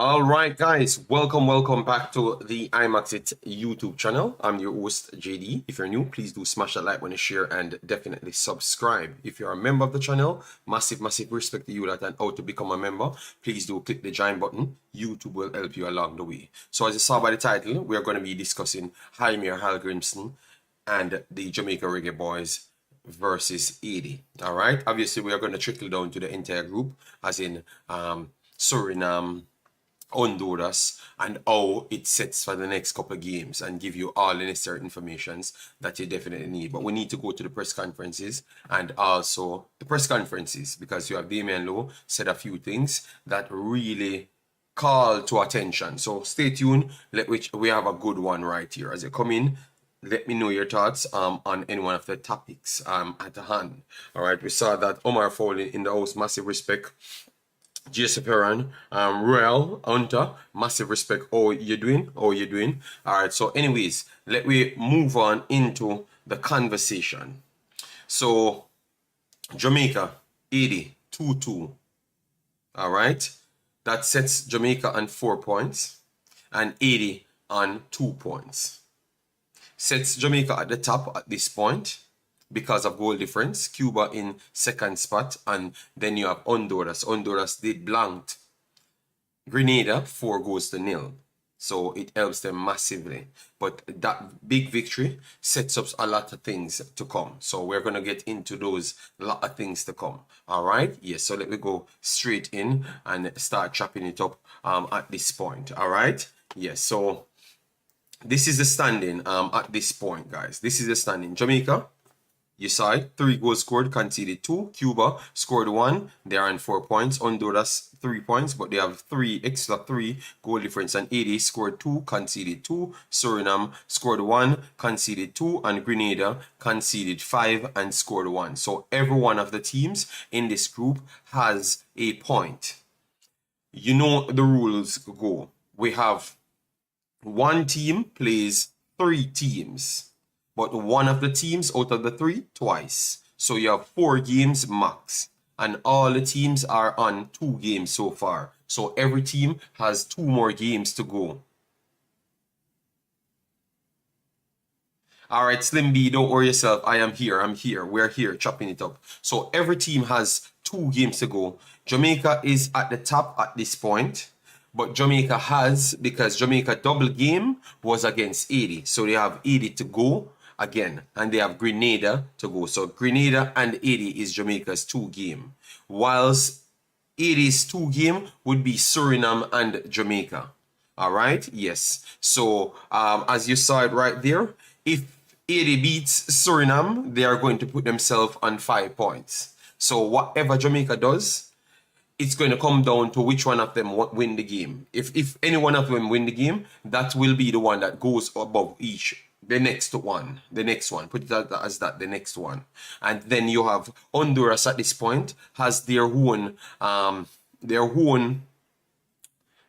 All right, guys, welcome back to the Imaxit YouTube channel. I'm your host, JD. If you're new, please do smash that like, share, and definitely subscribe. If you're a member of the channel, massive respect to you that and how to become a member. Please do click the join button. YouTube will help you along the way. So as you saw by the title, we're going to be discussing Heimir Hallgrimsson and the Jamaica reggae Boyz versus Haiti. All right, obviously we are going to trickle down to the entire group, as in Suriname, Honduras, and how it sets for the next couple of games, and give you all the necessary informations that you definitely need. But we need to go to the press conferences and also the press conferences, because you have Damien Lowe said a few things that really call to attention. So stay tuned. We have a good one right here. As you come in, let me know your thoughts on any one of the topics at hand. All right, we saw that Omar Foley in the house, massive respect. Joseph Heron, Royal Hunter, massive respect. How you doing? All right, so anyways, let me move on into the conversation. So Jamaica 80 2-2. All right, that sets Jamaica on 4 points and 80 on 2 points. Sets Jamaica at the top at this point because of goal difference. Cuba in second spot, and then you have Honduras. Honduras did blanked Grenada 4-0, so it helps them massively. But that big victory sets up a lot of things to come, so we're going to get into those lot of things to come. All right, yes, so let me go straight in and start chopping it up at this point. All right, yes, so this is the standing at this point, guys. This is the standing. Jamaica, you saw it, 3 goals scored, conceded 2. Cuba scored 1, they're on 4 points. Honduras 3 points, but they have extra 3 goal difference. And Haiti scored 2, conceded 2. Suriname scored 1, conceded 2. And Grenada conceded 5 and scored 1. So every one of the teams in this group has a point. You know the rules go. We have one team plays 3 teams. But one of the teams out of the 3 twice. So you have 4 games max. And all the teams are on 2 games so far. So every team has 2 more games to go. All right, Slim B, don't worry yourself. I'm here. We're here chopping it up. So every team has 2 games to go. Jamaica is at the top at this point. But Jamaica has, because Jamaica double game was against Haiti. So they have Haiti to go again, and they have Grenada to go. So Grenada and Haiti is Jamaica's 2 game, whilst Haiti's 2 game would be Suriname and Jamaica. All right, yes. So as you saw it right there, if Haiti beats Suriname, they are going to put themselves on 5 points. So whatever Jamaica does, it's going to come down to which one of them win the game. If any one of them win the game, that will be the one that goes above each. The next one. Put it as that, the next one. And then you have Honduras at this point has their own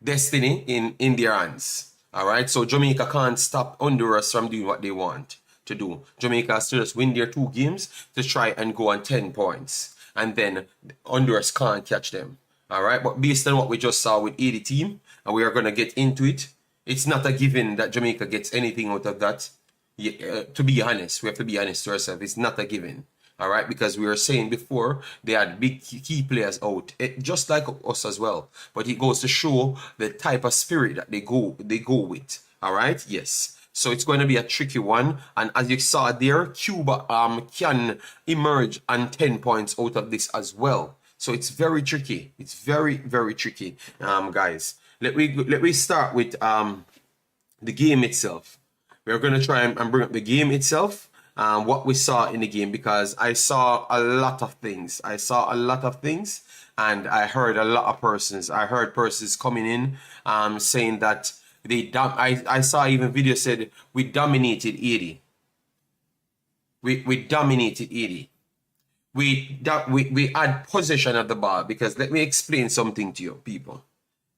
destiny in their hands. All right. So Jamaica can't stop Honduras from doing what they want to do. Jamaica has to just win their 2 games to try and go on 10 points. And then Honduras can't catch them. All right. But based on what we just saw with 80 team, and we are going to get into it, it's not a given that Jamaica gets anything out of that. To be honest, we have to be honest to ourselves. It's not a given. All right. Because we were saying before, they had big key players out, just like us as well. But it goes to show the type of spirit that they go with. All right. Yes. So it's going to be a tricky one. And as you saw there, Cuba can emerge on 10 points out of this as well. So it's very tricky. It's very tricky, guys. Let me start with the game itself. We're going to try and bring up the game itself, what we saw in the game, because I saw a lot of things. And I heard a lot of persons. I heard persons coming in saying that I saw even video said we dominated Haiti. We dominated Haiti. We had possession of the ball, because let me explain something to you people.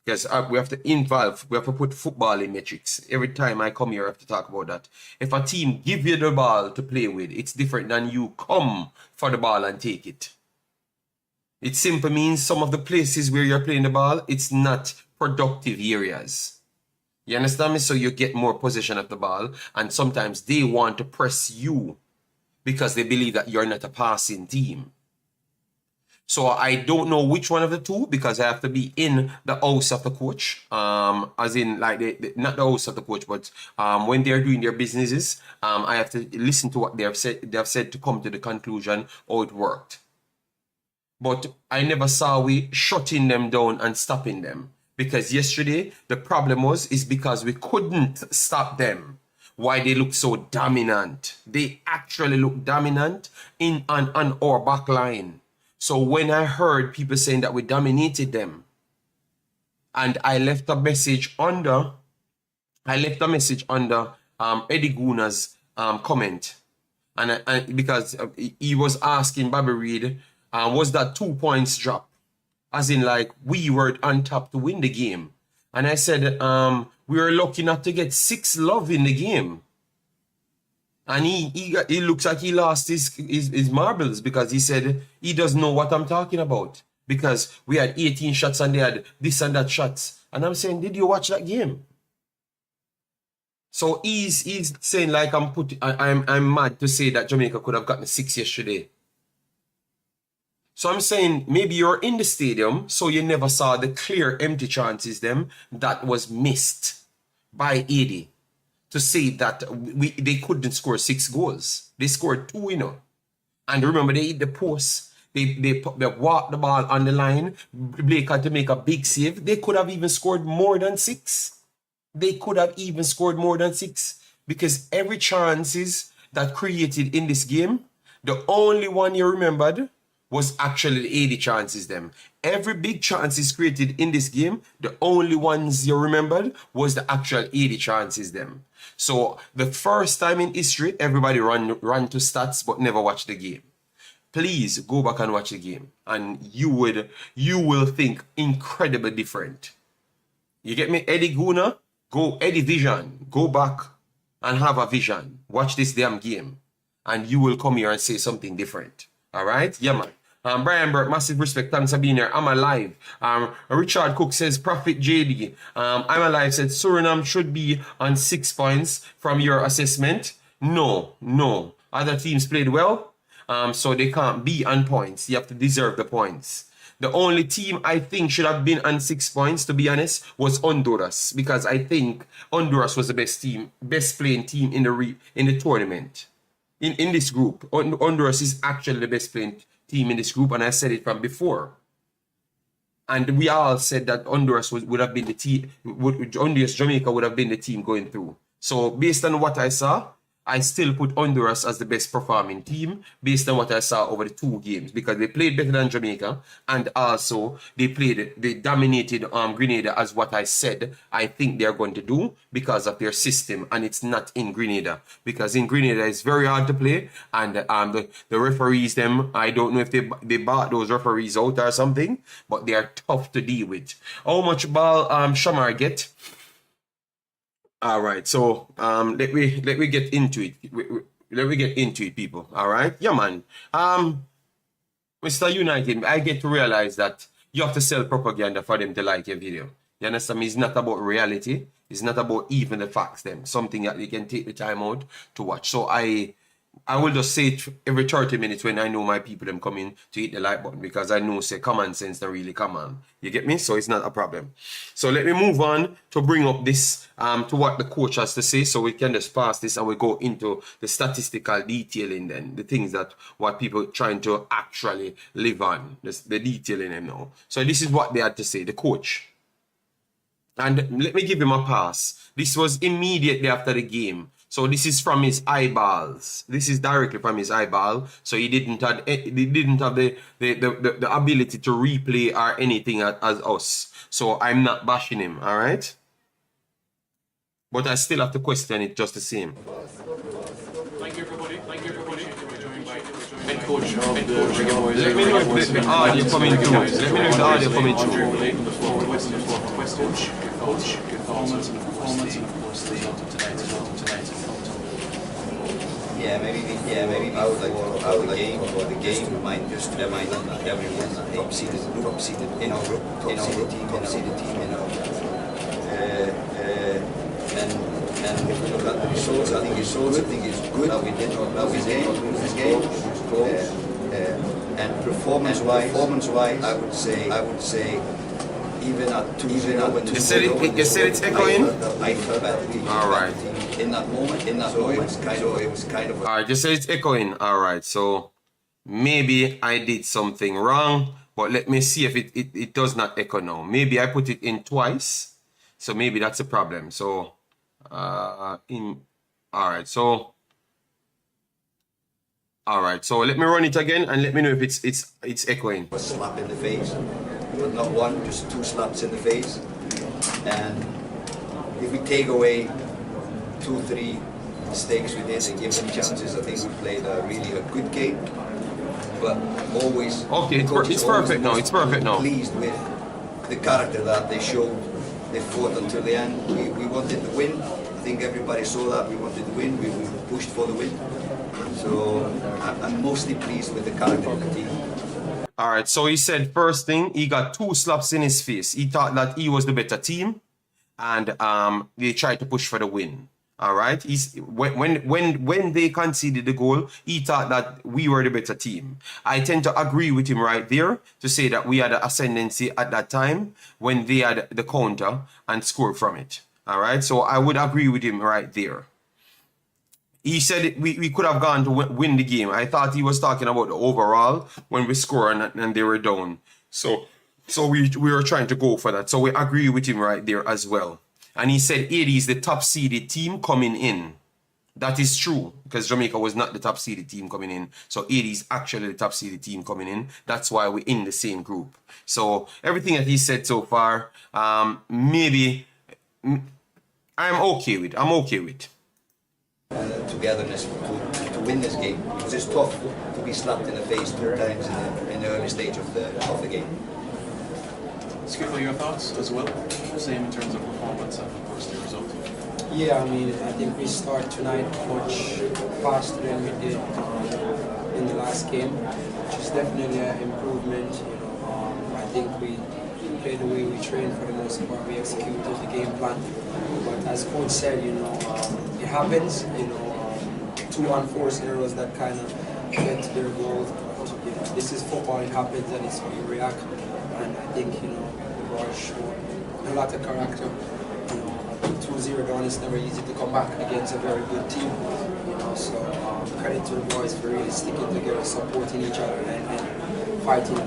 Because we have to put football in metrics. Every time I come here, I have to talk about that. If a team give you the ball to play with, it's different than you come for the ball and take it. It simply means some of the places where you're playing the ball, it's not productive areas. You understand me? So you get more possession of the ball, and sometimes they want to press you because they believe that you're not a passing team. So I don't know which one of the two, because I have to be in the house of the coach, as in like not the house of the coach, but when they're doing their businesses, I have to listen to what they have said. They have said to come to the conclusion how it worked. But I never saw we shutting them down and stopping them, because yesterday the problem is because we couldn't stop them. Why they look so dominant? They actually look dominant on our back line. So when I heard people saying that we dominated them, and I left a message under Eddie Guna's comment, and because he was asking Bobby Reid, was that 2 points drop? As in, like, we were on top to win the game. And I said, we were lucky not to get 6 love in the game. And he looks like he lost his marbles, because he said he doesn't know what I'm talking about. Because we had 18 shots and they had this and that shots. And I'm saying, did you watch that game? So he's saying like I'm mad to say that Jamaica could have gotten 6 yesterday. So I'm saying maybe you're in the stadium, so you never saw the clear empty chances them that was missed by 80. To say that they couldn't score 6 goals. They scored 2, you know. And remember, they hit the post. They walked the ball on the line. Blake had to make a big save. They could have even scored more than 6. They could have even scored more than 6. Because every chances that created in this game, the only one you remembered was actually the 80 chances them. Every big chances created in this game, the only ones you remembered was the actual 80 chances them. So the first time in history, everybody run to stats but never watch the game. Please go back and watch the game, and you will think incredibly different. You get me? Eddie Guna, Eddie Vision, go back and have a vision. Watch this damn game, and you will come here and say something different. All right? Yeah, man. Brian Burke, massive respect. Thanks for being here. I'm alive. Richard Cook says, Prophet JD. I'm alive said, Suriname should be on 6 points from your assessment. No. Other teams played well, so they can't be on points. You have to deserve the points. The only team I think should have been on 6 points, to be honest, was Honduras, because I think Honduras was the best playing team in the tournament. In this group, Honduras is actually the best playing team in this group, and I said it from before. And we all said that Honduras would have been the team, Jamaica would have been the team going through. So based on what I saw, I still put Honduras as the best performing team based on what I saw over the 2 games, because they played better than Jamaica, and also they dominated Grenada, as what I said I think they're going to do because of their system, and it's not in Grenada, because in Grenada it's very hard to play, and the referees them, I don't know if they bought those referees out or something, but they are tough to deal with. How much ball Shamar get? All right, so let me get into it. Let me get into it, people. All right, yeah, man. Mr. United, I get to realize that you have to sell propaganda for them to like your video. You understand me? It's not about reality. It's not about even the facts. Them something that you can take the time out to watch. So I will just say it every 30 minutes when I know my people them coming to hit the like button, because I know say common sense don't really come on. You get me? So it's not a problem. So let me move on to bring up this to what the coach has to say, so we can just pass this and we go into the statistical detailing, then the things that what people trying to actually live on, the detailing them now. So this is what they had to say, the coach. And let me give him a pass. This was immediately after the game. So this is from his eyeballs. This is directly from his eyeball. So he didn't have the ability to replay or anything as us. So I'm not bashing him, all right? But I still have to question it just the same. Thank you, everybody. We're joined by head coach of the reggae Boyz. Let me know if the audio coming through. Let me know if the audio coming through. Coach, performance, and of course the result of tonight. maybe I would like to talk about the game. Remind everyone that top seeded in our group, top seeded team in our and if we look at the results, I think it's good that we did not lose this game. And performance-wise, I would say. Even at 2-0, you said it's echoing. I felt that we all right. In that moment, it was kind of. All right, you said it's echoing. All right, so maybe I did something wrong, but let me see if it does not echo now. Maybe I put it in twice, so maybe that's a problem. So all right, so let me run it again and let me know if it's echoing. A slap in the face. But not one, just 2 slaps in the face. And if we take away 2-3 mistakes we did and give them chances, I think we played a good game. But always, okay, it's perfect now. It's perfect now. Pleased with the character that they showed. They fought until the end. We wanted to win. I think everybody saw that. We wanted to win. We pushed for the win. So I'm mostly pleased with the character of the team. All right, so he said first thing, he got 2 slaps in his face. He thought that he was the better team, and they tried to push for the win. All right, when they conceded the goal, he thought that we were the better team. I tend to agree with him right there to say that we had an ascendancy at that time when they had the counter and scored from it. All right, so I would agree with him right there. He said we could have gone to win the game. I thought he was talking about the overall when we scored and they were down. So we were trying to go for that. So we agree with him right there as well. And he said Haiti is the top seeded team coming in. That is true because Jamaica was not the top seeded team coming in. So Haiti is actually the top seeded team coming in. That's why we're in the same group. So everything that he said so far, maybe I'm okay with. Togetherness to win this game, because it's tough to be slapped in the face 2 times in the early stage of the game. Skipper, your thoughts as well? Same in terms of performance and of course the result. Yeah, I mean, I think we start tonight much faster than we did in the last game, which is definitely an improvement. I think we played the way we trained for the most part. We executed the game plan. But as Coach said, it happens, 2 unforced errors that kind of get to their goals. But, this is football, it happens and it's how you react. And I think, the boys showed a lot of character. 2-0 down, it's never easy to come back against a very good team. So credit to the boys for really sticking together, supporting each other and fighting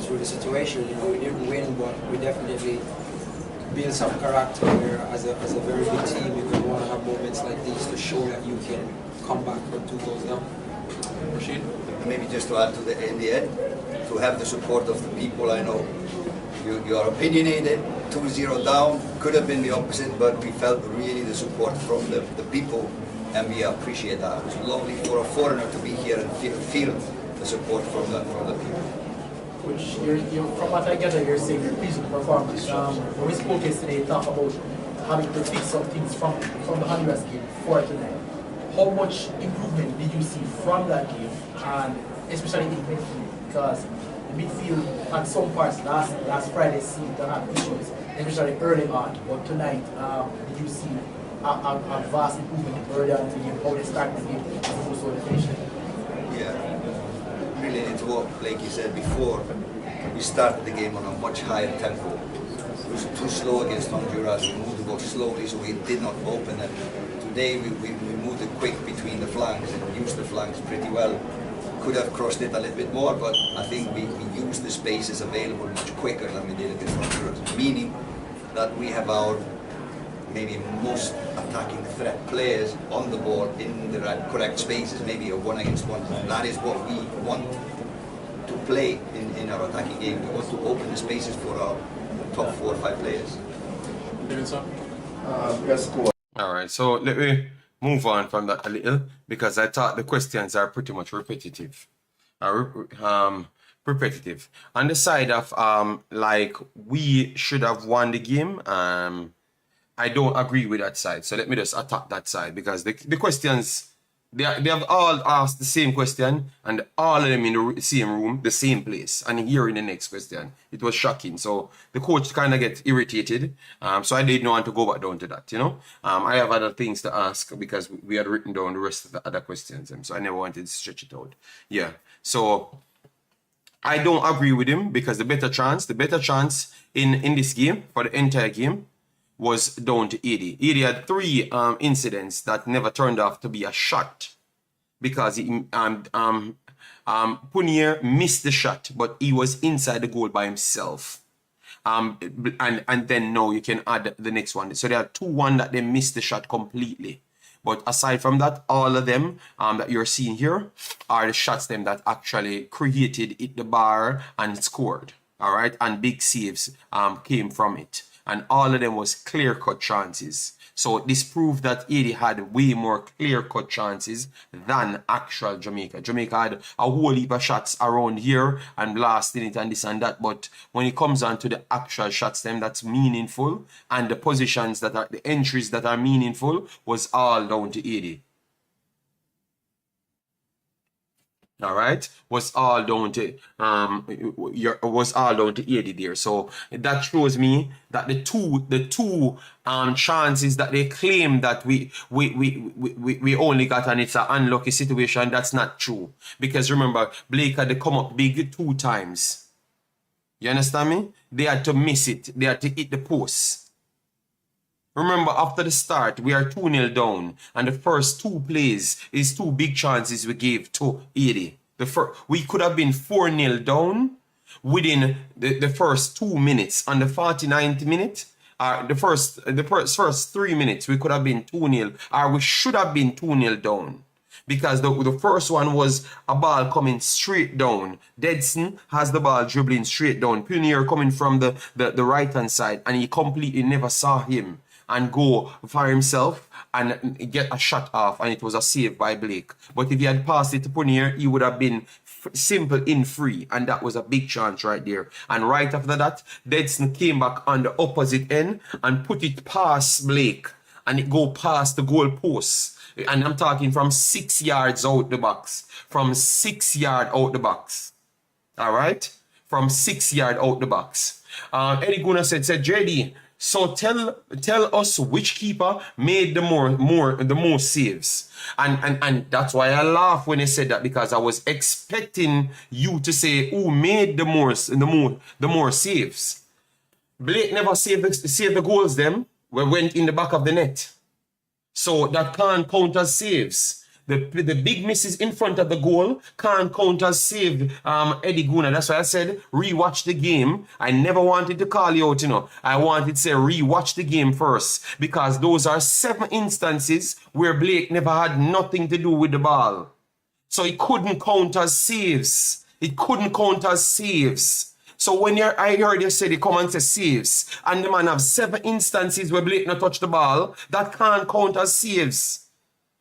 through the situation. We didn't win, but we definitely build some character where as a very good team you're going to want to have moments like these to show that you can come back from 2 goals down. Rashid? Maybe just to add to in the end, to have the support of the people. I know you are opinionated, 2-0 down, could have been the opposite, but we felt really the support from the people and we appreciate that. It's lovely for a foreigner to be here and feel the support from the people. Which from what I gather, you're saying you're pleased with the performance. When we spoke yesterday, you talked about having to fix some things from the Honduras game for tonight. How much improvement did you see from that game, and especially in midfield? Because the midfield had some parts last Friday seemed to have issues, especially early on. But tonight, did you see a vast improvement early on in the game? How they started the game as opposed to the finish? Yeah. Related to what Blakey said before, we started the game on a much higher tempo. It was too slow against Honduras. We moved the ball slowly, so we did not open it. Today we moved it quick between the flanks and used the flanks pretty well. Could have crossed it a little bit more, but I think we used the spaces available much quicker than we did against Honduras. Meaning that we have our maybe most attacking threat players on the ball in the correct spaces, maybe a 1-against-1. That is what we want to play in our attacking game. We want to open the spaces for our top 4 or 5 players. All right, so let me move on from that a little because I thought the questions are pretty much repetitive. Repetitive. On the side of like we should have won the game, I don't agree with that side. So let me just attack that side because the questions They have all asked the same question, and all of them in the same room, the same place, and hearing the next question. It was shocking. So the coach kind of get irritated. So I didn't want to go back down to that, you know. I have other things to ask because we had written down the rest of the other questions, so I never wanted to stretch it out. Yeah. So I don't agree with him because the better chance in this game for the entire game was down to 80. 80 had 3 incidents that never turned out to be a shot because Punier missed the shot, but he was inside the goal by himself. And then now you can add the next one. So there are 2-1 that they missed the shot completely. But aside from that, all of them that you're seeing here are the shots them that actually created it, the bar, and scored. All right, and big saves came from it. And all of them was clear-cut chances. So this proved that Haiti had way more clear-cut chances than actual Jamaica. Jamaica had a whole heap of shots around here and blasting it and this and that. But when it comes on to the actual shots, them that's meaningful, and the positions that are, the entries that are meaningful, was all down to Haiti. All right, was all down to 80 there. So that shows me that the two chances that they claim that we only got, and it's an unlucky situation, that's not true. Because remember, Blake had to come up big 2 times. You understand me? They had to miss it. They had to hit the post. Remember, after the start, we are 2-0 down, and the first 2 plays is 2 big chances we gave to Haiti. We could have been 4-0 down within the first 2 minutes. On the 49th minute, the first 3 minutes, we could have been 2-0, or we should have been 2-0 down. Because the first one was a ball coming straight down. Dedson has the ball dribbling straight down. Punier coming from the right-hand side, and he completely never saw him and go for himself and get a shot off, and it was a save by Blake. But if he had passed it to Punier, he would have been simple in free, and that was a big chance right there. And right after that, Dedson came back on the opposite end and put it past Blake, and it go past the goal post. And I'm talking from 6 yards out the box. From 6 yards out the box. All right? From 6 yards out the box. Eddie Guna said, JD, so tell us which keeper made the most saves. And that's why I laugh when he said that, because I was expecting you to say who made the more saves. Blake never saved the goals them went in the back of the net. So that can't count as saves. The big misses in front of the goal can't count as save, Eddie Guna. That's why I said rewatch the game. I never wanted to call you out, you know. I wanted to say rewatch the game first, because those are 7 instances where Blake never had nothing to do with the ball. So it couldn't count as saves. It couldn't count as saves. So when I heard you say they come and say saves, and the man have 7 instances where Blake not touch the ball, that can't count as saves.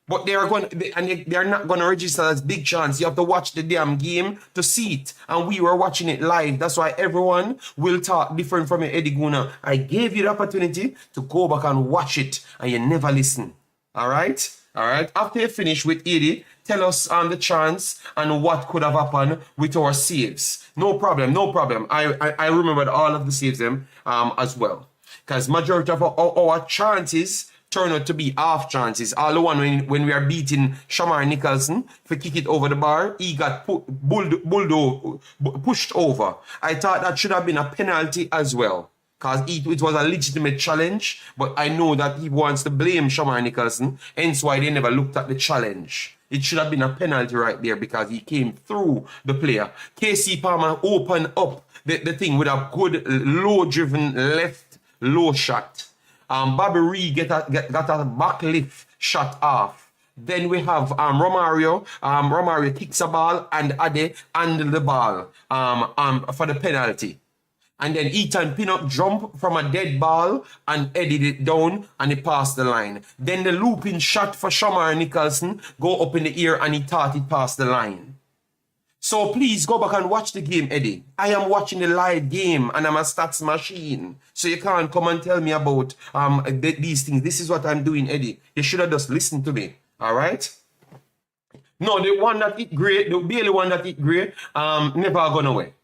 But they are not going to register as big chance. You have to watch the damn game to see it. And we were watching it live. That's why everyone will talk different from you, Eddie Guna. I gave you the opportunity to go back and watch it, and you never listen. All right? All right? After you finish with Eddie, tell us on the chance and what could have happened with our saves. No problem, no problem. I remembered all of the saves them as well. Because majority of our chances turn out to be half chances. All the one when we are beating Shamar Nicholson for kick it over the bar, he got pushed over. I thought that should have been a penalty as well, because it was a legitimate challenge, but I know that he wants to blame Shamar Nicholson, hence why they never looked at the challenge. It should have been a penalty right there because he came through the player. KC Palmer opened up the thing with a good low-driven left low shot. Bobby Reed got a back lift shot off. Then we have Romario. Romario kicks a ball and Ade handle the ball for the penalty. And then Ethan Pinnock jump from a dead ball and headed it down, and he passed the line. Then the looping shot for Shamar Nicholson go up in the air, and he thought it passed the line. So please go back and watch the game, Eddie. I am watching the live game, and I'm a stats machine. So you can't come and tell me about these things. This is what I'm doing, Eddie. You should have just listened to me. All right? No, the one that hit Gray, the Bailey one that hit Gray, never gone away.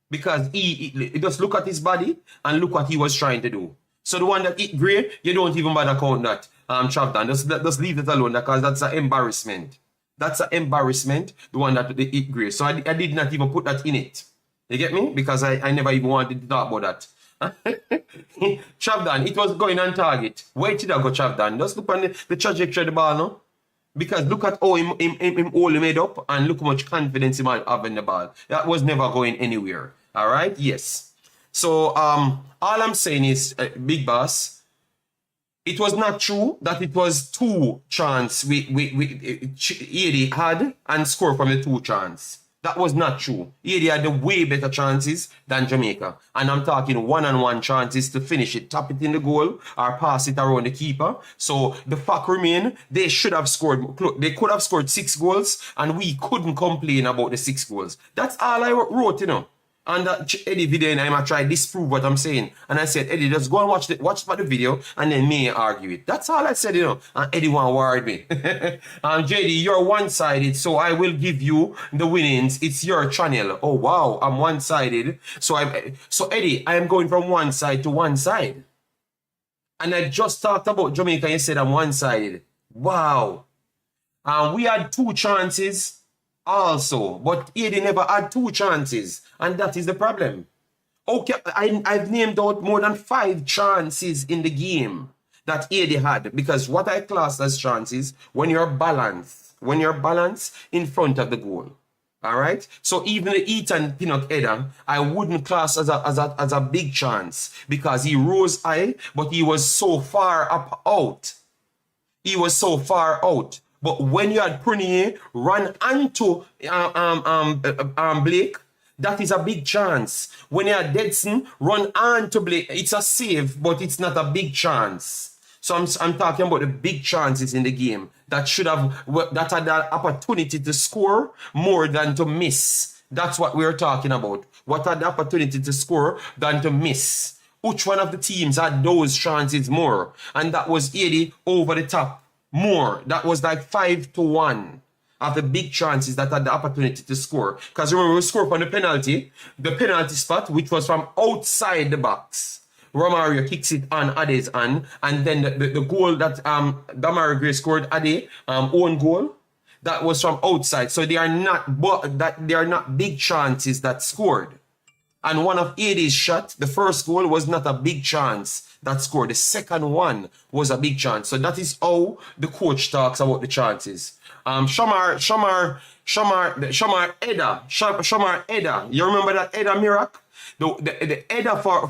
Because he just look at his body and look what he was trying to do. So the one that hit Gray, you don't even bother count that, Chavdan. Just leave it alone because that's an embarrassment. That's an embarrassment, the one that they hit Gray. So I did not even put that in it. You get me? Because I never even wanted to talk about that. Chavdan, it was going on target. Where did I go, Chavdan? Just look on the trajectory of the ball, no? Because look at how him all made up and look how much confidence he might have in the ball. That was never going anywhere. All right? Yes. So all I'm saying is, Big Boss, it was not true that it was 2 chance Haiti had and scored from the 2 chance. That was not true. Haiti had the way better chances than Jamaica. And I'm talking one-on-one chances to finish it, tap it in the goal or pass it around the keeper. So the fact remains, they should have scored. They could have scored 6 goals and we couldn't complain about the 6 goals. That's all I wrote, you know. And that Eddie video, and I try to disprove what I'm saying. And I said, Eddie, just go and watch the video and then me argue it. That's all I said, you know. And Eddie won't worry me. JD, you're one-sided, so I will give you the winnings. It's your channel. Oh, wow, I'm one-sided. So Eddie, I am going from one side to one side. And I just talked about Jamaica and you said I'm one-sided. Wow. We had 2 chances also, but Haiti never had 2 chances, and that is the problem. Okay, I've named out more than 5 chances in the game that Haiti had, because what I class as chances when you're balanced in front of the goal. All right, so even the Ethan Pinnock header, I wouldn't class as a big chance because he rose high, but he was so far out. He was so far out. But when you had Prunier run onto Blake, that is a big chance. When you had Dedson run onto Blake, it's a save, but it's not a big chance. So I'm talking about the big chances in the game that had the opportunity to score more than to miss. That's what we're talking about. What had the opportunity to score than to miss? Which one of the teams had those chances more? And that was 80 over the top. More. That was like 5-1 of the big chances that had the opportunity to score. Because remember, we scored from the penalty spot, which was from outside the box. Romario kicks it on Ade's hand, and then the goal that Demarai Gray scored, Ade, own goal, that was from outside. So they are not big chances that scored. And one of Haiti's shot, the first goal was not a big chance that scored. The second one was a big chance. So that is how the coach talks about the chances. Shamar Eda. You remember that Eda Mirak? The Eda for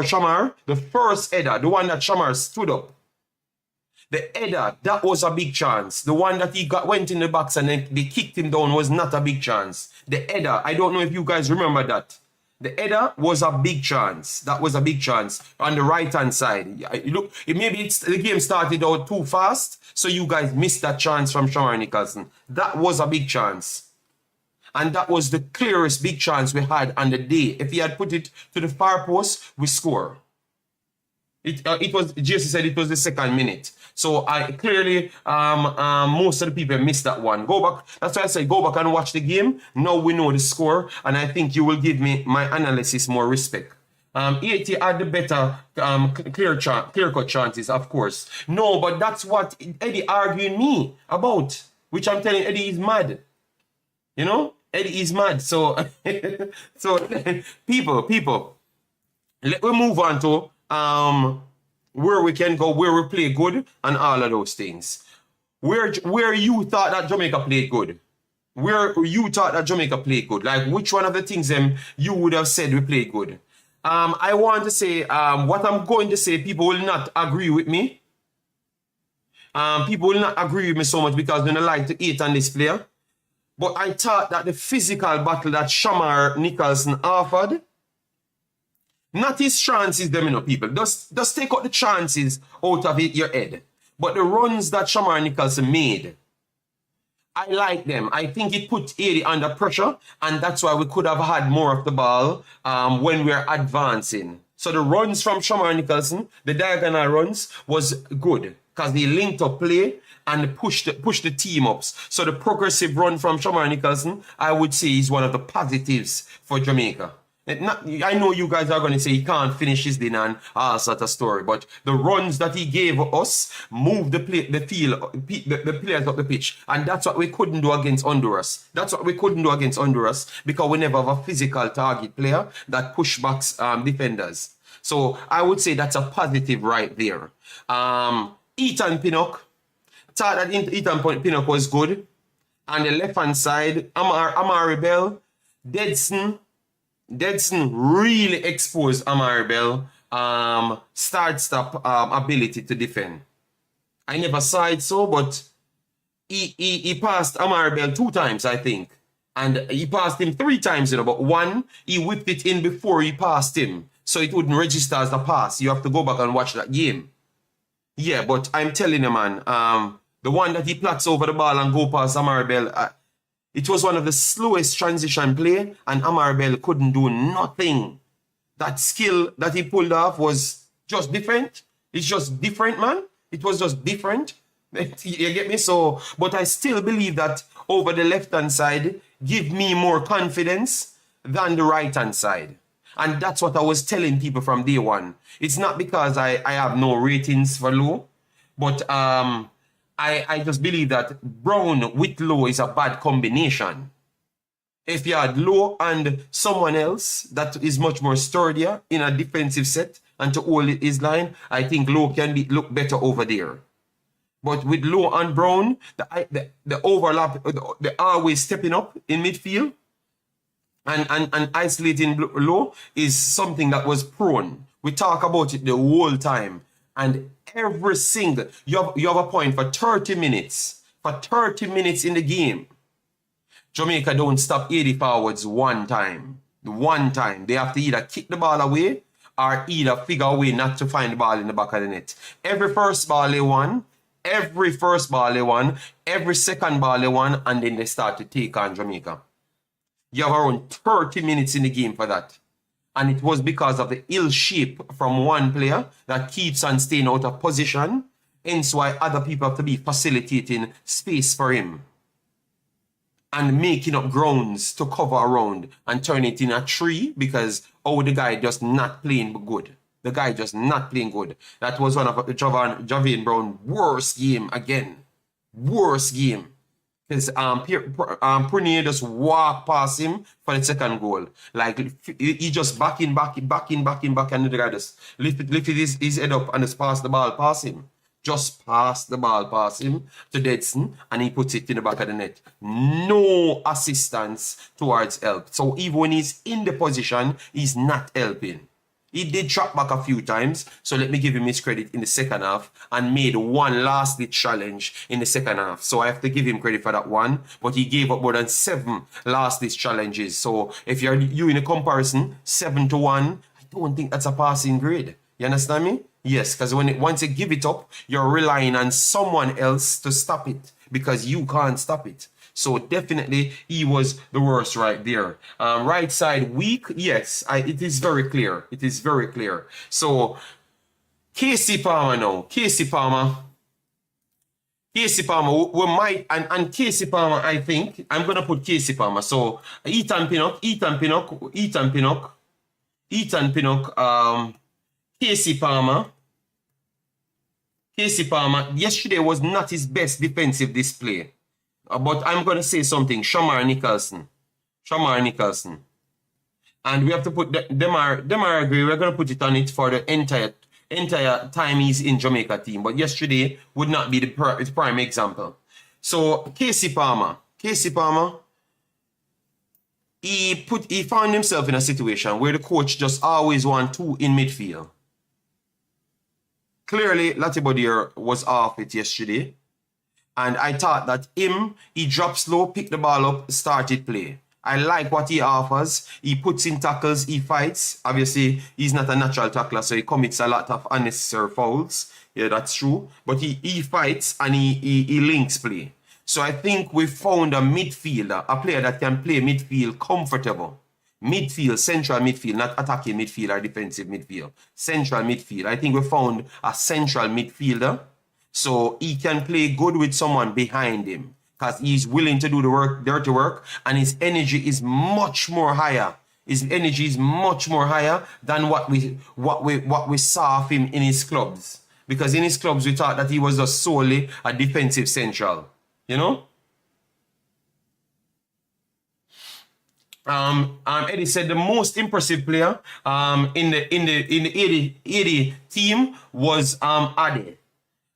Shamar, the first Eda, the one that Shamar stood up. The Eda, that was a big chance. The one that he went in the box and then they kicked him down was not a big chance. The Eda, I don't know if you guys remember that. The Eda was a big chance. That was a big chance on the right-hand side. Look, maybe the game started out too fast, so you guys missed that chance from Shamar Nicholson. That was a big chance. And that was the clearest big chance we had on the day. If he had put it to the far post, we score. It was, Jesse said it was the 2nd minute. So I clearly, most of the people missed that one. Go back, that's why I say go back and watch the game. Now we know the score, and I think you will give me my analysis more respect. Haiti had the better clear-cut chances, of course. No, but that's what Eddie arguing me about, which I'm telling Eddie is mad. You know, Eddie is mad. So, people, let me move on to where we can go, where we play good, and all of those things. Where you thought that Jamaica played good? Where you thought that Jamaica played good? Like, which one of the things you would have said we played good? I want to say, what I'm going to say, people will not agree with me. People will not agree with me so much because they don't like to hate on this player. But I thought that the physical battle that Shamar Nicholson offered, not his chances, them, you know, people. Just take out the chances out of your head. But the runs that Shamar Nicholson made, I like them. I think it put Haiti under pressure, and that's why we could have had more of the ball when we're advancing. So the runs from Shamar Nicholson, the diagonal runs, was good. because they linked up play and pushed the team up. So the progressive run from Shamar Nicholson, I would say, is one of the positives for Jamaica. I know you guys are going to say he can't finish his din and all sort of story, but the runs that he gave us moved the players up the pitch, and that's what we couldn't do against Honduras. That's what we couldn't do against Honduras because we never have a physical target player that pushbacks defenders. So I would say that's a positive right there. Ethan Pinnock, thought that Ethan Pinnock was good. On the left hand side, Amari Bell, Deadson really exposed Amari Bell start-stop ability to defend. I never saw it so, but he passed Amari Bell 2 times, I think. And he passed him 3 times, but one, he whipped it in before he passed him. So it wouldn't register as a pass. You have to go back and watch that game. Yeah, but I'm telling you, man, the one that he plats over the ball and go past Amari Bell, it was one of the slowest transition play, and Amari Bell couldn't do nothing. That skill that he pulled off was just different. It's just different, man. It was just different. You get me? So, but I still believe that over the left-hand side give me more confidence than the right-hand side. And that's what I was telling people from day one. It's not because I have no ratings for Lowe, but I just believe that Brown with Lowe is a bad combination. If you had Lowe and someone else that is much more sturdier in a defensive set and to hold his line, I think Lowe can look better over there. But with Lowe and Brown, the overlap, they're always stepping up in midfield and isolating Lowe is something that was prone. We talk about it the whole time. And every single, you have a point for 30 minutes. For 30 minutes in the game, Jamaica don't stop 80 forwards one time. One time. They have to either kick the ball away or either figure a way not to find the ball in the back of the net. Every first ball they won, every second ball they won, and then they start to take on Jamaica. You have around 30 minutes in the game for that. And it was because of the ill shape from one player that keeps on staying out of position. Hence why other people have to be facilitating space for him. And making up grounds to cover around and turn it in a tree because, the guy just not playing good. The guy just not playing good. That was one of Javelin Brown's worst game again. Worst game. Because Prunier just walked past him for the second goal. Like, he just back in, and the guy just lifted his head up and just passed the ball past him. Just passed the ball past him to Deadson, and he puts it in the back of the net. No assistance towards help. So even when he's in the position, he's not helping. He did track back a few times, so let me give him his credit in the second half and made one last-ditch challenge in the second half. So I have to give him credit for that one, but he gave up more than 7 last-ditch challenges. So if you in a comparison, 7-1, I don't think that's a passing grade. You understand me? Yes, because once you give it up, you're relying on someone else to stop it because you can't stop it. So definitely he was the worst right there. Right side weak, yes, it is very clear. It is very clear. So Casey Palmer now. Casey Palmer, we might, and Casey Palmer, I think, I'm going to put Casey Palmer. So Ethan Pinnock, Casey Palmer. Yesterday was not his best defensive display. But I'm going to say something. Shamar Nicholson. And we have to put Demarai Gray. We're going to put it on it for the entire time he's in Jamaica team. But yesterday would not be the prime example. So Casey Palmer. He found himself in a situation where the coach just always want 2 in midfield. Clearly, Latibodier was off it yesterday. And I thought that he drops low, pick the ball up, started play. I like what he offers. He puts in tackles, he fights. Obviously, he's not a natural tackler, so he commits a lot of unnecessary fouls. Yeah, that's true. But he fights and he links play. So I think we found a midfielder, a player that can play midfield comfortable. Midfield, central midfield, not attacking midfield or defensive midfield. Central midfield. I think we found a central midfielder. So he can play good with someone behind him because he's willing to do the work, dirty work, and his energy is much more higher. His energy is much more higher than what we saw of him in his clubs. Because in his clubs we thought that he was just solely a defensive central. You know? Eddie said the most impressive player in the 80 team was Ade.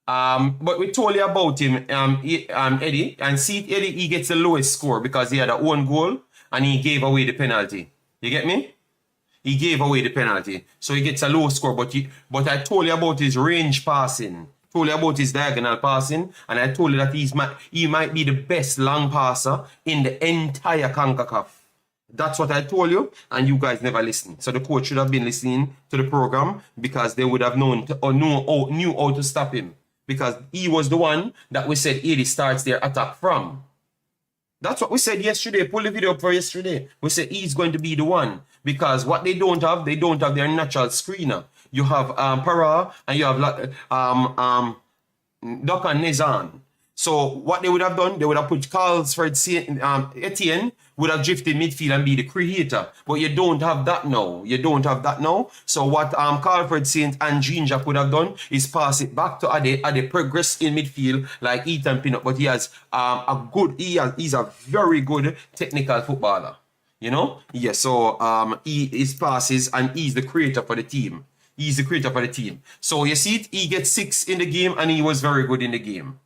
But we told you about him, Eddie, and see Eddie, he gets the lowest score because he had a own goal and he gave away the penalty. You get me? He gave away the penalty. So he gets a low score, but I told you about his range passing, told you about his diagonal passing, and I told you that he might be the best long passer in the entire Concacaf. That's what I told you, and you guys never listened. So the coach should have been listening to the program because they would have known or knew how to stop him. Because he was the one that we said 80 starts their attack from. That's what we said yesterday. Pull the video up for yesterday. We said he's going to be the one. Because what they don't have their natural screener. You have Para and you have Dokan Nezan. So what they would have done, they would have put Etienne would have drifted midfield and be the creator. But you don't have that now. You don't have that now. So what Carlfred Saint and Ginger would have done is pass it back to Ade. Ade progress in midfield like Ethan Pinnock. But he has he's a very good technical footballer. You know? Yeah, so he is passes and he's the creator for the team. He's the creator for the team. So you see it, he gets 6 in the game and he was very good in the game.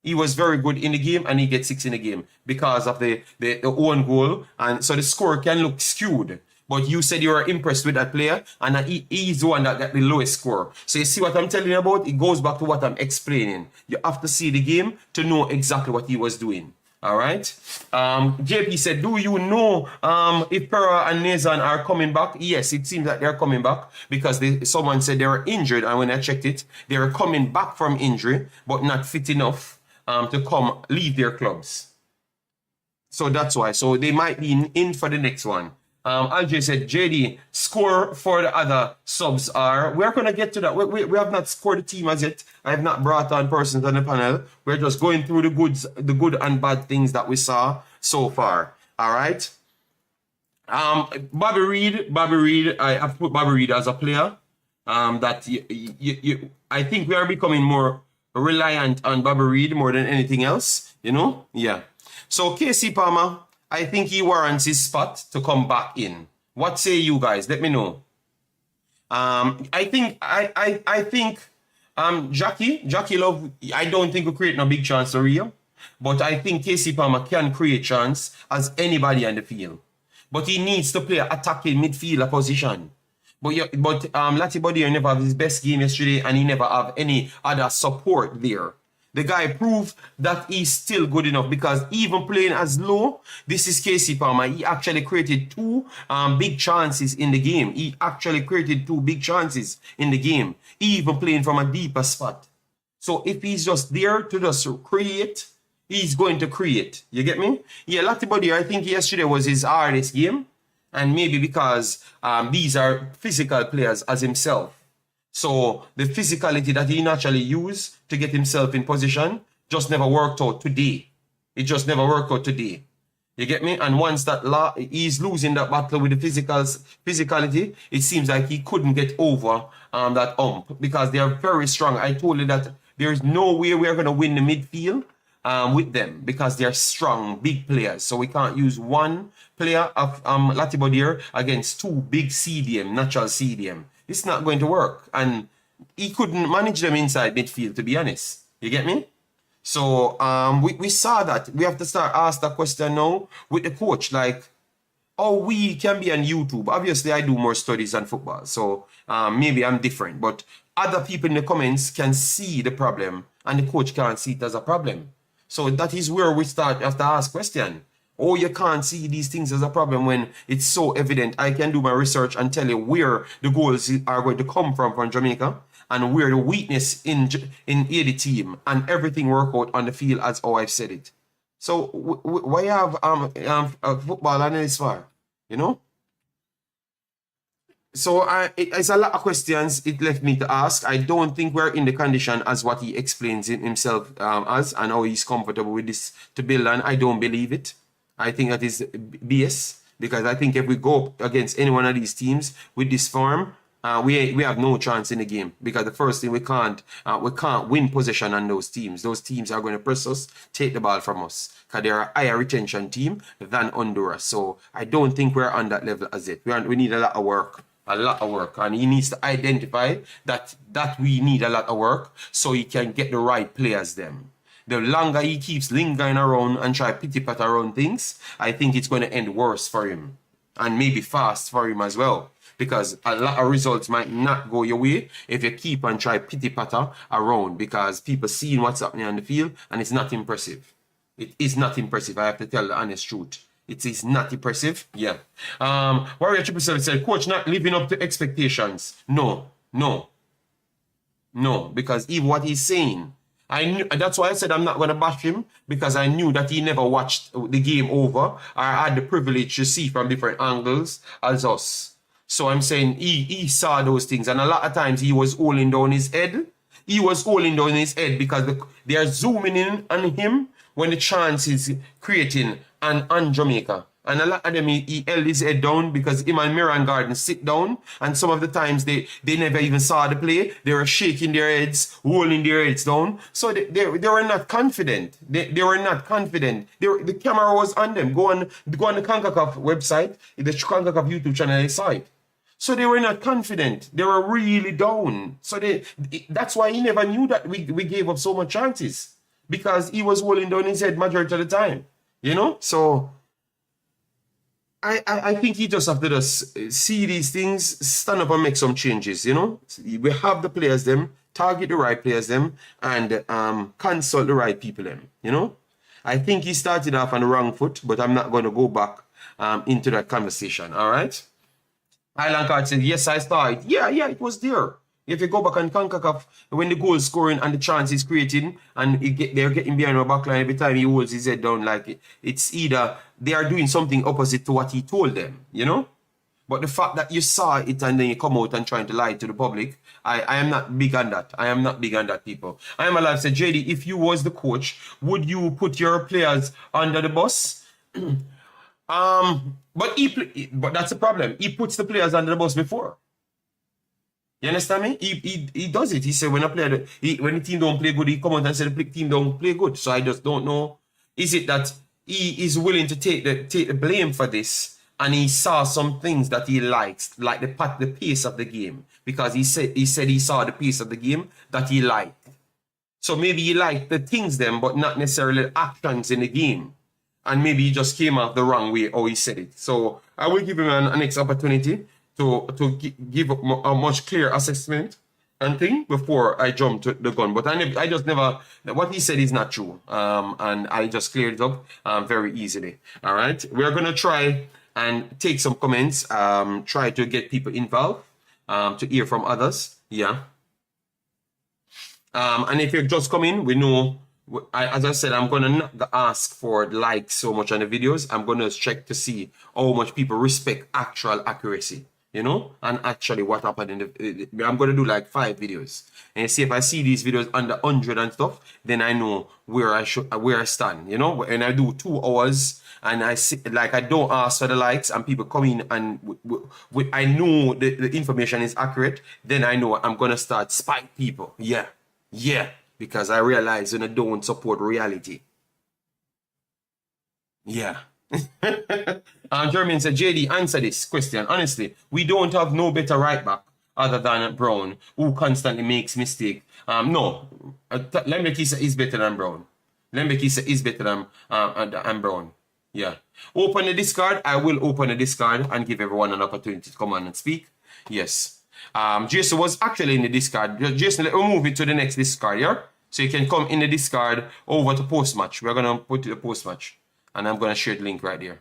He was very good in the game and he gets 6 in the game because of the own goal. And so the score can look skewed. But you said you were impressed with that player and that he's the one that got the lowest score. So you see what I'm telling you about? It goes back to what I'm explaining. You have to see the game to know exactly what he was doing. All right. JP said, do you know if Pera and Nazan are coming back? Yes, it seems that they're coming back because someone said they were injured. And when I checked it, they were coming back from injury, but not fit enough to leave their clubs. So that's why. So they might be in for the next one. Alj said, JD, score for the other subs are. We're going to get to that. We have not scored the team as yet. I have not brought on persons on the panel. We're just going through the good and bad things that we saw so far. All right. Bobby Reed, I have put Bobby Reed as a player. I think we are becoming more reliant on Bobby Reed more than anything else. You know? Yeah. So KC Palmer, I think he warrants his spot to come back in. What say you guys? Let me know. I think Jackie Love, I don't think will create no big chance for Rio. But I think KC Palmer can create chance as anybody on the field. But he needs to play attacking midfielder position. But Lati Bodier never have his best game yesterday and he never have any other support there. The guy proved that he's still good enough because even playing as Lowe, this is KC Palmer. He actually created 2 big chances in the game. He actually created 2 big chances in the game, even playing from a deeper spot. So if he's just there to just create, he's going to create. You get me? Yeah, Lati Bodier, I think yesterday was his hardest game. And maybe because these are physical players as himself. So the physicality that he naturally used to get himself in position just never worked out today. It just never worked out today. You get me? And once that he's losing that battle with the physicality, it seems like he couldn't get over that ump because they are very strong. I told you that there's no way we're going to win the midfield with them because they're strong, big players. So we can't use one player of Latibodier against 2 big CDM, natural CDM. It's not going to work. And he couldn't manage them inside midfield, to be honest. You get me? So we saw that. We have to start ask that question now with the coach. Like, how we can be on YouTube. Obviously, I do more studies on football. So maybe I'm different. But other people in the comments can see the problem. And the coach can't see it as a problem. So that is where we start have to ask question. Oh, you can't see these things as a problem when it's so evident. I can do my research and tell you where the goals are going to come from Jamaica and where the weakness in the team and everything work out on the field as how I've said it. So why have football analysts for? You know? So it's a lot of questions it left me to ask. I don't think we're in the condition as what he explains it himself as, and how he's comfortable with this to build on. I don't believe it. I think that is BS, because I think if we go against any one of these teams with this form, we have no chance in the game, because the first thing we can't win possession on those teams. Those teams are going to press us, take the ball from us, because they're a higher retention team than Honduras. So I don't think we're on that level as it. We need a lot of work. A lot of work, and he needs to identify that we need a lot of work so he can get the right players them. The longer he keeps lingering around and try pity-pat around things, I think it's going to end worse for him, and maybe fast for him as well, because a lot of results might not go your way if you keep on try pity-patter around, because people seeing what's happening on the field and it's not impressive. It is not impressive. I have to tell the honest truth. It is not impressive. Yeah. Warrior 777 said, Coach not living up to expectations. No. Because even what he's saying, I knew, that's why I said I'm not going to bash him, because I knew that he never watched the game over or had the privilege to see from different angles as us. So I'm saying he saw those things, and a lot of times he was holding down his head. He was holding down his head because they are zooming in on him when the chance is creating on Jamaica. And a lot of them, he held his head down because him and Miran Garden sit down, and some of the times they never even saw the play. They were shaking their heads, holding their heads down. So they were not confident. They were not confident. The camera was on them. Go on the Concacaf website, the Concacaf YouTube channel, they saw it. So they were not confident. They were really down. So that's why he never knew that we gave up so much chances, because he was holding down his head majority of the time. You know? So I think he just have to just see these things, stand up and make some changes, you know? We have the players them, target the right players them, and consult the right people them, you know? I think he started off on the wrong foot, but I'm not going to go back into that conversation, all right? Island Card said, yes, I saw it. Yeah, it was there. If you go back on CONCACAF, when the goal scoring and the chance is creating, and they're getting behind our backline every time he holds his head down, like it's either they are doing something opposite to what he told them, you know? But the fact that you saw it and then you come out and trying to lie to the public, I am not big on that. I am not big on that, people. I am alive. Said, JD, if you was the coach, would you put your players under the bus? But that's the problem. He puts the players under the bus before. You understand me? He does it. He said when when the team don't play good, he come out and say the team don't play good. So I just don't know. Is it that he is willing to take the blame for this, and he saw some things that he likes, like the pace of the game, because he said he saw the pace of the game that he liked. So maybe he liked the things then, but not necessarily the actions in the game. And maybe he just came out the wrong way or he said it. So I will give him an next opportunity to give a much clear assessment and thing before I jump to the gun. But I just never, what he said is not true. And I just cleared it up very easily. All right. We're going to try and take some comments, try to get people involved, to hear from others. Yeah. And if you're just coming, we know, as I said, I'm going to not ask for likes so much on the videos. I'm going to check to see how much people respect actual accuracy, you know, and actually what happened I'm going to do like 5 videos. And see if I see these videos under 100 and stuff, then I know where I stand, you know. And I do 2 hours and I see, like, I don't ask for the likes and people come in and I know the information is accurate, then I know I'm going to start spike people. Yeah. Because I realize when I don't support reality. Yeah. Jermaine said, JD, answer this question. Honestly, we don't have no better right back other than Brown, who constantly makes mistake. No. Lembekisa is better than Brown. Lembekisa is better than Brown. Yeah. Open the discard. I will open the discard and give everyone an opportunity to come on and speak. Yes. Jason was actually in the discard. Jason, let me move it to the next discard, yeah? So you can come in the discard over to post-match. We're going to put the post-match. And I'm going to share the link right there.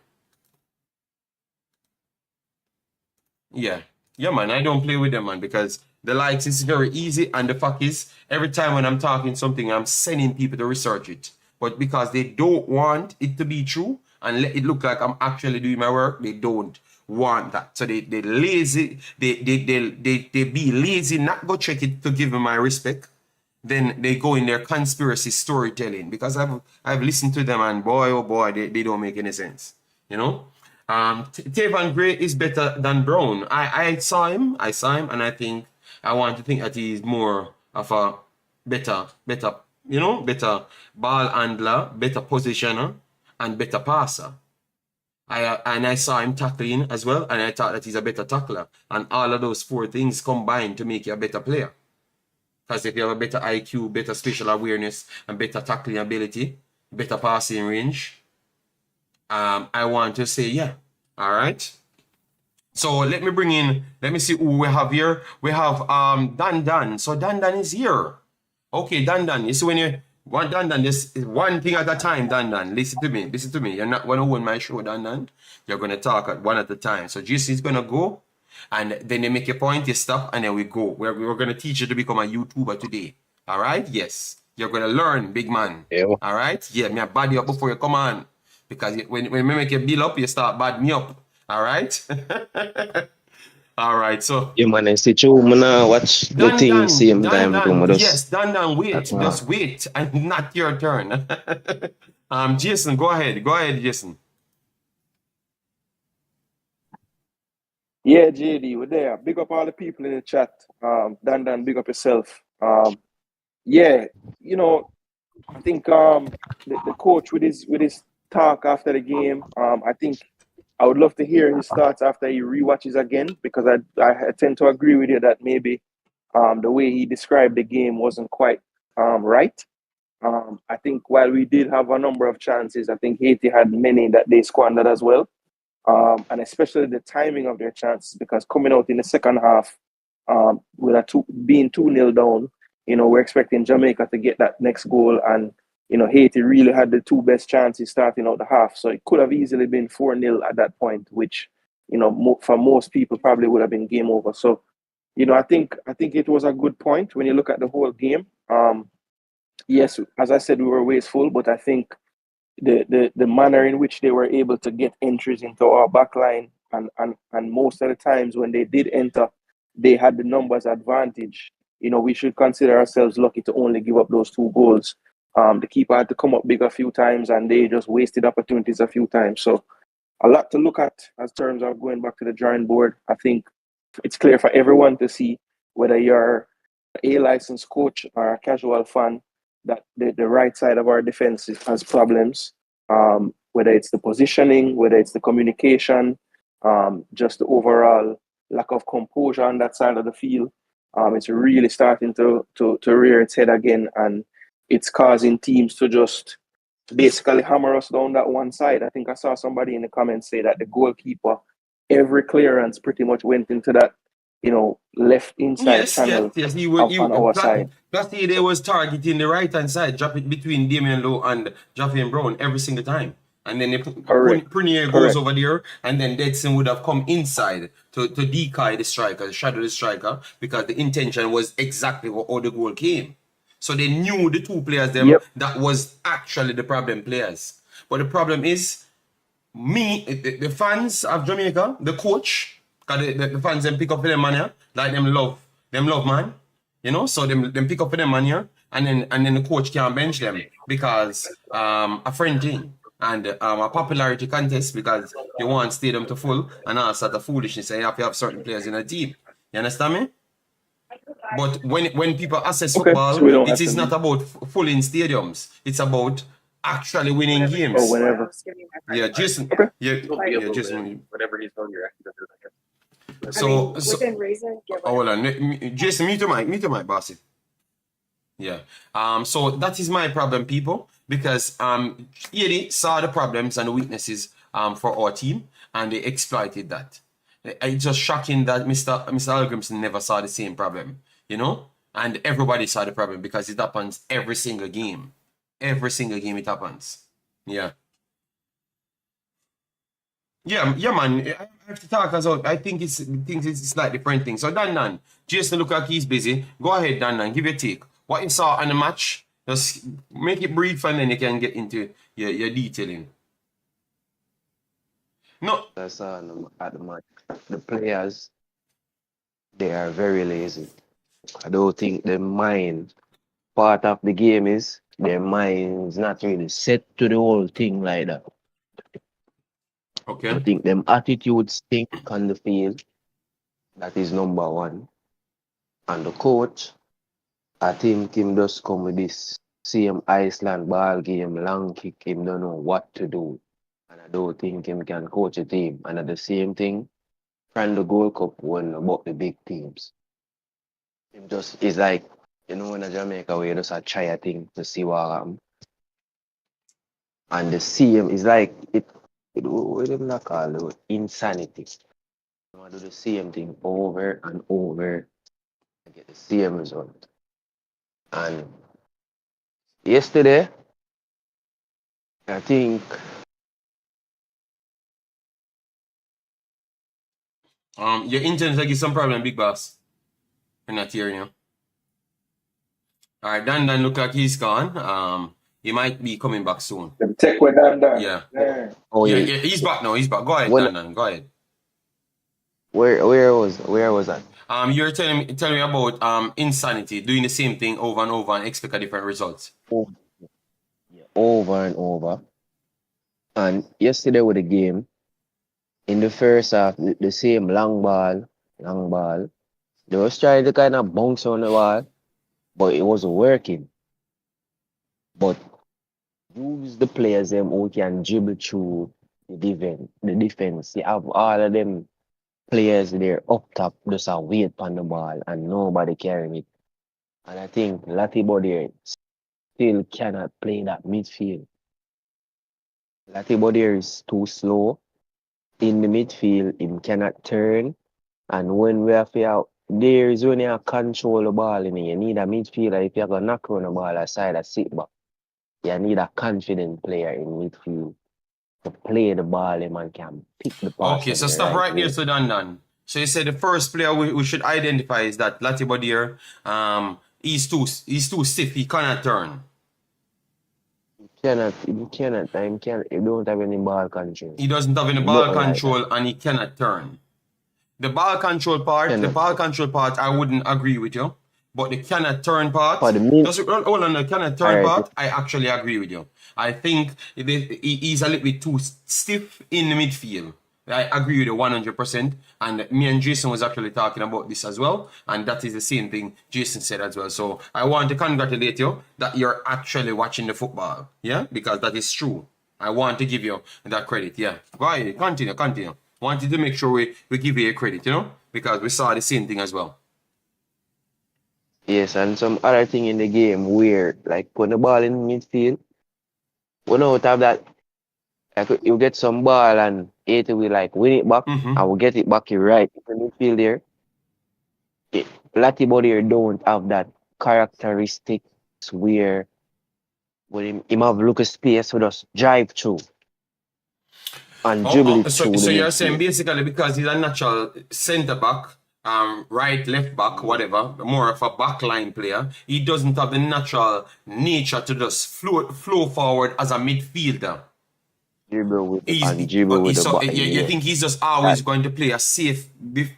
Yeah, man, I don't play with them, man, because the likes is very easy. And the fact is, every time when I'm talking something, I'm sending people to research it. But because they don't want it to be true and let it look like I'm actually doing my work, they don't want that. So they lazy, they be lazy, not go check it to give him my respect. Then they go in their conspiracy storytelling, because I've listened to them, and boy oh boy, they don't make any sense. You know? Tavon Gray is better than Brown. I saw him, and I want to think that he is more of a better, better ball handler, better positioner, and better passer. I saw him tackling as well, and I thought that he's a better tackler. And all of those 4 things combined to make you a better player. Because if you have a better IQ, better spatial awareness, and better tackling ability, better passing range, I want to say, yeah. All right. So let me see who we have here. We have Dan. So Dan is here. Okay, Dan. You see, when you want Dan, just one thing at a time, Dan. Listen to me. You're not going to own my show, Dan. You're going to talk at one at a time. So Jason is going to go, and then you make your point, you stop, and then we go. We're going to teach you to become a YouTuber today. All right? Yes. You're going to learn, big man. Yeah. All right? Yeah, me a bad you up before you come on. Because when we make you build up, you start bad me up. All right? All right, so... Yeah, man, I see you, man, watch the thing same time. Yes, Dan, wait. Just wait. And not your turn. Jason, go ahead. Go ahead, Jason. Yeah, JD, we're there. Big up all the people in the chat. Dan, big up yourself. Yeah, you know, I think the coach with his talk after the game, I think I would love to hear his thoughts after he rewatches again, because I tend to agree with you that maybe the way he described the game wasn't quite right. I think while we did have a number of chances, I think Haiti had many that they squandered as well. And especially the timing of their chances, because coming out in the second half with being 2-0 down, you know, we're expecting Jamaica to get that next goal, and you know, Haiti really had the 2 best chances starting out the half. So it could have easily been 4-0 at that point, which, you know, for most people probably would have been game over. So, you know, I think it was a good point when you look at the whole game. Yes, as I said, we were wasteful, but I think the manner in which they were able to get entries into our backline, and most of the times when they did enter, they had the numbers advantage. You know, we should consider ourselves lucky to only give up those 2 goals. The keeper had to come up big a few times, and they just wasted opportunities a few times. So a lot to look at as terms of going back to the drawing board. I think it's clear for everyone to see, whether you're a licensed coach or a casual fan, that the right side of our defense has problems, whether it's the positioning, whether it's the communication, just the overall lack of composure on that side of the field. It's really starting to rear its head again, and it's causing teams to just basically hammer us down that one side. I think I saw somebody in the comments say that the goalkeeper, every clearance pretty much went into that, you know, left inside channel. Yes. On our side. Plus, they was targeting the right-hand side, drop it between Damien Lowe and Javelin Brown every single time. And then Prunier goes over there, and then Deadson would have come inside to decoy the striker, shadow the striker, because the intention was exactly how the goal came. So they knew the 2 players that was actually the problem players. But the problem is, the fans of Jamaica, the coach, because the fans them pick up for them man here, like them love man, you know. So them pick up for them man here, and then the coach can't bench them because a friend thing and a popularity contest, because they want stadium to full, and also the foolishness. So you have to have certain players in a team. You understand me? But when people assess football, so it is not about filling stadiums. It's about actually winning games. Or whenever. Yeah, Jason. Okay. Yeah, Jason. Whatever he's on, you're actually going to do that. So within reason, hold on. Jason, mute your mic, bossy. Yeah. So that is my problem, people, because Haiti saw the problems and the weaknesses for our team, and they exploited that. It's just shocking that Mr. Hallgrimsson never saw the same problem, you know? And everybody saw the problem, because it happens every single game. Every single game it happens. Yeah. Yeah, man. I have to talk as well. I think it's a slightly different thing. So Dan, Jason look like he's busy. Go ahead, Dan, give your take. What you saw on the match, just make it brief, and then you can get into your detailing. No. I saw them at the match. The players, they are very lazy. I don't think their mind, part of the game is their mind's not really set to the whole thing like that. I Okay. think them attitudes stink on the field. That is number one. And the coach, I think him just come with this same Iceland ball game, long kick, him don't know what to do. And I don't think him can coach a team. And at the same thing, from the Gold Cup won about the big teams. Him just is like, you know, in Jamaica where you just try a thing to see what happens. And the same is like what do they call it? Insanity. You want to do the same thing over and over and get the same result. And yesterday, I think Your internet give some problem, big boss. I'm not hearing you. All right, Dan look like he's gone. He might be coming back soon. Them take with Dan. Yeah. oh Yeah, yeah, he's back now. He's back. Go ahead, When- Dan. Go ahead. where was that? You're telling me about insanity, doing the same thing over and over and expect a different result. Over and over. And yesterday with the game, in the first half, the same long ball. They was trying to kind of bounce on the ball, but it wasn't working. But use the players them who can dribble through the defense. You have all of them players there up top just a wait on the ball and nobody carrying it. And I think Latibo there still cannot play that midfield. Latibo there is too slow in the midfield. Him cannot turn. And when we have to, there is only a control the ball in it. You need a midfielder if you're going to knock around the ball aside a sit back. You need a confident player in midfield to play the ball and man can pick the pass. Okay, so stop right there, so Dan. So you said the first player we should identify is that Latibo he's too stiff, he cannot turn. He don't have any ball control. He doesn't have any ball control and he cannot turn. The ball control part, I wouldn't agree with you. But the cannot turn part, hold on, the cannot turn part, I actually agree with you. I think he's a little bit too stiff in the midfield. I agree with you 100%. And me and Jason was actually talking about this as well. And that is the same thing Jason said as well. So I want to congratulate you that you're actually watching the football. Yeah, because that is true. I want to give you that credit. Yeah, go ahead, continue. Wanted to make sure we give you a credit, you know, because we saw the same thing as well. Yes, and some other thing in the game where, like, put the ball in midfield, when out of that, like, you get some ball and Haiti will, like, win it back, and will get it back right in the midfield there. Latibo there don't have that characteristics where when him have look at space with us drive through and dribble it through. So you're saying basically because he's a natural centre back, right, left back, whatever, more of a backline player, he doesn't have the natural nature to just flow forward as a midfielder. Dribble with You think he's just always going to play a safe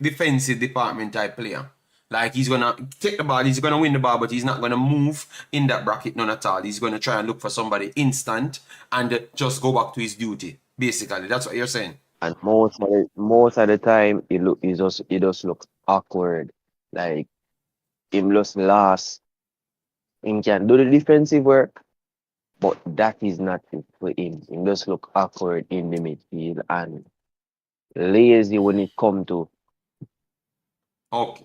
defensive department type player? Like he's gonna take the ball, he's gonna win the ball, but he's not gonna move in that bracket none at all. He's gonna try and look for somebody instant and just go back to his duty. Basically, that's what you're saying. And most of the time, he just looks awkward. Like him just lost. He can do the defensive work, but that is not it for him. He just look awkward in the midfield and lazy when it come to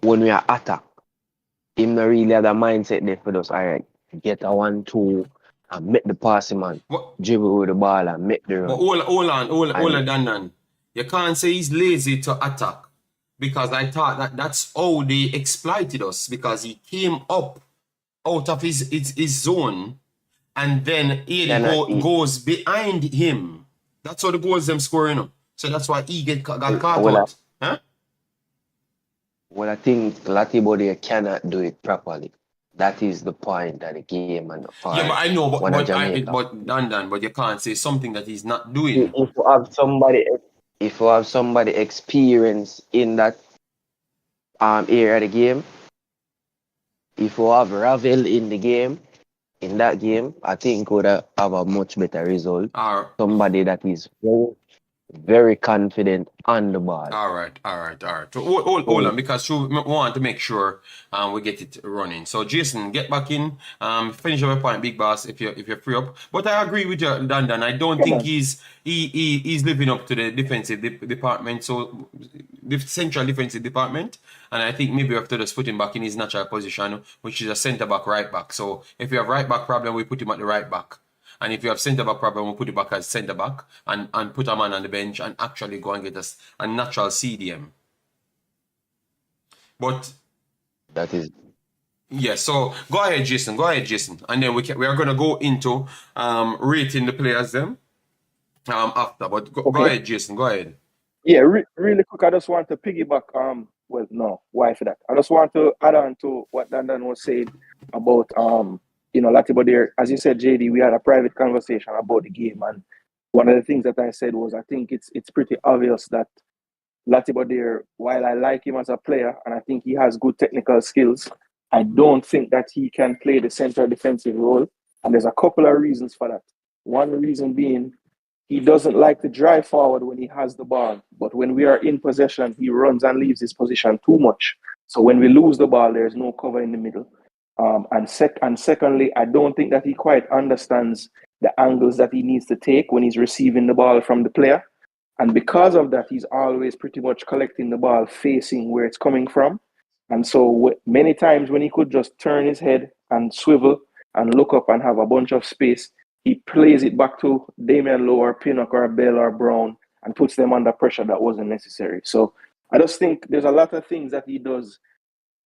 when we are attack. Him not really have the mindset there for us. All right, get a 1-2 and make the passing man dribble with the ball and make the run. But hold on, Dan. You can't say he's lazy to attack because I thought that's how they exploited us because he came up out of his zone and then goes behind him. That's how the goals them scoring. So that's why he got caught out. Huh? Well, I think Latibo there cannot do it properly. That is the point of the game and the part. Yeah, but I know, but Dan, you can't say something that he's not doing. If you have somebody if you have somebody experienced in that area of the game, if you have Ravel in the game, in that game, I think would have a much better result. All Somebody that is very, very confident on the ball. right. So hold on, because we want to make sure we get it running. So Jason, get back in. Finish up your point, big boss, if you're free up. But I agree with you, Dan. I don't think he's living up to the defensive department. So the central defensive department, and I think maybe we have to just put him back in his natural position, which is a centre back, right back. So if you have right back problem, we put him at the right back. And if you have centre back problem, we'll put it back as centre back and put a man on the bench and actually go and get us a natural CDM. But that is yeah, so go ahead, Jason. And then we are gonna go into rating the players then after. But go ahead, Jason. Go ahead. Yeah, really quick. I just want to piggyback. Well, no, why for that? I just want to add on to what Dan was saying about Latibeaudiere. As you said, JD, we had a private conversation about the game, and one of the things that I said was I think it's pretty obvious that Latibeaudiere, while I like him as a player and I think he has good technical skills, I don't think that he can play the central defensive role, and there's a couple of reasons for that. One reason being he doesn't like to drive forward when he has the ball, but when we are in possession, he runs and leaves his position too much. So when we lose the ball, there's no cover in the middle. And secondly, I don't think that he quite understands the angles that he needs to take when he's receiving the ball from the player. And because of that, he's always pretty much collecting the ball facing where it's coming from. And so many times when he could just turn his head and swivel and look up and have a bunch of space, he plays it back to Damien, Lowe, or Pinnock, or Bell, or Brown, and puts them under pressure that wasn't necessary. So I just think there's a lot of things that he does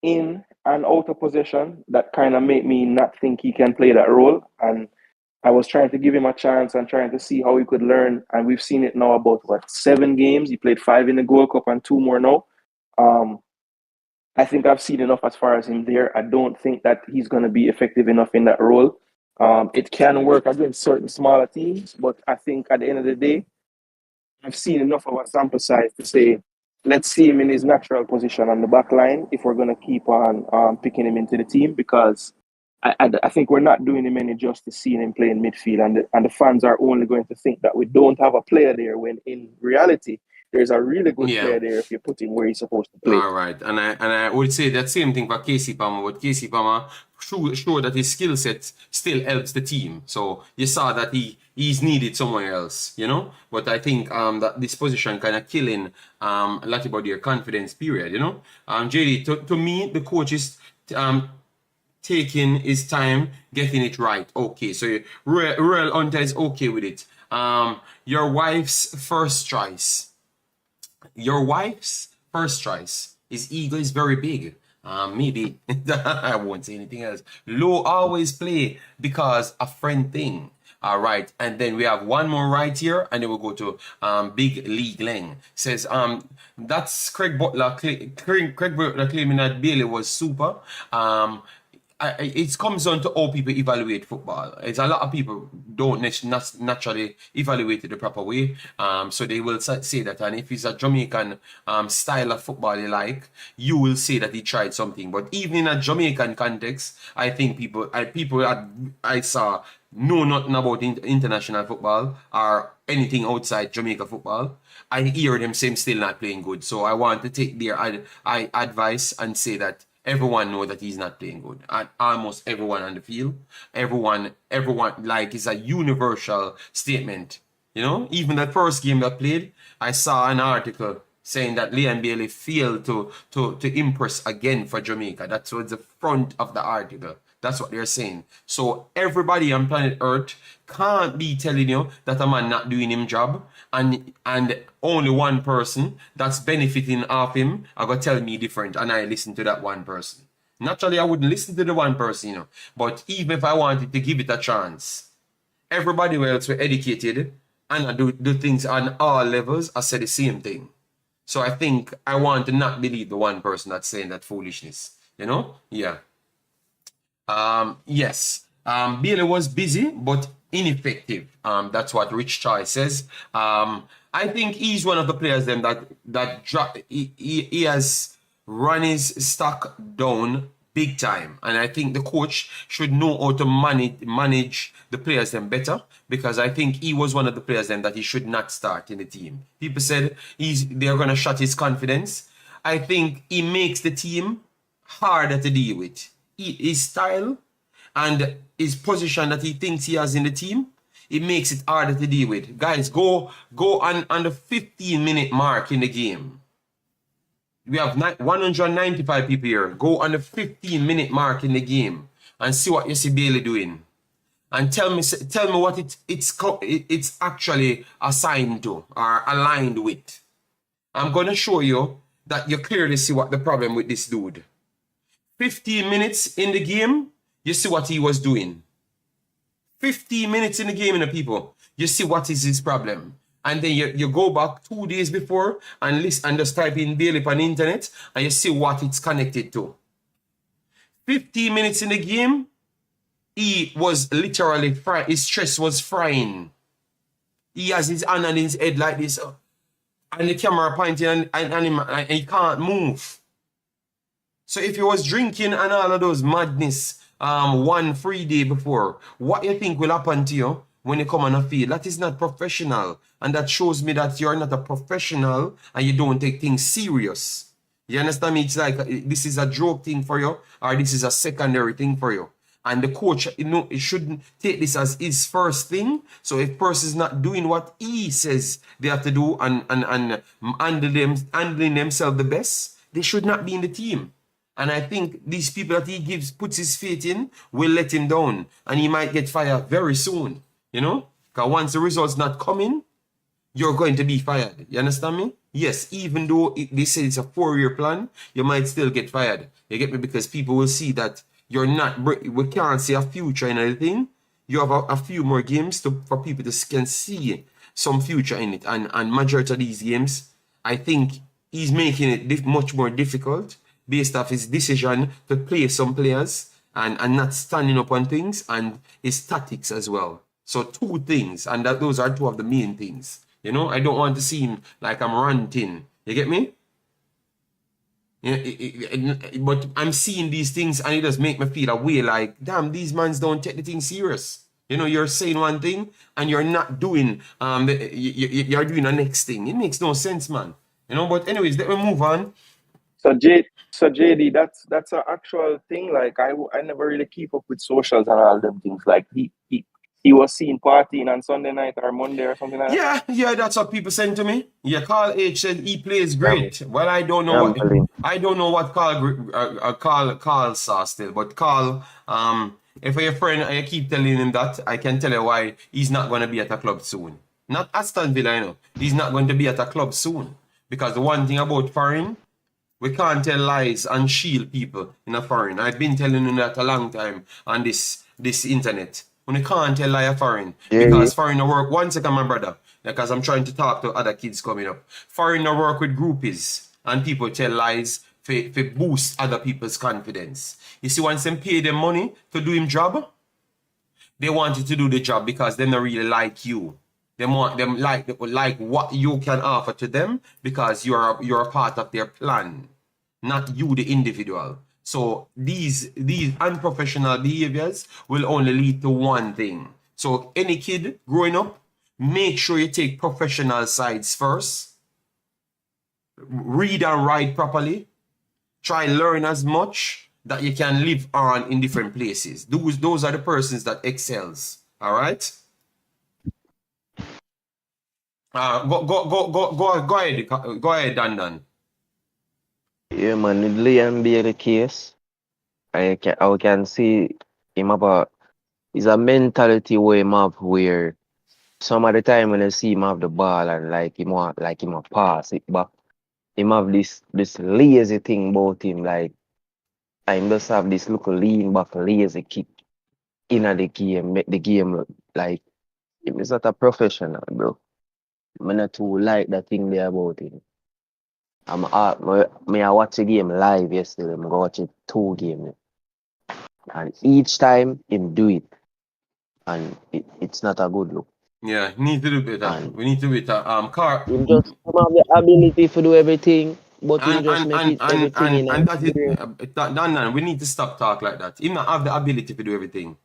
in and out of possession that kind of make me not think he can play that role. And I was trying to give him a chance and trying to see how he could learn. And we've seen it now about, 7 games? He played 5 in the Gold Cup and 2 more now. I think I've seen enough as far as him there. I don't think that he's going to be effective enough in that role. It can work against certain smaller teams, but I think at the end of the day, I've seen enough of a sample size to say, let's see him in his natural position on the back line if we're going to keep on picking him into the team, because I think we're not doing him any justice seeing him play in midfield, and the fans are only going to think that we don't have a player there, when in reality, there's a really good player there if you put him where he's supposed to play. All right, and I would say that same thing for Casey Palmer, but Casey Palmer showed that his skill set still helps the team. So you saw that he's needed somewhere else, But I think that this position kind of killing Latibeaudiere confidence period, JD, to me, the coach is taking his time getting it right. Okay, so Royal Hunter is okay with it. Your wife's first choice. His ego is very big. Maybe I won't say anything else. Lowe always play because a friend thing. All right, and then we have one more right here, and then we'll go to Big Lee Glenn. Says that's Craig Butler. Craig Butler claiming that Bailey was super. It comes down to how people evaluate football. It's a lot of people don't naturally evaluate it the proper way. So they will say that, and if it's a Jamaican style of football they like, you will say that he tried something. But even in a Jamaican context, I think people I saw know nothing about international football or anything outside Jamaica football. I hear them saying still not playing good. So I want to take their advice and say that everyone know that he's not playing good. And almost everyone on the field, everyone, like, it's a universal statement. Even that first game that played, I saw an article saying that Liam Bailey failed to impress again for Jamaica. That's what's the front of the article. That's what they're saying. So everybody on planet Earth can't be telling you that a man not doing him job, and only one person that's benefiting off him are gonna tell me different, and I listen to that one person. Naturally, I wouldn't listen to the one person, But even if I wanted to give it a chance, everybody else were educated and I do things on all levels. I said the same thing. So I think I want to not believe the one person that's saying that foolishness. Yeah. Yes. Bailey was busy but ineffective. That's what Rich Choi says. I think he's one of the players then he has run his stock down big time, and I think the coach should know how to manage the players then better, because I think he was one of the players then that he should not start in the team. People said they're gonna shut his confidence. I think he makes the team harder to deal with. His style and his position that he thinks he has in the team, it makes it harder to deal with. Guys, go on the 15-minute mark in the game. We have 195 people here. Go on the 15-minute mark in the game and see what you see Bailey doing, and tell me what it's actually assigned to or aligned with. I'm gonna show you that you clearly see what the problem with this dude. 15 minutes in the game, you see what he was doing. 15 minutes in the game, people, you see what is his problem. And then you go back 2 days before and list and just type in Bailey on the internet and you see what it's connected to. 15 minutes in the game, he was literally frying. His chest was frying. He has his hand on his head like this, and the camera pointing and he can't move. So if he was drinking and all of those madness 1 free day before, what you think will happen to you when you come on a field? That is not professional. And that shows me that you're not a professional and you don't take things serious. You understand me? It's like this is a joke thing for you, or this is a secondary thing for you. And the coach, it shouldn't take this as his first thing. So if person is not doing what he says they have to do and handling themselves the best, they should not be in the team. And I think these people that he puts his faith in will let him down. And he might get fired very soon. You know? Because once the results not coming, you're going to be fired. You understand me? Yes, even though they say it's a 4-year plan, you might still get fired. You get me? Because people will see that you're not, we can't see a future in anything. You have a few more games for people to can see some future in it. And majority of these games, I think he's making it much more difficult based off his decision to play some players and not standing up on things, and his tactics as well. So 2 things, and those are 2 of the main things. You know, I don't want to seem like I'm ranting. You get me? Yeah, but I'm seeing these things and it does make me feel a way like, damn, these mans don't take the thing serious. You know, you're saying one thing and you're not doing, you're doing the next thing. It makes no sense, man. You know, but anyways, let me move on. So JD, that's an actual thing. Like I never really keep up with socials and all them things. Like he was seen partying on Sunday night or Monday or something like that. Yeah, that's what people send to me. Yeah, Carl H said he plays great. Well, I don't know what Carl saw still, but Carl, if you're a friend and you keep telling him that, I can tell you why he's not going to be at a club soon. Not Aston Villa, I know. He's not going to be at a club soon. Because the one thing about foreign, we can't tell lies and shield people in a foreign. I've been telling you that a long time on this internet. When you can't tell lie a foreign. Because foreign work, 1 second, my brother, because I'm trying to talk to other kids coming up. Foreign work with groupies and people tell lies to boost other people's confidence. You see, once they pay them money to do him job, they want you to do the job because they don't really like you. They want them like what you can offer to them because you're a part of their plan, not you the individual. So these unprofessional behaviors will only lead to one thing. So any kid growing up, make sure you take professional sides first. Read and write properly. Try and learn as much that you can live on in different places. Those are the persons that excels. All right. Go ahead, Dan. Yeah, man, with Liam being the case, I can see him about it's a mentality where him have where some of the time when I see him have the ball and like him a pass it back, him have this lazy thing about him, like I just have this little lean back lazy kick in the game, make the game look like him is not a professional, bro. I not too like that thing there about him. I watch the game live yesterday. I'm going to watch it 2 games. And each time him do it, and it's not a good look. Yeah, need to do better. And We need to do better. Car him just him have the ability to do everything, but him just make it everything in a and that is clear. Dan, we need to stop talk like that. He not have the ability to do everything.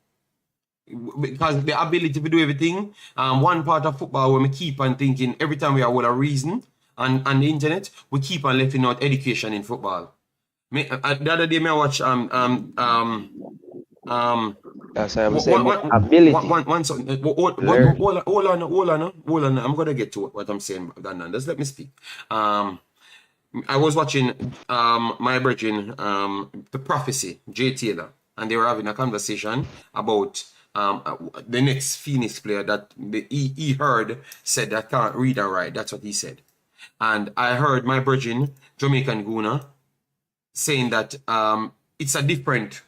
Because the ability to do everything, one part of football where we keep on thinking every time we are with a reason on the internet, we keep on leaving out education in football. The other day, I watch That's why I'm saying, but ability. Learn. hold on. I'm gonna get to what I'm saying, Dan. Just let me speak. I was watching my brethren, the prophecy, Jay Taylor, and they were having a conversation about the next Phoenix player that he heard said that can't read and write. That's what he said. And I heard my brethren, Jamaican Guna, saying that it's a different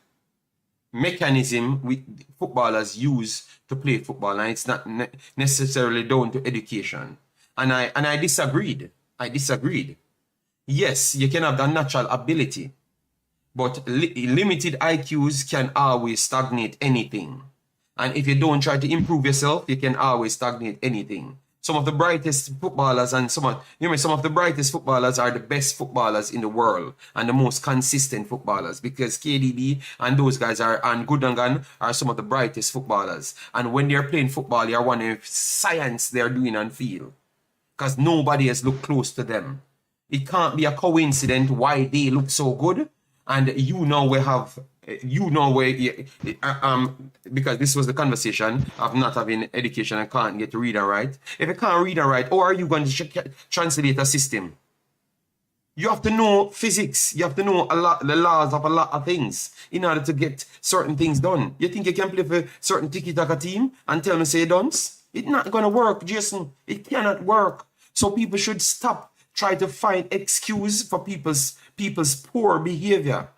mechanism footballers use to play football, and it's not necessarily down to education. And I disagreed. Yes, you can have the natural ability, but limited IQs can always stagnate anything. And if you don't try to improve yourself, you can always stagnate anything. Some of the brightest footballers and some of the brightest footballers are the best footballers in the world and the most consistent footballers, because KDB and those guys and Gundogan are some of the brightest footballers. And when they're playing football, you're wondering if science they're doing on field, because nobody has looked close to them. It can't be a coincidence why they look so good, and because this was the conversation of not having education and can't get to read and write. If you can't read and write, how are you going to translate a system? You have to know physics. You have to know the laws of a lot of things in order to get certain things done. You think you can play for certain tiki-taka team and tell me say dunce? It's not going to work, Jason. It cannot work. So people should stop trying to find excuse for people's poor behavior.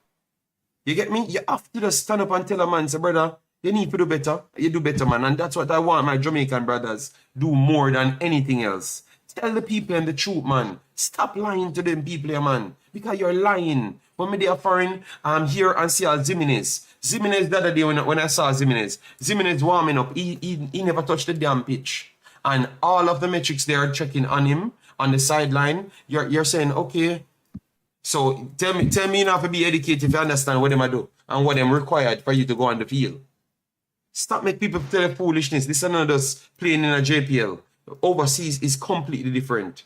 You get me? You have to just stand up and tell a man, say, brother, you need to do better. You do better, man. And that's what I want my Jamaican brothers do more than anything else. Tell the people the truth, man. Stop lying to them people, man. Because you're lying. When they are foreign, I'm here and see Zimenez. Zimenez the other day when I saw Zimenez warming up, he never touched the damn pitch. And all of the metrics they are checking on him on the sideline, you're saying, okay, so tell me you have to be educated if you understand what them I do and what them required for you to go on the field. Stop make people tell you foolishness. This is not just playing in a JPL. Overseas is completely different.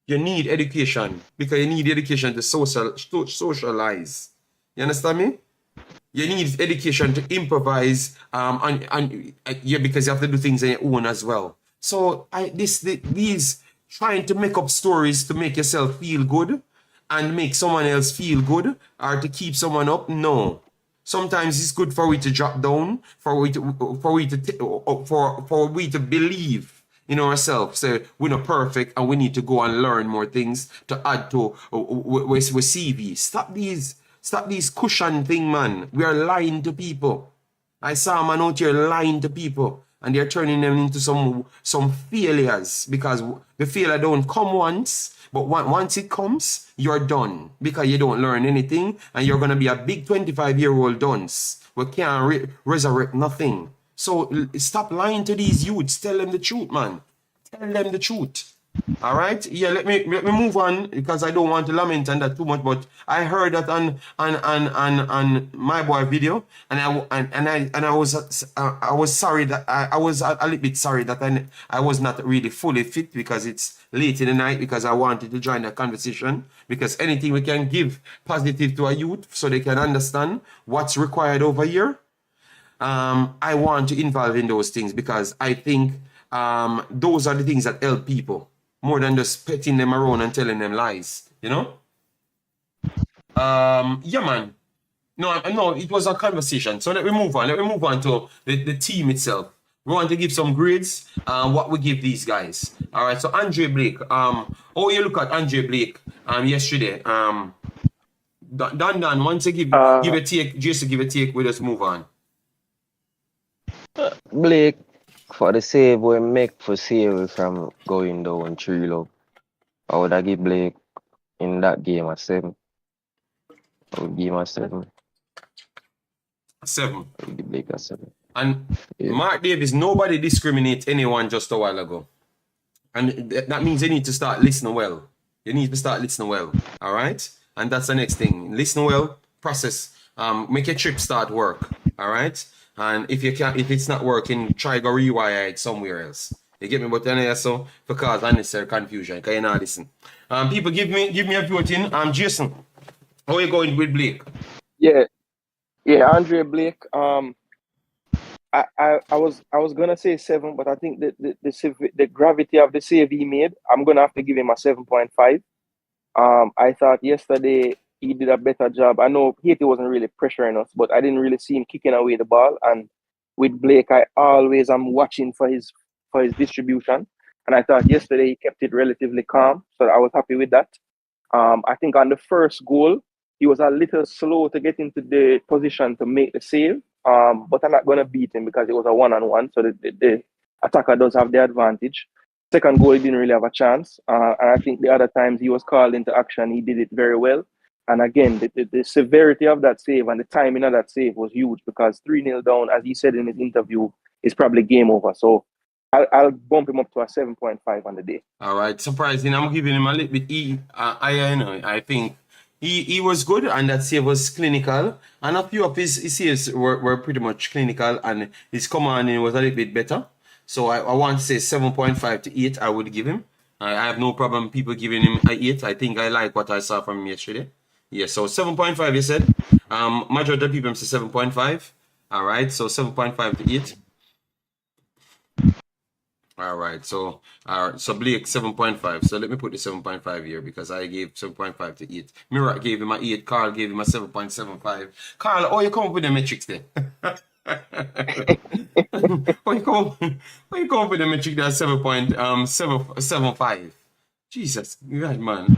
You need education because you need education to socialize. You understand me? You need education to improvise because you have to do things on your own as well. So these trying to make up stories to make yourself feel good and make someone else feel good or to keep someone up, no. Sometimes it's good for we to drop down, for we to believe in ourselves. So we're not perfect and we need to go and learn more things to add to with CV. Stop these cushion thing, man. We are lying to people. I saw a man out here lying to people and they're turning them into some failures because the failure don't come once. But once it comes, you're done because you don't learn anything and you're going to be a big 25-year-old dunce. We can't resurrect nothing. So stop lying to these youths. Tell them the truth, man. Tell them the truth. All right? Yeah, let me move on because I don't want to lament on that too much. But I heard that on my boy video, and I was sorry that I was a little bit sorry that I was not really fully fit because it's late in the night because I wanted to join the conversation because anything we can give positive to a youth so they can understand what's required over here. I want to involve in those things because I think those are the things that help people more than just petting them around and telling them lies, you know? Yeah, man. No, it was a conversation. So let me move on. Let me move on to the team itself. We want to give some grades, what we give these guys. All right, so Andre Blake. You look at Andre Blake yesterday. Dan, once you give a take, just to give a take, we just move on. Blake, for the save we make for save from going down 3-0, I would have give Blake in that game a 7. I would give him a 7. 7. I will give Blake a 7. And Yeah. Mark Davis, nobody discriminate anyone just a while ago. And that means you need to start listening well. You need to start listening well. All right? And that's the next thing. Listen well, process, make your trip start work. All right? And if it's not working, try go rewire it somewhere else. You get me? But then so for cause unnecessary confusion. Can you not listen? People give me a voting. Jason, how are you going with Blake? Yeah, Andre Blake. I was gonna say 7, but I think the gravity of the save he made, I'm gonna have to give him a 7.5. I thought yesterday he did a better job. I know Haiti wasn't really pressuring us, but I didn't really see him kicking away the ball. And with Blake, I always am watching for his distribution. And I thought yesterday he kept it relatively calm, so I was happy with that. I think on the first goal, he was a little slow to get into the position to make the save. But I'm not going to beat him because it was a 1-on-1, so the attacker does have the advantage. Second goal, he didn't really have a chance. And I think the other times he was called into action, he did it very well. And again, the severity of that save and the timing of that save was huge because 3-0 down, as he said in his interview, is probably game over. So I'll bump him up to a 7.5 on the day. All right. Surprising. I'm giving him a little bit I think he was good and that save was clinical. And a few of his saves were pretty much clinical and his commanding was a little bit better. So I want to say 7.5 to 8 I would give him. I have no problem people giving him a 8. I think I like what I saw from him yesterday. Yeah, so 7.5 you said. Majority of people say 7.5. All right, so 7.5 to 8. All right, so Blake 7.5. So let me put the 7.5 here because I gave 7.5 to 8. Mira gave him a 8. Carl gave him a 7.75. Carl, oh, you come up with the metrics there. Why you come up with the metric that's 7.75? Jesus, God, man.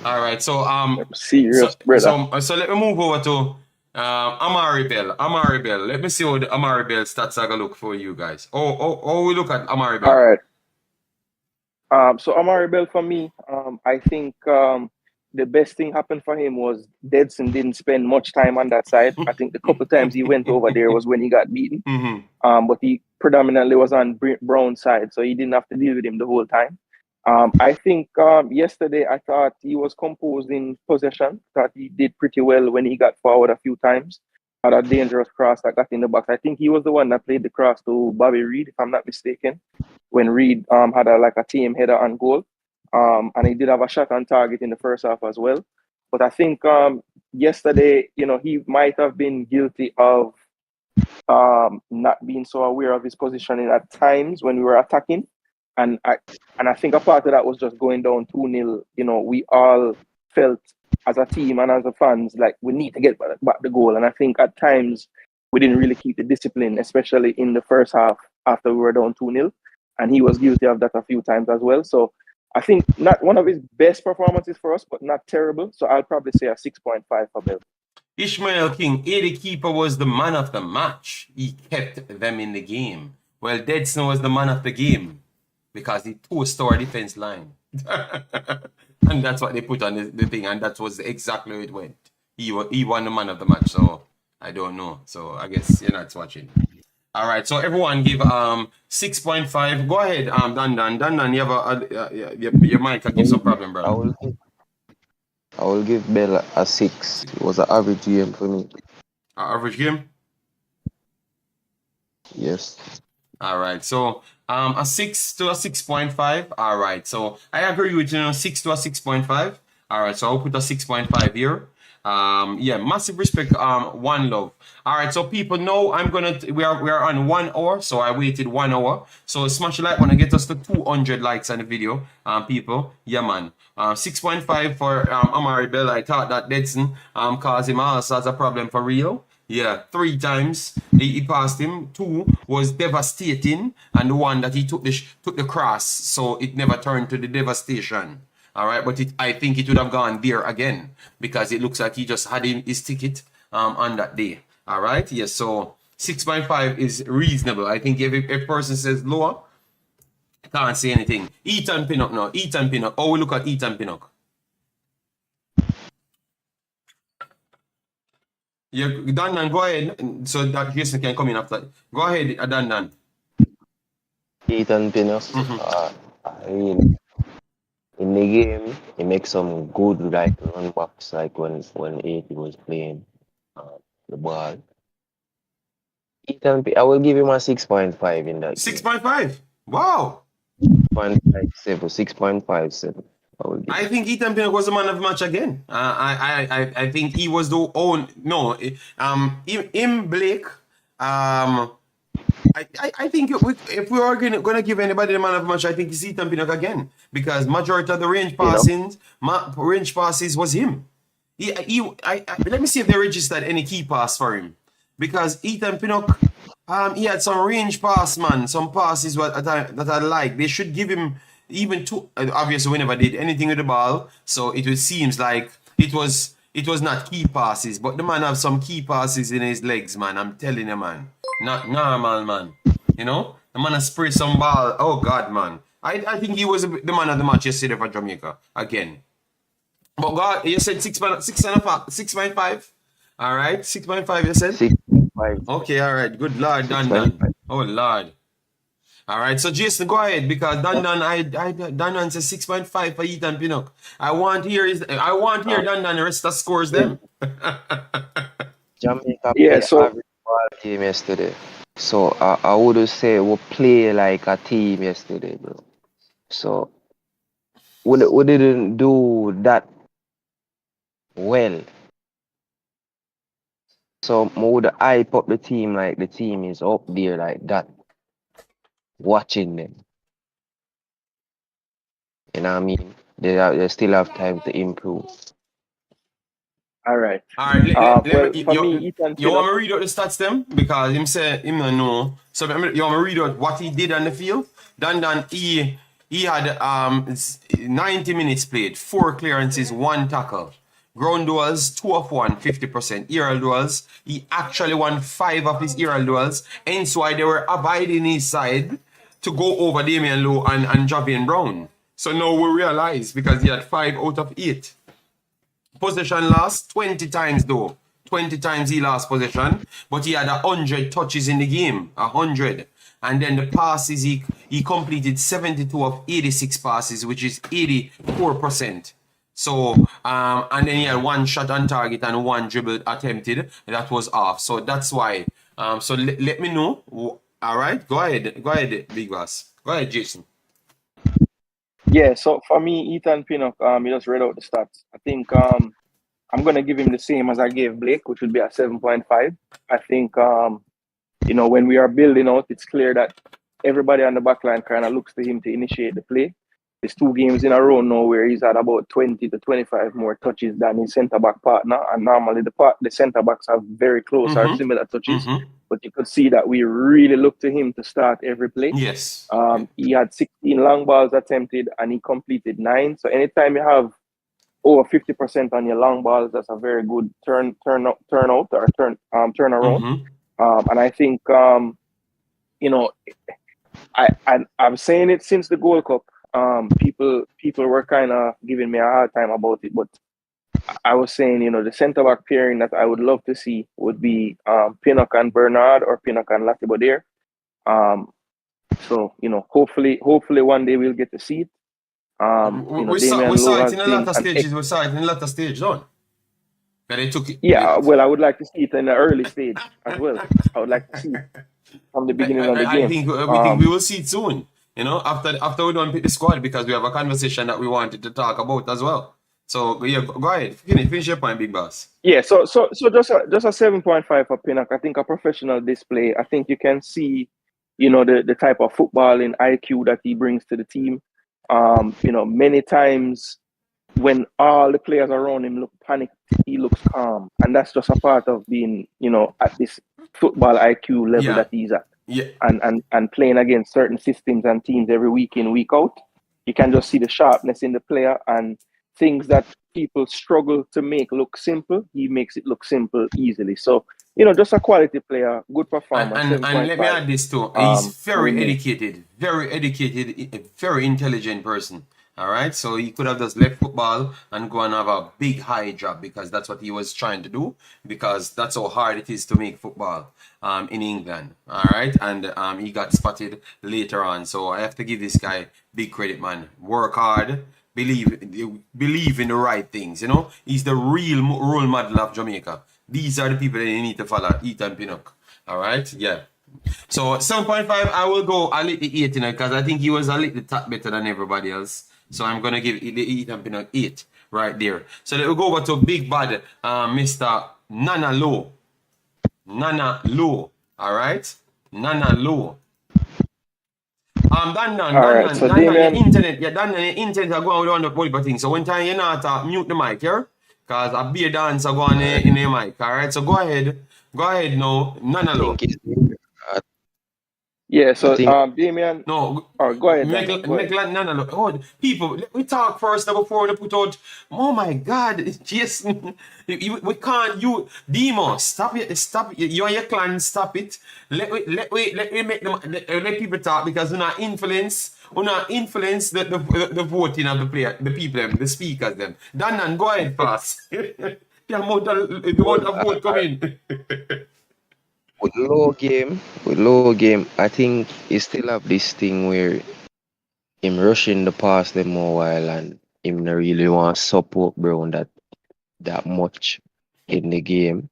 All right, so serious, brother. So let me move over to Amari Bell. Amari Bell. Let me see how the Amari Bell stats are gonna look for you guys. Oh, we look at Amari Bell. All right. So Amari Bell for me, I think the best thing happened for him was Deadson didn't spend much time on that side. I think the couple times he went over there was when he got beaten. Mm-hmm. But he predominantly was on Brown's side, so he didn't have to deal with him the whole time. I think yesterday I thought he was composed in possession. Thought he did pretty well when he got forward a few times. Had a dangerous cross that got in the box. I think he was the one that played the cross to Bobby Reed, if I'm not mistaken, when Reed had a team header on goal. And he did have a shot on target in the first half as well. But I think yesterday, he might have been guilty of not being so aware of his positioning at times when we were attacking. And I think a part of that was just going down 2-0. We all felt as a team and as the fans like we need to get back the goal. And I think at times we didn't really keep the discipline, especially in the first half after we were down 2-0. And he was guilty of that a few times as well. So I think not one of his best performances for us, but not terrible. So I'll probably say a 6.5 for Bell. Ishmael King, the keeper was the man of the match. He kept them in the game. Well, Dead Snow was the man of the game because he toasted our defense line. And that's what they put on the thing, and that was exactly how it went. He won the man of the match, so I don't know. So I guess you're not watching. All right, so everyone give 6.5. Go ahead, Dan, you have your mic give some problem, bro. I will give Bell a 6. It was an average game for me. Average game? Yes. All right, so a 6 to a 6.5. All right, so I agree with 6 to a 6.5. All right, so I'll put a 6.5 here. Yeah, massive respect. One love. All right, so people know we are on 1 hour, so I waited 1 hour. So smash the like button, get us to 200 likes on the video. People, yeah, man. 6.5 for Amari Bell. I thought that Deadson caused him also as a problem for real. Yeah, 3 times he passed him. 2 was devastating, and the one that he took the cross, so it never turned to the devastation. All right, but I think it would have gone there again because it looks like he just had his ticket on that day. All right, yes, so 6.5 is reasonable. I think if a person says lower, can't say anything. Ethan Pinnock now. Ethan Pinnock. Oh, we look at Ethan Pinnock. Yeah, Dan, go ahead. So that Jason can come in after. Go ahead, Dan. Ethan Pinnock, I mean, in the game, he makes some good like run backs, like when Haiti was playing the ball. I will give him a 6.5 in that game. 6.5. Wow. 6.57, 6.57. I will give I think Ethan Pinnock was the man of the match again. I think he was the own. No, him Blake. I think if we are gonna give anybody the man of the match, I think it's Ethan Pinnock again, because majority of the range passes was him. Let me see if they registered any key pass for him, because Ethan Pinnock, he had some range pass, man, some passes that I like. They should give him even two. Obviously, we never did anything with the ball, so it seems like it was not key passes, but the man have some key passes in his legs, man. I'm telling you, man. Not normal, man. You know? The man has sprayed some ball. Oh, God, man. I think he was the man of the match yesterday for Jamaica. Again. But God, you said 6.5. All right? 6.5, you said? 6.5. Okay, all right. Good Lord, Dan. Oh, Lord. All right, so Jason, go ahead, because Dan says 6.5 for Ethan Pinnock. I want here Dan the rest of scores them. Jamaica Yeah, played so average ball game yesterday. So I would say we play like a team yesterday, bro. So we didn't do that well. So I would hype up the team like the team is up there like that, watching them. You know what I mean? They still have time to improve. all right. All right, Well, for me, Ethan you want Pinnock. me to read out the stats them? Because him say him don't know. So you want me to read out what he did on the field? Dan he had 90 minutes played, 4 clearances, 1 tackle. Ground duels, 2 of 1, 50%. Aerial duels, he actually won 5 of his aerial duels. Hence why they were abiding his side to go over Damien Lowe and Javelin Brown. So now we realize, because he had 5 out of 8. Possession lost 20 times though. 20 times he lost possession, but he had 100 touches in the game. 100. And then the passes, he completed 72 of 86 passes, which is 84%. So, and then he had 1 shot on target and 1 dribble attempted. That was off. So that's why. So let me know. All right, go ahead, Big Boss. Go ahead, Jason. Yeah, so for me, Ethan Pinnock, he just read out the stats. I think I'm gonna give him the same as I gave Blake, which would be a 7.5. I think when we are building out, it's clear that everybody on the back line kind of looks to him to initiate the play. There's 2 games in a row now where he's had about 20 to 25 more touches than his centre-back partner. And normally the centre-backs have very close or similar touches. But you could see that we really look to him to start every play. Yes. He had 16 long balls attempted and he completed 9. So anytime you have over 50% on your long balls, that's a very good turnaround. And I think I'm saying it since the Gold Cup. People were kind of giving me a hard time about it, but I was saying, the centre back pairing that I would love to see would be Pinnock and Bernard or Pinnock and Latibodair. So hopefully one day we'll get to see it. We saw it in a lot of stages. We saw it in a lot of stages, don't? But they took it. Yeah, well, I would like to see it in the early stage as well. I would like to see it from the beginning of the game. I think we will see it soon. After we don't pick the squad, because we have a conversation that we wanted to talk about as well. So yeah, go ahead, finish your point, Big Boss. Yeah, so just a 7.5 for Pinnock. I think a professional display. I think you can see, the type of footballing IQ that he brings to the team. Many times when all the players around him look panicked, he looks calm, and that's just a part of being, at this football IQ level that he's at. Yeah. And playing against certain systems and teams every week in, week out, you can just see the sharpness in the player, and things that people struggle to make look simple, he makes it look simple easily. So, just a quality player, good performer. And let me add this too. He's very educated, a very intelligent person. All right, so he could have just left football and go and have a big high job because that's what he was trying to do because that's how hard it is to make football in England. All right, and he got spotted later on. So I have to give this guy big credit, man. Work hard, believe in the right things. You know, he's the real role model of Jamaica. These are the people that you need to follow. Ethan Pinnock. All right, yeah. So 7.5, I will go a little 8 in it because I think he was a little tad better than everybody else. So I'm gonna give the Ethan Pinnock 8 right there. So let's go over to big bad Mr. Nana Lowe. Nana Lowe. Alright? Nana Lowe. Dan, So your Damien, internet, yeah, Dan, your internet are going on the Goalkeeper thing. So one time you not mute the mic here, cause a beer dance are going in the mic. Alright, so go ahead now, Nana I Lowe. think it's yeah. So I think Damien, No, go ahead, make Dan. Go ahead. no. Oh, people, let me talk first before we put out. Oh my God, Jason, we can't. You, Demo, stop it, stop it. You and your clan, stop it. Let me make them. Let people talk because we not influence. We not influence the voting of the player, the people, them, the speakers, them. Dan, go ahead fast. the amount of vote coming. with low game, I think he still have this thing where him rushing the past them more while and him not really want support Brown that much in the game.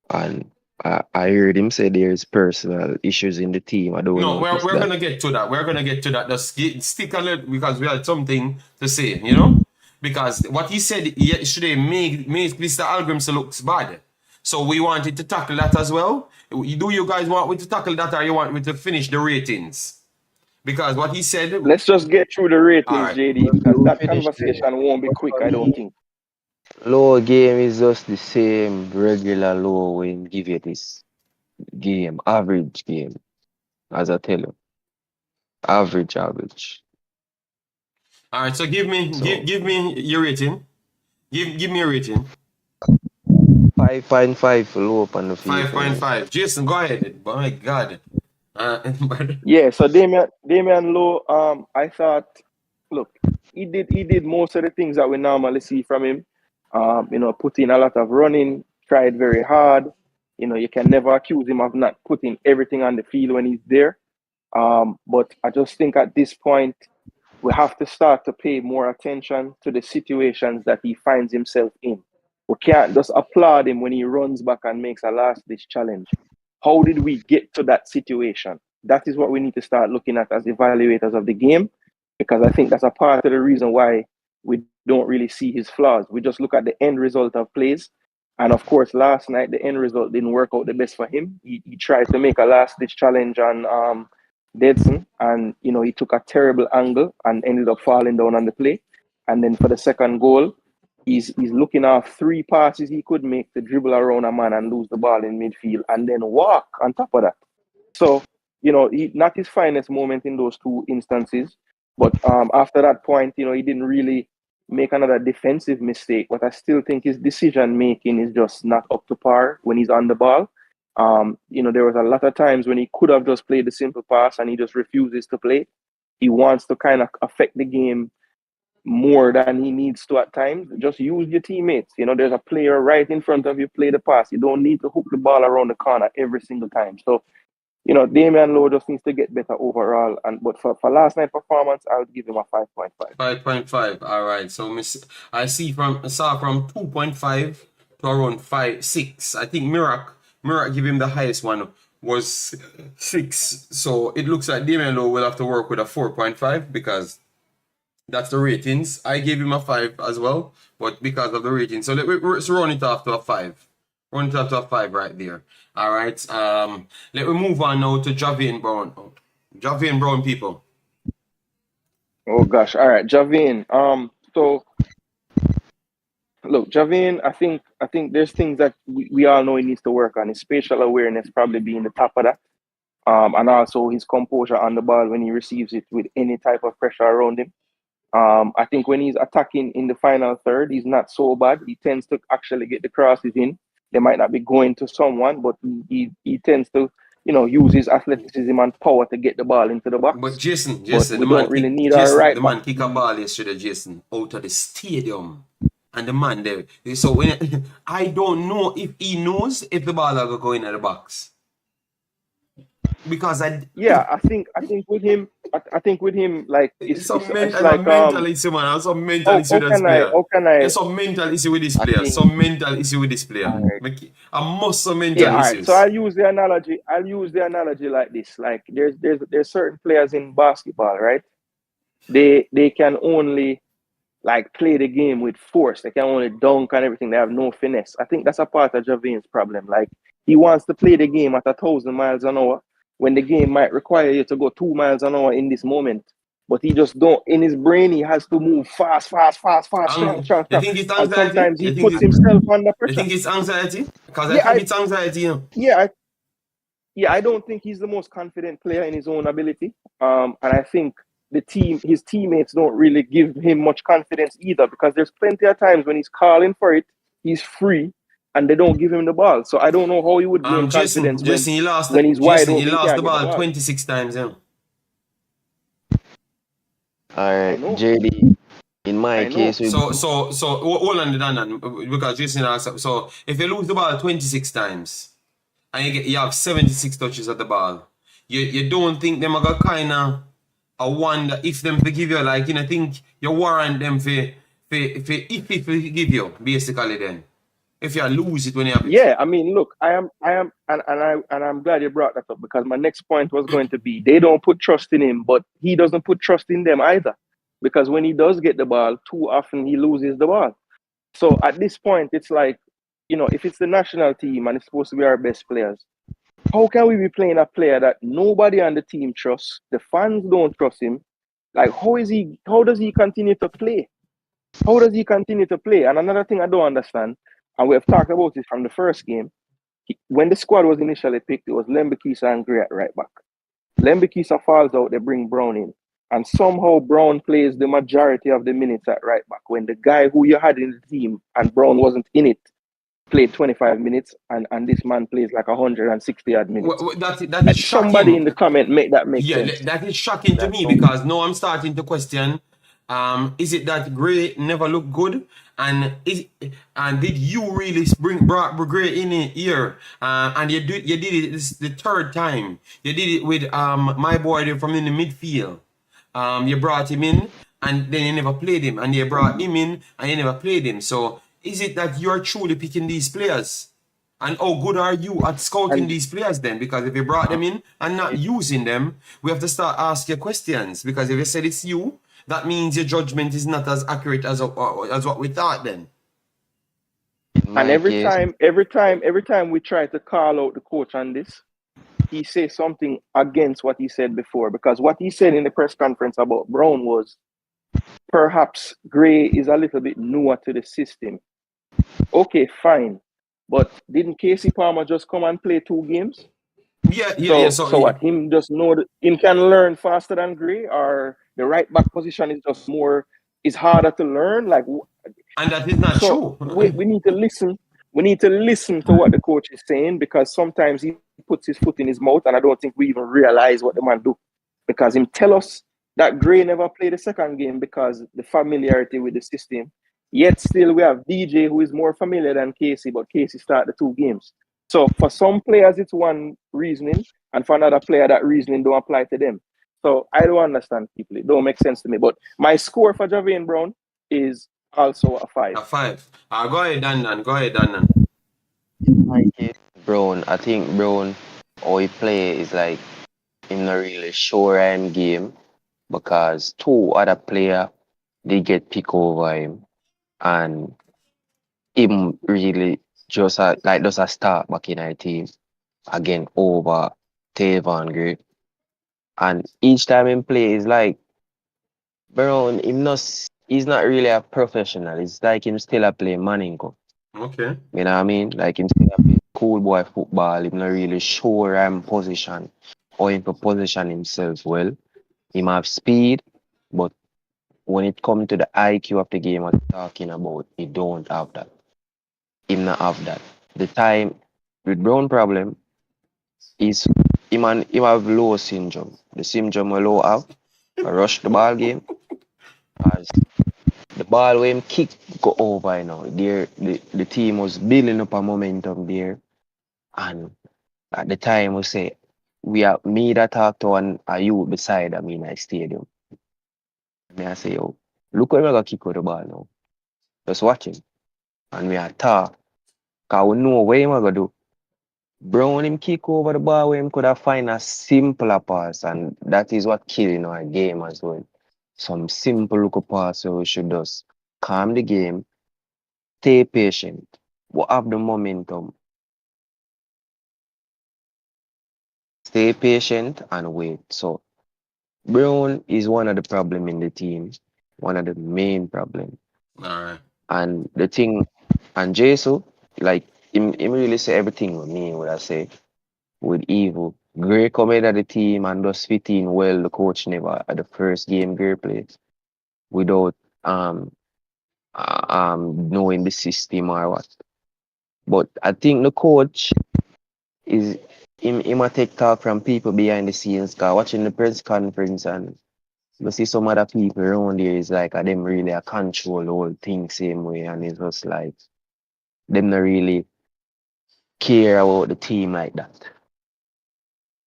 And I heard him say there's personal issues in the team. I don't No, know if it's we're that. gonna get to that. We're gonna get to that. Just stick a little because we had something to say, you know. Because what he said yesterday made Mr. Hallgrimsson looks bad. So we wanted to tackle that as well. Do you guys want me to tackle that or you want me to finish the ratings? Because what he said. Let's just get through the ratings, All right. JD, because We'll that finish conversation won't be but quick, for I don't me, think. low game is just the same regular low when give you this game, average game, as I tell you. Average. All right. So give So me your rating. Give me a rating. 5.5 for low up on the field for me. 5.5. Jason, go ahead. Oh my God. Yeah, so Damian Lowe, I thought, look, he did most of the things that we normally see from him. Put in a lot of running, tried very hard. You can never accuse him of not putting everything on the field when he's there. But I just think at this point, we have to start to pay more attention to the situations that he finds himself in. We can't just applaud him when he runs back and makes a last ditch challenge. How did we get to that situation? That is what we need to start looking at as evaluators of the game, because I think that's a part of the reason why we don't really see his flaws. We just look at the end result of plays. And of course, last night, the end result didn't work out the best for him. He tried to make a last ditch challenge on Deadson, and he took a terrible angle and ended up falling down on the play. And then for the second goal, he's looking off 3 passes he could make to dribble around a man and lose the ball in midfield and then walk on top of that. So, not his finest moment in those 2 instances. But after that point, he didn't really make another defensive mistake. But I still think his decision making is just not up to par when he's on the ball. There was a lot of times when he could have just played the simple pass and he just refuses to play. He wants to kind of affect the game more than he needs to at times. Just use your teammates. There's a player right in front of you, play the pass. You don't need to hook the ball around the corner every single time. So, Damian Lowe just needs to get better overall. But for last night's performance, I would give him a 5.5. 5.5. All right. So I saw from 2.5 to around 5.6. I think Mirak give him the highest one was 6. So it looks like Damien Lowe will have to work with a 4.5 because that's the ratings. I gave him a 5 as well, but because of the ratings. So let's run it off to a 5. Run it off to a 5 right there. All right. Let me move on now to Javelin Brown. Javelin Brown, people. Oh gosh. All right, Javelin. So look, Javelin, I think there's things that we all know he needs to work on. His spatial awareness probably being the top of that. And also his composure on the ball when he receives it with any type of pressure around him. I think when he's attacking in the final third, he's not so bad. He tends to actually get the crosses in. They might not be going to someone, but he tends to use his athleticism and power to get the ball into the box. But Jason, But the we man don't really kick, need our Jason, right the man back. kick a ball yesterday, Jason, out of the stadium. And the man there. So when I don't know if he knows if the ball will go into the box. Because I think with him, like it's some like mental issue, man. Some mental issue with this player. There's some mental issue with this player. Some mental issue with this player. Right. A muscle mental issues. Right. So I'll use the analogy like this. Like there's certain players in basketball, right? They can only like play the game with force. They can only dunk and everything. They have no finesse. I think that's a part of Javelin's problem. Like he wants to play the game at 1,000 miles an hour when the game might require you to go 2 miles an hour in this moment. But he just don't. In his brain, he has to move fast, strong. You think it's anxiety? And sometimes he puts himself under pressure. You think it's anxiety? Because I think it's anxiety. Yeah, I don't think he's the most confident player in his own ability. And I think his teammates don't really give him much confidence either, because there's plenty of times when he's calling for it, he's free, and they don't give him the ball. So I don't know how he would gain confidence when he's wide open. He lost the ball 26 times, yeah. Alright, JD, in my case... So hold on, Dan, because Jason asked, so if you lose the ball 26 times, and you have 76 touches at the ball, you don't think them are going to kind of I wonder if them forgive you, like, think you warrant them for give you, basically then. If you lose it when you have it. Yeah, I mean, look, and I'm glad you brought that up, because my next point was going to be they don't put trust in him, but he doesn't put trust in them either. Because when he does get the ball, too often he loses the ball. So at this point, it's like, if it's the national team and it's supposed to be our best players, how can we be playing a player that nobody on the team trusts? The fans don't trust him. Like, how does he continue to play? How does he continue to play? And another thing I don't understand, and we have talked about it from the first game, when the squad was initially picked, it was Lembikisa and Gray at right back. Lembikisa falls out, they bring Brown in. And somehow Brown plays the majority of the minutes at right back, when the guy who you had in the team and Brown wasn't in it played 25 minutes, and this man plays like 160 odd minutes. That is shocking. Somebody in the comment make sense. Yeah, that is shocking to me, because now I'm starting to question, is it that Gray never looked good? And did you really brought Gray in here? And you did it, this is the third time. You did it with my boy there from in the midfield. You brought him in, and then you never played him. And you brought him in, and you never played him. So is it that you're truly picking these players? And how good are you at scouting these players then? Because if you brought them in and not using them, we have to start asking questions. Because if you said it's you, that means your judgment is not as accurate as what we thought then. And every time we try to call out the coach on this, he says something against what he said before. Because what he said in the press conference about Brown was, perhaps Gray is a little bit newer to the system. Okay, fine. But didn't Casey Palmer just come and play 2 games? Yeah. So what? Him just know that him can learn faster than Gray, or the right back position is just is harder to learn? Like, and that is not true. we need to listen. We need to listen to what the coach is saying, because sometimes he puts his foot in his mouth, and I don't think we even realize what the man do. Because him tell us that Gray never played the second game because the familiarity with the system. Yet still we have DJ, who is more familiar than Casey, but Casey started the 2 games. So for some players, it's one reasoning, and for another player, that reasoning don't apply to them. So I don't understand people. It don't make sense to me. But my score for Javelin Brown is also a 5. A 5. Go ahead, Dan. In my case, Brown, I think Brown, how he play is like, in a really sure end game, because 2 other players, they get pick over him. And him really just a start back in our team again over Tavon Gray. And each time him play is like Brown, he's not really a professional. It's like him still a play Maninko. Okay. You know what I mean? Like him still a play cool boy football. Him not really sure I'm position or him to position himself well. Him have speed, but when it comes to the IQ of the game I'm talking about, he don't have that. Him not have that. The time with Brown problem is him have Lowe syndrome. The syndrome we Lowe have. I rush the ball game. As the ball when him kick go over, the team was building up a momentum there. And at the time we say we are me that talk to a youth beside me in a stadium. And I say, yo, look where we gonna kick out the ball now. Just watch him. And we are talk. Cause we know what him gonna do. Brown him kick over the ball where him could have find a simpler pass, and that is what killing our game as well. Some simple little pass so we should just calm the game, stay patient, we have the momentum. Stay patient and wait. So Brown is one of the problem in the team, one of the main problem. Alright. And the thing, and Jesus, like him really say everything with me, what I say, with evil. Gray come in at the team and just fit in well. The coach never at the first game Gray played without knowing the system or what. But I think the coach is him a take talk from people behind the scenes. Cause watching the press conference and you see some other people around there is like them really a control the whole thing same way, and it's just like them not really care about the team like that.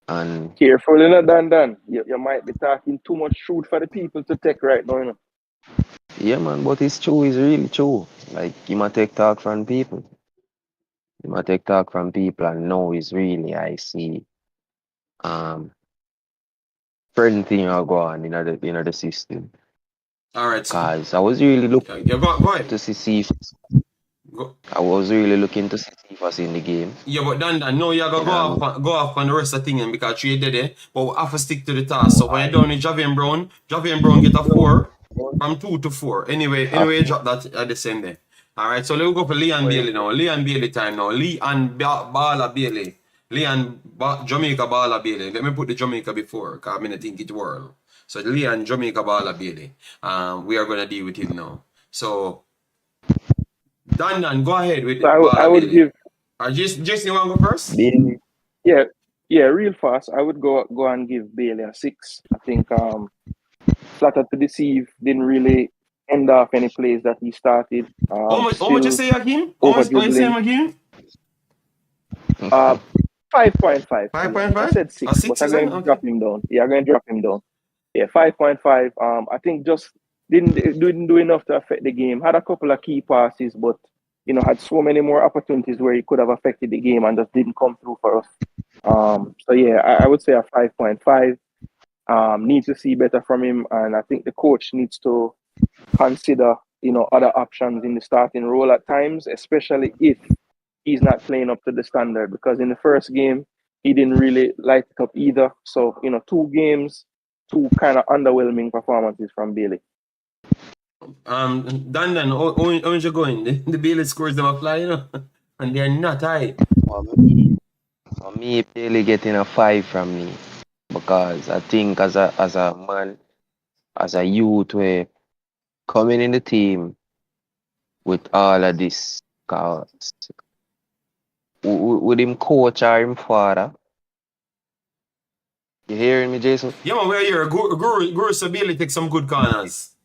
And Careful, you know, Dan. You might be talking too much truth for the people to take right now, you know. yeah, man, but it's true, it's really true. Like you might take talk from people. You might take talk from people and know it's really I see certain thing are go on in the system. Alright. Cause I was really looking Yeah, go ahead. to see Go. I was really looking to see if I was in the game. Yeah, but Dan, no, you gotta You know what I mean? go off on the rest of the thing because you did it. But we have to stick to the task. So when you're done with Javelin Brown get a 4 from 2 to 4. Anyway, you drop that at the same day. Alright, so let's go for Lee and Bailey now. Lee and Bailey time now. Lee and Bala Bailey. Lee and Jamaica Bala Bailey. Let me put the Jamaica before, because I mean, think it world. So Lee and Jamaica Bala Bailey. We are gonna deal with him now. So Dan, go ahead with So Bala I would Bailey. give, Jason, you want to go first? Bailey, yeah, real fast. I would go and give Bailey a 6. I think Flatter to Deceive didn't really end off any plays that he started. How much you Still say again? over How you say him dribbling. again? 5.5. 5.5? I said 6, A 6 but I'm is going it? to Okay. drop him down. Yeah, I'm going to drop him down. Yeah, 5.5. I think just didn't do enough to affect the game. Had a couple of key passes, but had so many more opportunities where he could have affected the game and just didn't come through for us. So yeah, I would say a 5.5. Need to see better from him, and I think the coach needs to consider other options in the starting role at times, especially if he's not playing up to the standard, because in the first game he didn't really light it up either. So 2 games, 2 kind of underwhelming performances from Bailey. Dan, how you going? The Bailey scores them a fly, and they're not high. for me, Bailey getting a 5 from me. Because I think as a man, as a youth, we coming in the team with all of this, cause with him coach or him father. You hearing me, Jason? Yeah, man, we're here. Guru said Bailey take some good corners.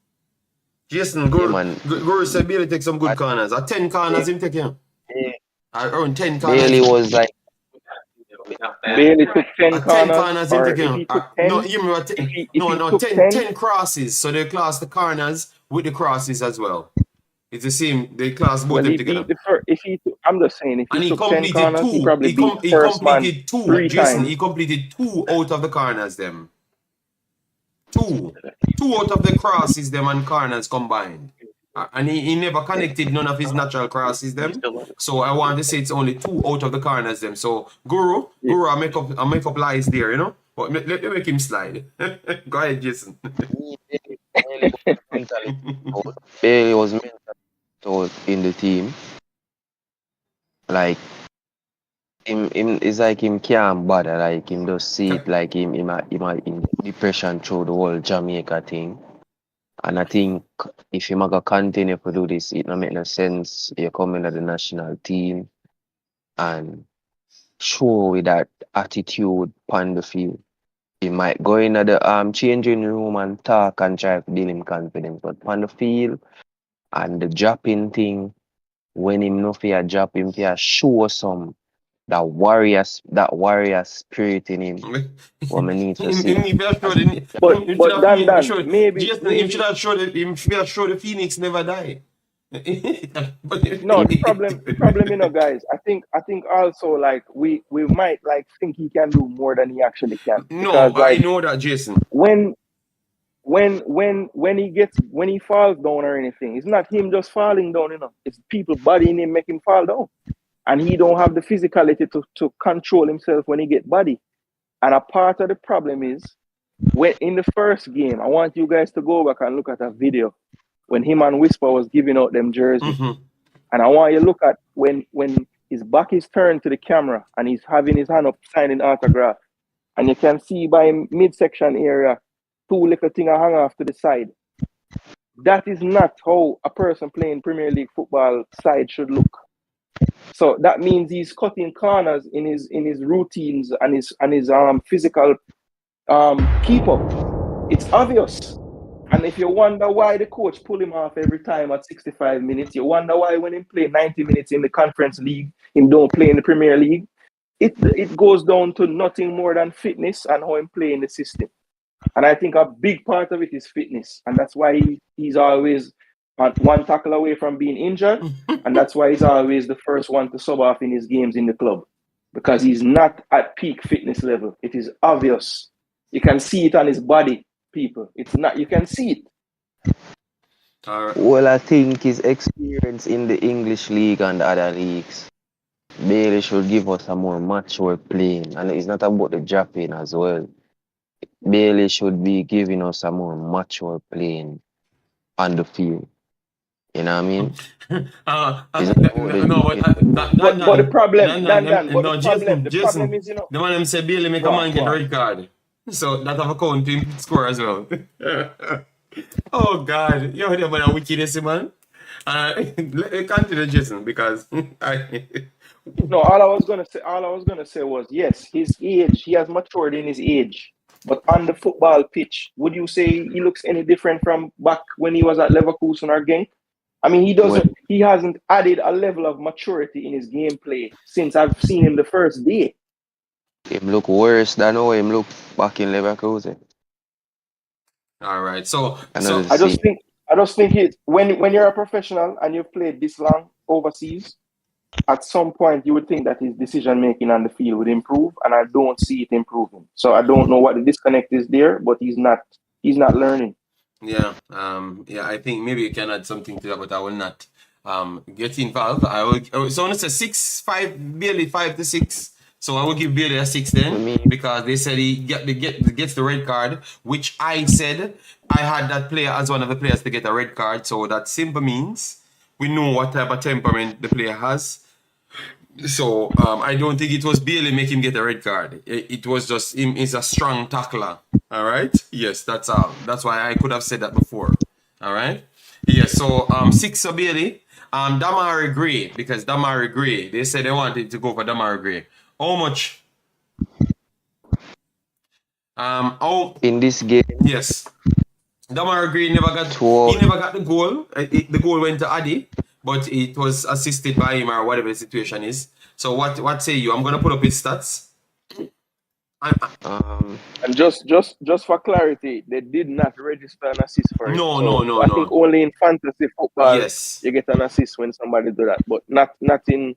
Jason, Yeah, man. Guru said Bailey take some good corners. At 10 corners, him take him. Around 10 corners. Bailey was like, Bailey took 10 10 corners, corners, him or take if him. he took 10, No, give me what. if he No, took 10 crosses. So they class the corners with the crosses as well. It's the same. They class both well, them he together. beat the first. I'm just saying, if And he he took 10 completed corners, he 2. probably beat He first man completed 2. 3 Jason, times. he completed 2 out of the corners, them. 2 out of the crosses, them and corners combined. And he never connected none of his natural crosses, them. So I want to say it's only 2 out of the corners, them. So Guru, I make up lies there, But let me make him slide. Go ahead, Jason. Bailey was mentally out in the team. Like him it's like him can't bother, like him just see it like him in depression through the whole Jamaica thing. And I think if you gonna continue to do this, it don't make no sense. You're coming to the national team and show with that attitude on the field. He might go in at the changing room and talk and try to build him confidence. But on the field and the dropping thing, when him no fear drop him fear show some that warrior spirit in him. What we need to see. But Dan, maybe should have showed the Phoenix never die. no, the problem, you know, guys. I think also like we might like think he can do more than he actually can. No, Because, like, I know that, Jason. when he falls down or anything, it's not him just falling down, you know. It's people bodying him, make him fall down, and he don't have the physicality to control himself when he get body. And a part of the problem is when in the first game, I want you guys to go back and look at a video when him and Whisper was giving out them jerseys. And I want you to look at when his back is turned to the camera and he's having his hand up signing autograph. And you can see by midsection area, two little things hang off to the side. That is not how a person playing Premier League football side should look. So that means he's cutting corners in his routines and his physical keep up. It's obvious. And if you wonder why the coach pull him off every time at 65 minutes, you wonder why when he play 90 minutes in the Conference League, him don't play in the Premier League. It goes down to nothing more than fitness and how him play in the system. And I think a big part of it is fitness. And that's why he's always one tackle away from being injured. And that's why he's always the first one to sub off in his games in the club. Because he's not at peak fitness level. It is obvious. You can see it on his body, people. It's not, you can see it. All right. Well, I think his experience in the English league and the other leagues, Bailey should give us a more mature playing. And it's not about the dropping as well. Bailey should be giving us a more mature playing on the field. You know what I mean? But the problem, problem is, you know, the man them say Bailey make a man get a red card. So that have a count to him score as well. Oh God, you're the man of wickedness, man. Continue, Jason, because no, all I was gonna say was yes, his age, he has matured in his age. But on the football pitch, would you say he looks any different from back when he was at Leverkusen or Genk? I mean, he hasn't added a level of maturity in his gameplay since I've seen him the first day. Him look worse than how him look back in Leverkusen. All right, so I just think it when you're a professional and you've played this long overseas, at some point you would think that his decision making on the field would improve, and I don't see it improving. So I don't know what the disconnect is there, but he's not learning. Yeah, I think maybe you can add something to that, but I will not get involved. I will. So it's a 6-5, Bailey 5-6. So I will give Bailey a 6 then, because they said he gets the red card, which I said I had that player as one of the players to get a red card. So that simply means we know what type of temperament the player has. So I don't think it was Bailey make him get a red card. It was just him is a strong tackler. All right. Yes, that's all. That's why I could have said that before. All right. Yes. So 6 for Bailey. Demarai Gray, because Demarai Gray, they said they wanted to go for Demarai Gray. How much? In this game, yes. Demarai Gray never got the goal. The goal went to Addy, but it was assisted by him or whatever the situation is. So what say you? I'm gonna put up his stats. And just for clarity, they did not register an assist for him. No. I think only in fantasy football yes, you get an assist when somebody do that, but not in.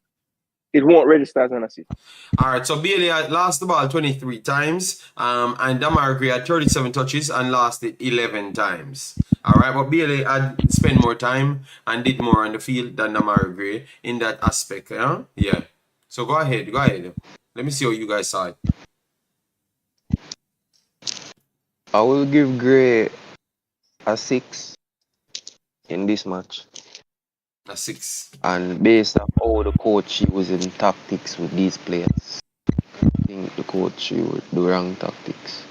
It won't register as an assist. All right, so Bailey had lost the ball 23 times, and Demarai Gray had 37 touches and lost it 11 times. All right, but Bailey had spent more time and did more on the field than Demarai Gray in that aspect. Yeah. So go ahead. Let me see how you guys saw it. I will give Gray a 6 in this match. A 6. And based on how the coach using tactics with these players, I think the coach used the wrong tactics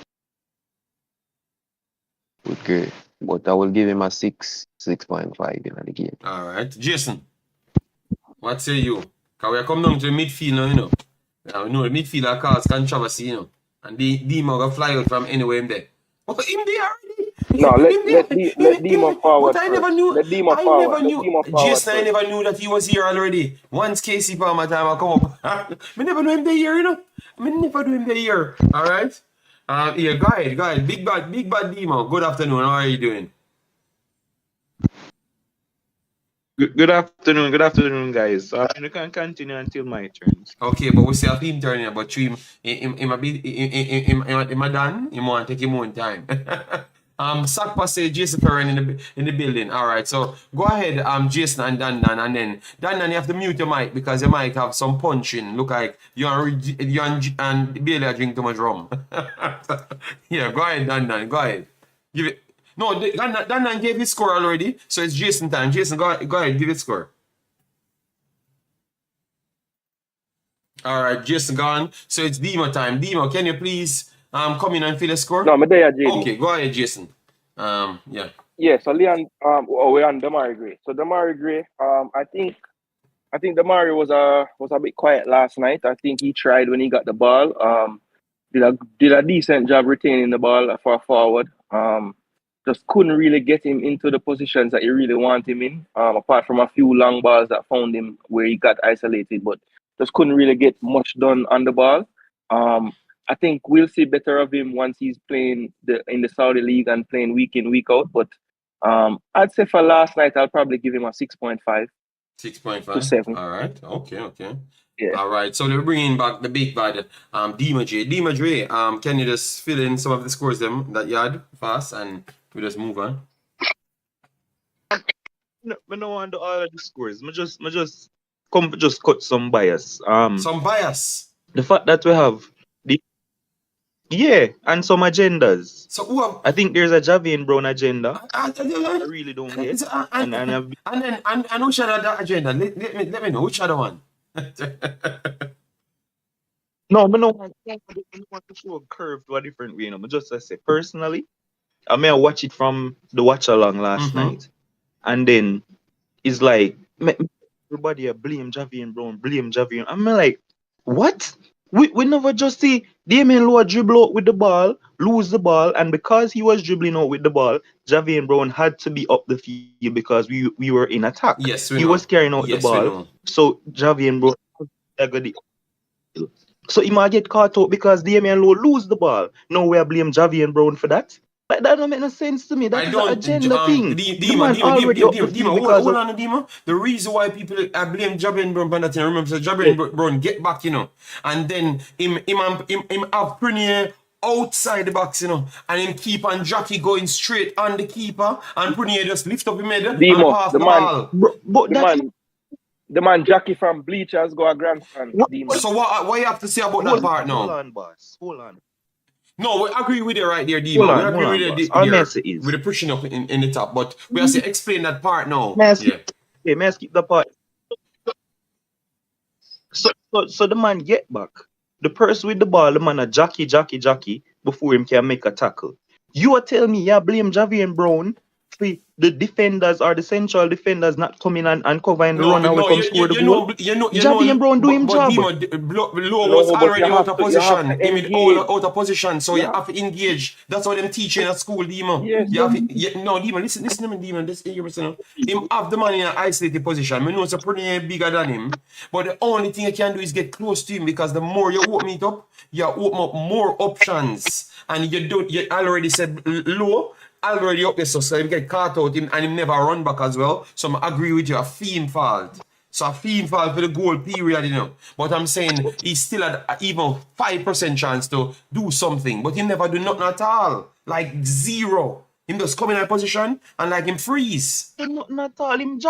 with Gray. But I will give him a 6.5 in the game. All right. Jason, what say you? Because we are coming down to the midfield now, you know. Now, the midfielder cause controversy, And Demo gonna fly out from anywhere in there. Oh, him there already. No, let Demo But forward I never first. knew. Let Demo I forward. never Let knew. Demo forward Jason, I first. never knew that he was here already. Once Casey Palmer time I come up. I never knew him there here, I never knew him there here. All right. Yeah, go ahead. Big bad Demo. Good afternoon. How are you doing? Good afternoon, guys. You can continue until my turns. Okay, but we see a team turning, but him a bit, him a done. Him want to take him own time. Sakpa say Jason Ferran in the building. All right, so go ahead, Jason and Dan, and then Dan, you have to mute your mic because you might have some punching. Look like you and Bailey drink too much rum. Yeah, go ahead, Dan, go ahead. Give it. No, Dan gave his score already, so it's Jason time. Jason, go ahead, give it score. All right, Jason gone. So it's Demo time. Demo, can you please come in and fill the score? No, I'm there, JD. Okay, go ahead, Jason. Yeah. Yeah, so Leon, we're on Demarai Gray. So Demarai Gray, I think Demarai was a bit quiet last night. I think he tried when he got the ball. Did a decent job retaining the ball for a forward. Just couldn't really get him into the positions that you really want him in. Apart from a few long balls that found him where he got isolated, but just couldn't really get much done on the ball. I think we'll see better of him once he's playing in the Saudi League and playing week in, week out. But I'd say for last night, I'll probably give him a 6.5. 6.5 to 7. All right. Okay. Yeah. All right. So they're bringing back the big bad Demarai Gray. Can you just fill in some of the scores them that you had fast and we just move on? No, I don't want all of the scores. I just cut some bias. Some bias. The fact that we have and some agendas. So who have, I think there's a Javelin Brown agenda. I I really don't get. and which other that agenda? Let me know which other one. No, I don't want to show a curve to a different way. I just say personally, I may watch it from the watch along last night, and then it's like everybody blame Javelin Brown, blame Javelin. I'm like, what? We never just see Damien Lowe dribble out with the ball, lose the ball, and because he was dribbling out with the ball, Javelin Brown had to be up the field because we were in attack. Yes, he was carrying out the ball, so Javelin Brown so he might get caught out because Damien Lowe lose the ball. No, we blame Javelin Brown for that. Like, that don't make no sense to me. That is an agenda thing. Demo, hold on, Demo. The reason why people blame Javelin Brown for that, remember, so Javelin Brown get back, and then him have Prunier outside the box, and him keep and Jackie going straight on the keeper, and Prunier just lift up him head and pass the ball. The man Jackie from Bleachers go a grandstand. So what you have to say about that part now? Hold on, boss. Hold on. No, we agree with you right there, Demo. We agree with you with the pushing up in the top, but we have to explain that part now. May I skip the part? So the man get back. The person with the ball, the man a jockey before him can make a tackle. You are telling me you blame Javelin Brown for the defenders or the central defenders not coming and covering the runner will come score the goal? Javelin Brown do him job. Lowe was already out of position. Out of position, so you have to engage. That's what them teaching at school, Demo. Demo, listen to me, Demo. Him have the man in an isolated position. I know it's a pretty bigger than him, but the only thing you can do is get close to him because the more you open it up, you open up more options. And you already said Lowe already up there, so him get caught out him and him never run back as well. So I agree with you, a theme fault. So a theme fault for the goal period, But I'm saying he still had even 5% chance to do something, but he never do nothing at all. Like zero. Him just come in a position and like him freeze. Nothing at all. Him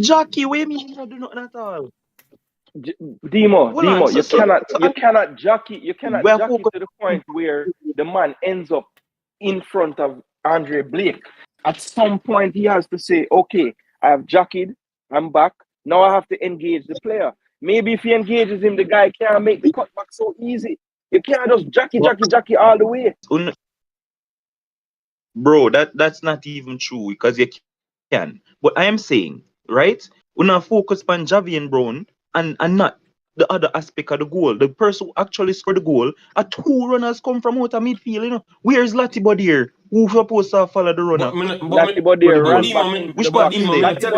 jockey, where me do nothing at all. Demo, you cannot jockey to the point where the man ends up in front of Andre Blake. At some point, he has to say, okay, I have jockeyed, I'm back. Now I have to engage the player. Maybe if he engages him, the guy can't make the cutback so easy. You can't just jockey all the way. Bro, that's not even true because you can. But I am saying, right? When I focus on Javelin Brown and not the other aspect of the goal. The person who actually scored the goal, two runners come from out of midfield, you know. Where's Latibo there? Who supposed to follow the runner? Latibo For the there goal. ran back into Which the part box. him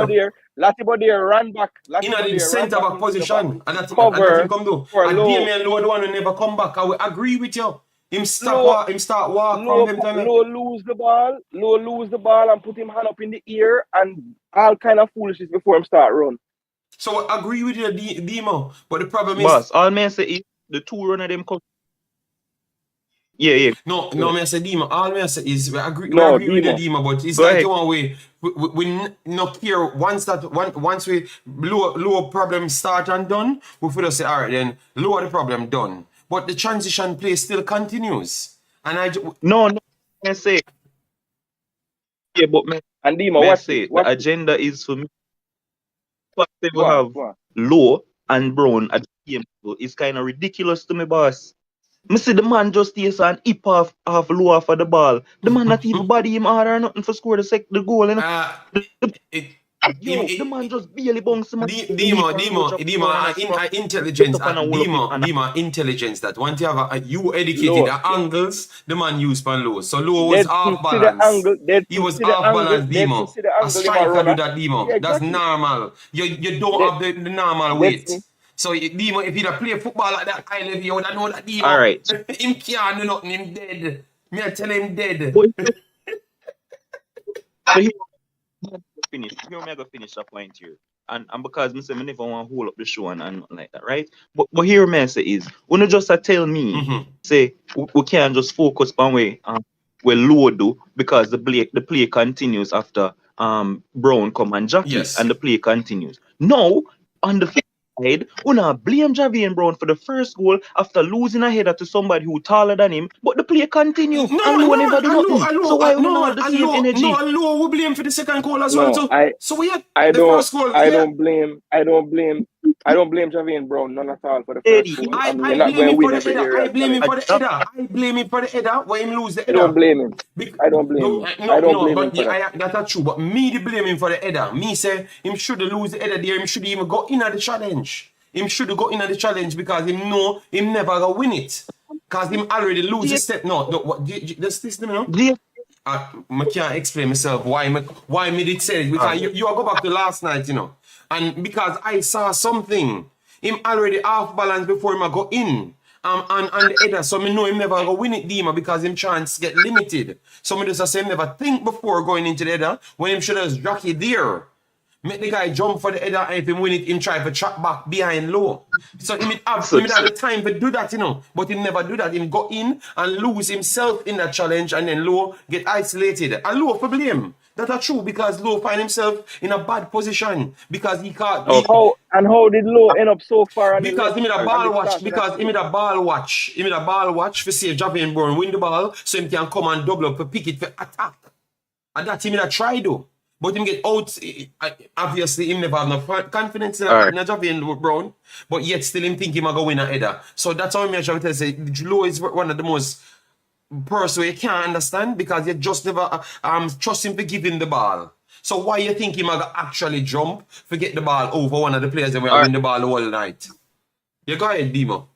there? Latibo there ran back. In the Latibo there ran centre back back into the position, box. and that's Cover him come do. for And Lowe. Damien Lowe the one who never come back. I will agree with you. Him start walk Lowe, from them time. Lowe lose the ball and put him hand up in the air and all kind of foolishness before him start run. So I agree with you, Demo. But the problem is, Boss, all man say is the two runner them come. Yeah. no, me I say Demo. All me I say is we agree No, with the Demo. Demo, but it's Go like ahead. the one way we not care once we lower problem start and done, we feel say all right then lower the problem done. But the transition play still continues, and No, I say. Yeah, but man, And Demo, I watch say this. Watch the this. agenda is for me. But they Go will on, have go on. Lowe and Brown at the game level. It's kind of ridiculous to me, boss. Me see the man just stays and hip off Lowe for the ball. The man not even body him hard or nothing for score the goal. You know? The man just barely bounce him. Demo, intelligence, Demo, intelligence that once you have you educated Lowe. the angles, the man used pan Lowe. So Lowe was off balance. He was off balance, Demo. A striker do that, Demo. Yeah, That's exactly. normal. You don't have the normal weight. So Demo, if you play football like that high level, you would know that Demo. All right. Him can't do nothing, him dead. Me I tell him dead. So he finish. Here me I go finish a point here. And because me say me never want to hold up the show and nothing like that, right? But here me I say is when you just tell me say we can't just focus on where Lowe do because the play continues after Brown come and Jackie and the play continues. No, on the flip side, we not blame Javelin Brown for the first goal after losing a header to somebody who taller than him, but the play continue and Lowe never do nothing. So why we not have the same energy? No, Lowe will blame for the second goal as No, well too. I don't blame Javelin Brown none at all for the first goal. I You're not going to win every area. I blame him for the header. I blame him for the header when him lose the I header. don't blame him. I don't blame him. I don't blame him for that. That's not true. But me the blame him for the header. Me say him should lose the header there. Him should even go in at the challenge. Him should go in at the challenge because him know him never gonna win it. Cause him already lose the step. No, what? Just listen to me now. I can't explain myself why me did say it because you go back to last night, you know, and because I saw something, him already half balance before him go in, and the header, so me know him never go win it, Dima, because him chance get limited. So me just say him never think before going into the header when him should have jockey there. Make the guy jump for the header, and if he win it, him try to track back behind Lowe. So he have the time to do that, you know. But he never do that. He go in and lose himself in that challenge, and then Lowe get isolated. And Lowe for blame. That's true because Lowe find himself in a bad position because he can't. How did Lowe end up so far? Because he made a ball watch. Because he made a ball watch. He made a ball watch for see if Javelin Brown win the ball, so he can come and double up for pick it for attack. And that he made a try though. But him get out, obviously him never have no confidence in Javelin Brown, but yet still him think he might go win a header. So that's how I try to say Lowe is one of the most person you can't understand because you just never trust him to give him the ball. So why you think he might actually jump to get the ball over one of the players and we win the ball all night? You go ahead, Demo.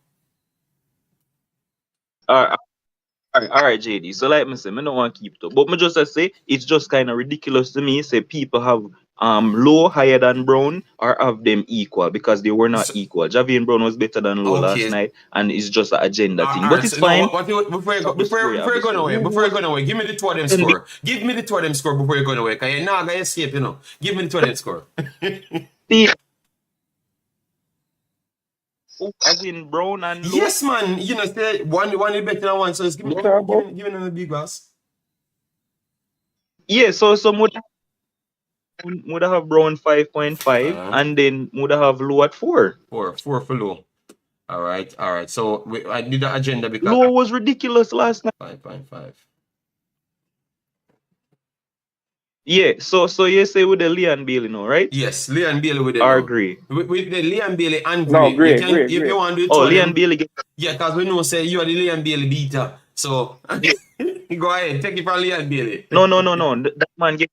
All right, JD. So like I say, I don't want to keep it up. But me just say it's just kind of ridiculous to me. Say people have Lowe higher than Brown or have them equal because they were not equal. Javelin Brown was better than Lowe last night, and it's just an agenda thing. But it's fine. Before you go away, give me the two of them score. Give me the two of them score before you go away. Because you're not going to escape, you know. Give me the two of them score. As in Brown and Lowe? Yes, man. You know, one is better than one. So just give me another big glass. Yeah, so would have Brown 5.5 and then would have Lowe at 4. 4 for Lowe. All right. So I did the agenda because Lowe was ridiculous last night. 5.5. Yeah, so you say with the Leon Bailey now, right? Yes, Leon Bailey with it. Or Gray. With the Leon Bailey and Gray. No, Gray. If you want to do it. Oh, Leon Bailey. Yeah, because we know say you are the Leon Bailey beater. So go ahead, take it from Leon Bailey. No. That man get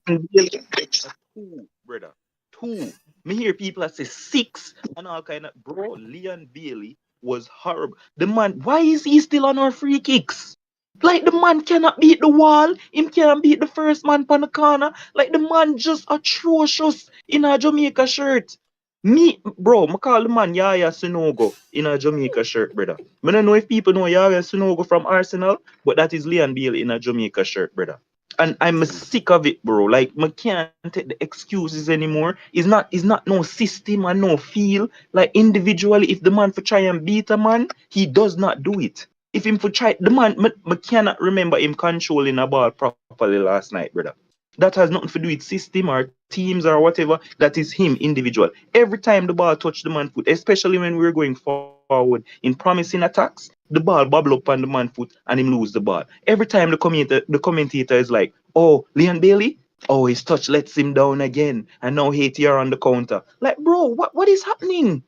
2, brother. 2. Me hear people that say 6 and all kind of bro. Leon Bailey was horrible. The man, why is he still on our free kicks? Like the man cannot beat the wall, him can't beat the first man on the corner. Like the man just atrocious in a Jamaica shirt. Me, bro, I call the man Yaya Sunogo in a Jamaica shirt, brother. I don't know if people know Yaya Sunogo from Arsenal, but that is Leon Bailey in a Jamaica shirt, brother. And I'm sick of it, bro. Like, I can't take the excuses anymore. It's not no system and no feel. Like, individually, if the man for try and beat a man, he does not do it. If him for try, the man, I cannot remember him controlling a ball properly last night, brother. That has nothing to do with system or teams or whatever. That is him, individual. Every time the ball touch the man foot, especially when we're going forward in promising attacks, the ball bubble up on the man foot and him lose the ball. Every time the commentator is like, oh, Leon Bailey, oh, his touch lets him down again. And now Haiti are on the counter. Like, bro, what is happening?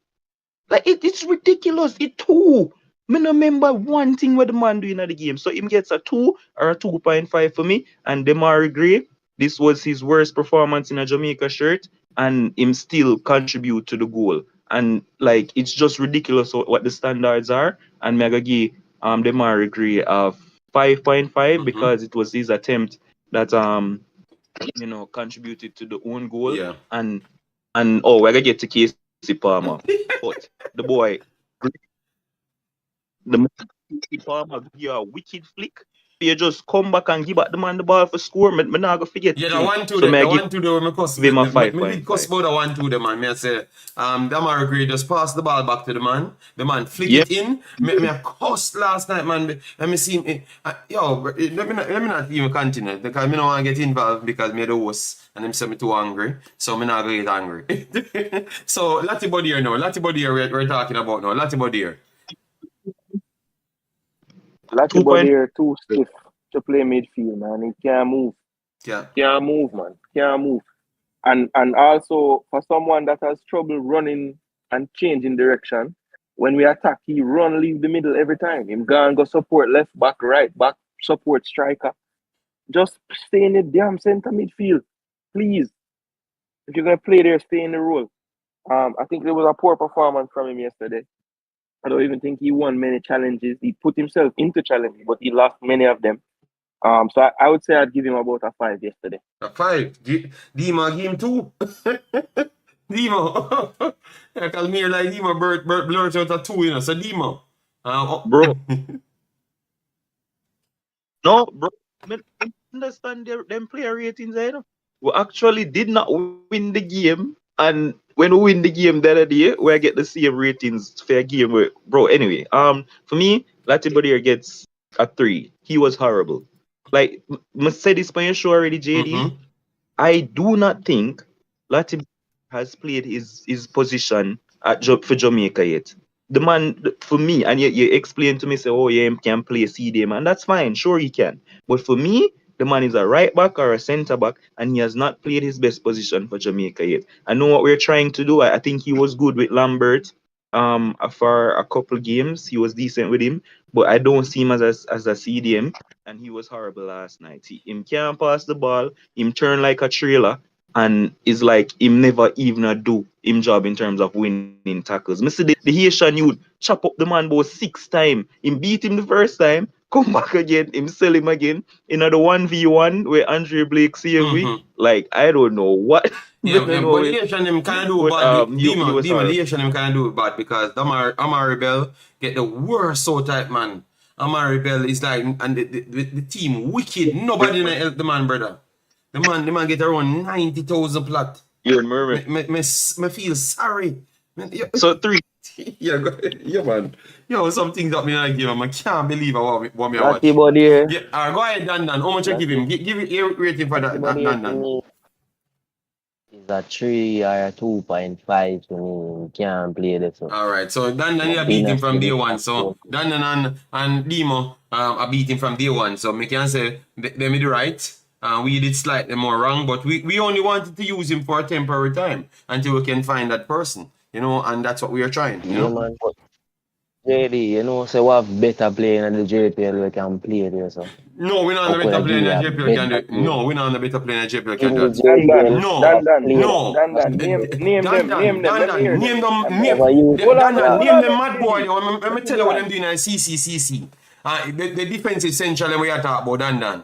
Like, it's ridiculous. It too. Me no remember one thing what the man doing at the game. So him gets a 2 or a 2.5 for me. And Demarai Gray, this was his worst performance in a Jamaica shirt. And him still contribute to the goal. And like, it's just ridiculous what the standards are. And me gonna give Demarai Gray a 5.5 because it was his attempt that contributed to the own goal. Yeah. And we're gonna get to Casey Palmer. But the boy, the Casey Palmer give you a wicked flick. You just come back and give back the man the ball for score. Me not gonna forget. Yeah, the 1-2 So the me 1-2 there, me cuss give him a me 5.5. cuss about the 1-2 the man. Me I say, Demarai Gray just pass the ball back to the man. The man flick it in. Me I cussed last night, man. And me see him. Let me not even continue because me don't want to get involved because me the host and them say me too angry. So me not gonna get angry. So Lottie Body here now. Lottie Body here we're talking about now. Lottie Body here. Lucky body here too stiff to play midfield, man. He can't move. Yeah. Can't move, man. Can't move. And also for someone that has trouble running and changing direction, when we attack, he run leave the middle every time. Him go support left back, right back, support striker. Just stay in the damn center midfield, please. If you're gonna play there, stay in the role. I think there was a poor performance from him yesterday. I don't even think he won many challenges. He put himself into challenges, but he lost many of them. So I would say I'd give him about a 5 yesterday. A 5? Dima give him 2. Dima. I call me like Dima blurt out a 2, you know. So Dima. Bro. No, bro. I understand them player ratings, you know. We actually did not win the game. And when we win the game the other day, we get the same ratings for a game. Bro, anyway, for me, Lottie Body gets a 3. He was horrible. Like, I said this on your show already, JD. I do not think Lottie has played his position for Jamaica yet. The man, for me, and you explained to me, say, oh, yeah, he can play CDM, and that's fine. Sure, he can. But for me, the man is a right back or a centre back, and he has not played his best position for Jamaica yet. I know what we're trying to do. I think he was good with Lambert for a couple games. He was decent with him, but I don't see him as a CDM, and he was horrible last night. Him can't pass the ball. Him turn like a trailer, and is like him never even do him job in terms of winning tackles. I see the Haitian youth chop up the man about 6 times. Him beat him the first time, come back again, him sell him again. In the 1v1 where Andre Blake saved me. Like, I don't know what. Yeah, but the Haitian them kind of do bad. Dima, the Haitian them kind of do bad because Amari Bell get the worst so type, man. Amari Bell is like, and the team wicked. Nobody help the man, brother. The man get around 90,000 plot. You're murmuring. Me feel sorry. So 3. Yeah, man. Yo, some things that me like give him. I can't believe what me watch. Lucky Body here. Yeah, go ahead, Dan. How much I give him? Give it your rating for that, Dan. It's a 3 or a 2.5 to me. He can't play this. Alright, so Dan you beat him from day one. So Dan and Dimo are beating from day one. So me can say they made it right. We did slightly more wrong, but we only wanted to use him for a temporary time until we can find that person, you know, and that's what we are trying, you know. Man, JD, you know, so we have better player in the JPL we can play there, so. No, we're not on How the could I better give player you than a JPL can do better it. player? No, we're not on the better player than JPL can In do the it. JPL, No, player. Name them. Let me hear them. Whatever you, Hold on, yeah, Name them no, mad boy. JD. Let me tell you what them doing in CCCC. The defensive central and we are talking about Dan.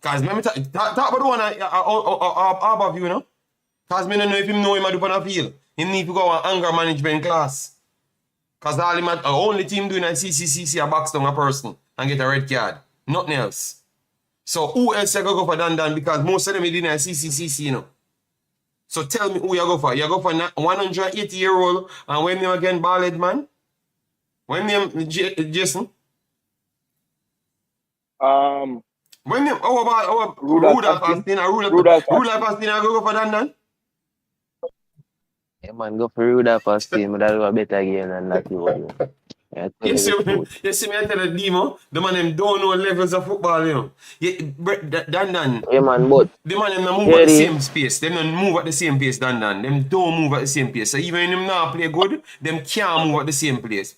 Because let me talk about the one above you, you know? Because I don't know if him know him at the field. He need to go on anger management class. Because all him only team doing a CCCC a box down a person and get a red card. Nothing else. So who else you go for Dan? Because most of them are doing a CCCC, you know. So tell me who you go for. You go for 180-year-old and when name again ballhead man? When name Jason? When name Rudolph Austin or Rudolph Austin I go for Dan? yeah, man, go for Rudolph first team, but that'll be a better game than that you do. Yeah, tell You you see, the truth. you see me I tell the Demo, the man them don't know levels of football, you know. Yeah, Dan. Yeah, man, but The man them not move at the JD, same space. Them don't move at the same pace, Dan. Them don't move at the same pace. So even when them not play good, them can't move at the same pace.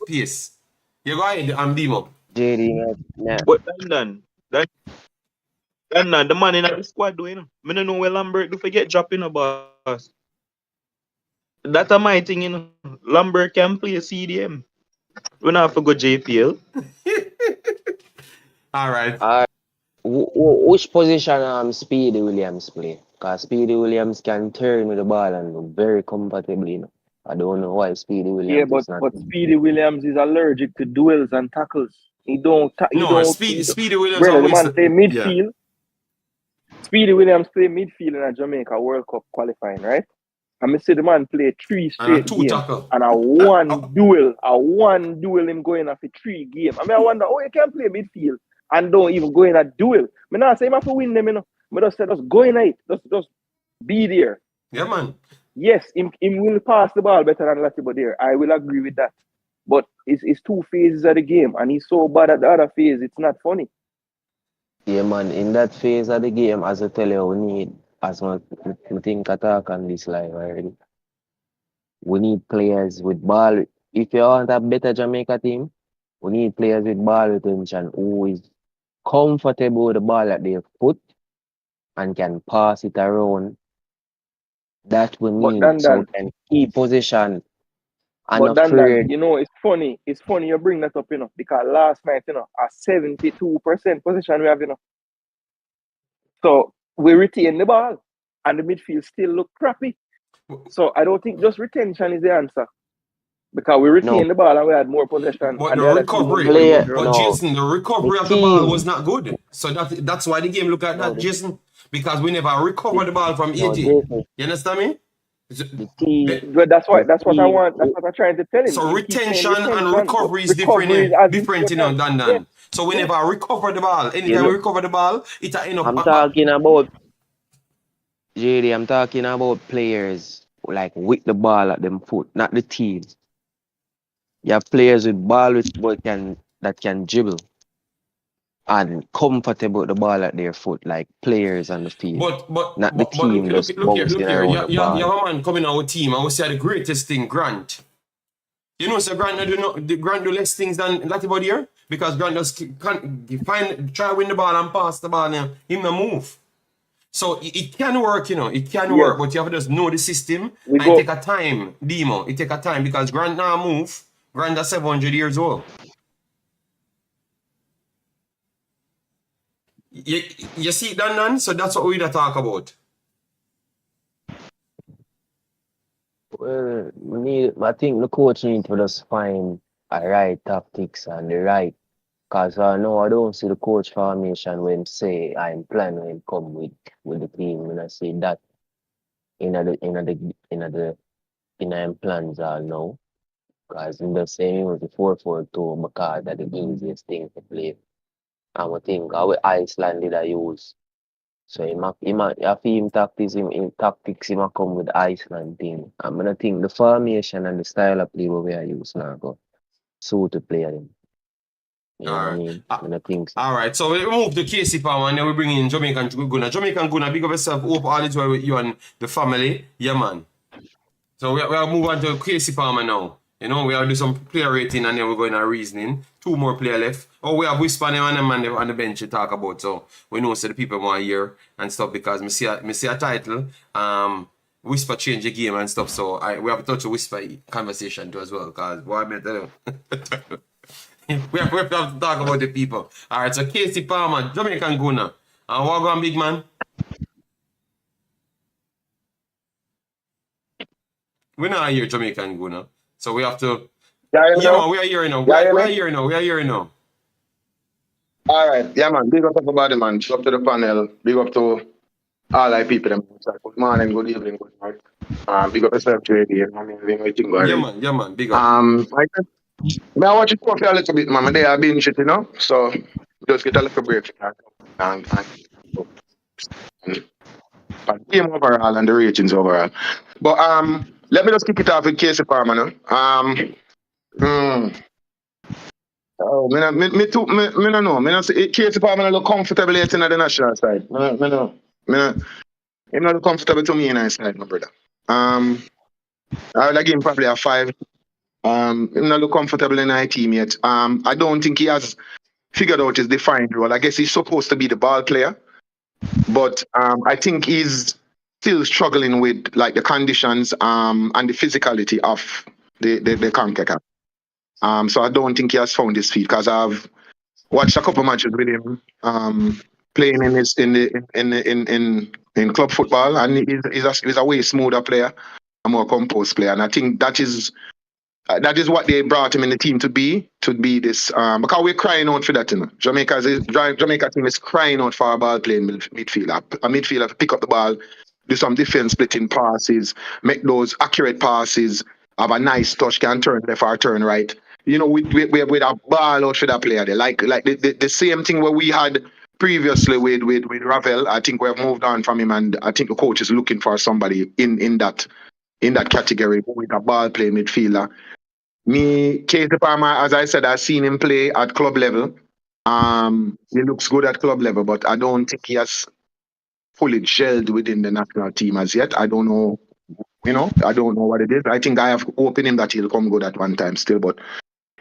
You go ahead and Demo. JD, yeah. But Dan, the man in the squad doing. I don't know where Lambert do forget dropping a boss. That's my thing, you know. Lambert can play CDM. We not have to go JPL. All right. Which position Speedy Williams play? Because Speedy Williams can turn with the ball and look very comfortably, you know. I don't know why Speedy Yeah, Williams but is not. Speedy Williams is allergic to duels and tackles. He don't. No, Speedy Williams Brother, the always. man play Yeah. midfield. Speedy Williams play midfield in a Jamaica World Cup qualifying, right? And I see the man play 3 And a straight 2 games. tackle. And a one duel him going after 3 games. I wonder, you can play midfield and don't even go in a duel. I not say him have to win them, you know. I just say, just go in it. Just be there. Yeah, man. Yes, him will pass the ball better than Latibo there. I will agree with that. But it's 2 phases of the game, and he's so bad at the other phase, it's not funny. Yeah, man, in that phase of the game, as I tell you, we need, as I think I talk on this live already, we need players with ball. If you want a better Jamaica team, we need players with ball retention who is comfortable with the ball at their foot and can pass it around. That we need Dan, so we can keep position and But Dan, afraid. you know, it's funny you bring that up, you know, because last night, you know, a 72% position we have, you know. So we retain the ball and the midfield still look crappy. So I don't think just retention is the answer. Because we retain the ball and we had more possession. But and the recovery, but Jason, the recovery of the ball was not good. So that's why the game look like that, Jason. Because we never recovered the ball from AJ. You understand me? But that's what I want. That's what I'm trying to tell him. So retention and recovery is different, you know, Dan. Yeah. So we never recover the ball. Anytime we recover the ball, it end up. I'm talking about JD. I'm talking about players like with the ball at them foot, not the team. You have players with ball that can dribble and comfortable with the ball at their foot, like players on the field. But not the team. Look here. You have a man coming our team. I would say the greatest thing, Grant. You know, so Grant do less things than Latibo here because Grant just try to win the ball and pass the ball. Him no move. So it can work, you know. It can work, but you have to just know the system and take a time, Demo. It take a time because Grant now move. Grant is 700 years old. You see that, Nan? So that's what we're talk about. Well, I think the coach needs to just find a right tactics and the right. Because I don't see the coach formation when say I'm planning when come with the team. When I say that in the plans are now. Because in the same was the 4-4-2 because that's the easiest thing to play. And I think our Iceland did I use. So him tactics come with the Iceland thing. I'm gonna think the formation and the style of play we are use now go suit to play him. You know what I mean? I think so. All right, so we move to KC Palmer and then we bring in Jamaican Guna. Jamaican Guna, big up yourself, hope all is well with you and the family. Yeah, man. So we are move on to KC Palmer now. You know, we have to do some player rating and then we're going to reasoning. 2 more player left. Oh, we have Whisper and them man on the bench to talk about. So we know so the people want to hear and stuff because me see a title. Whisper change the game and stuff. So we have to touch a Whisper conversation too as well. Because what I meant to we have to talk about the people. Alright, so Casey Palmer, Jamaican Guna. And what going big man? We're not here Jamaican Guna. So we have to Yeah, man, we are here now. We are here now. All right. Yeah, man. Big up everybody, man. Big up to the panel. Big up to all our people. Good morning, good evening, good night. Big up yourself, JD. You know what I mean? Yeah, man. Big up. I watch it for a little bit, man. They have been shit, you know? So just get a little break. And game overall and the ratings overall. But let me just kick it off with Casey Palmer now. Oh, me no know. Me no see Casey Palmer look comfortable yet in the national side. Him not look comfortable to me in the side, my brother. I would give him probably a 5. Him not look comfortable in our team yet. I don't think he has figured out his defined role. I guess he's supposed to be the ball player, but I think he's still struggling with like the conditions and the physicality of the Concacaf. So I don't think he has found his feet because I've watched a couple matches with him playing in club football, and he's a way smoother player, a more composed player, and I think that is what they brought him in the team to be this because we're crying out for that, you know. Jamaica team is crying out for a ball playing midfielder, a midfielder to pick up the ball, do some defense splitting passes, make those accurate passes, have a nice touch, can turn left or turn right. You know, with a ball out for that player there. Like the same thing where we had previously with Ravel. I think we have moved on from him, and I think the coach is looking for somebody in that category with a ball playing midfielder. Me, Casey Palmer, as I said, I've seen him play at club level. He looks good at club level, but I don't think he has fully gelled within the national team as yet. I don't know, I don't know what it is. I think I have hope in him that he'll come good at one time still, but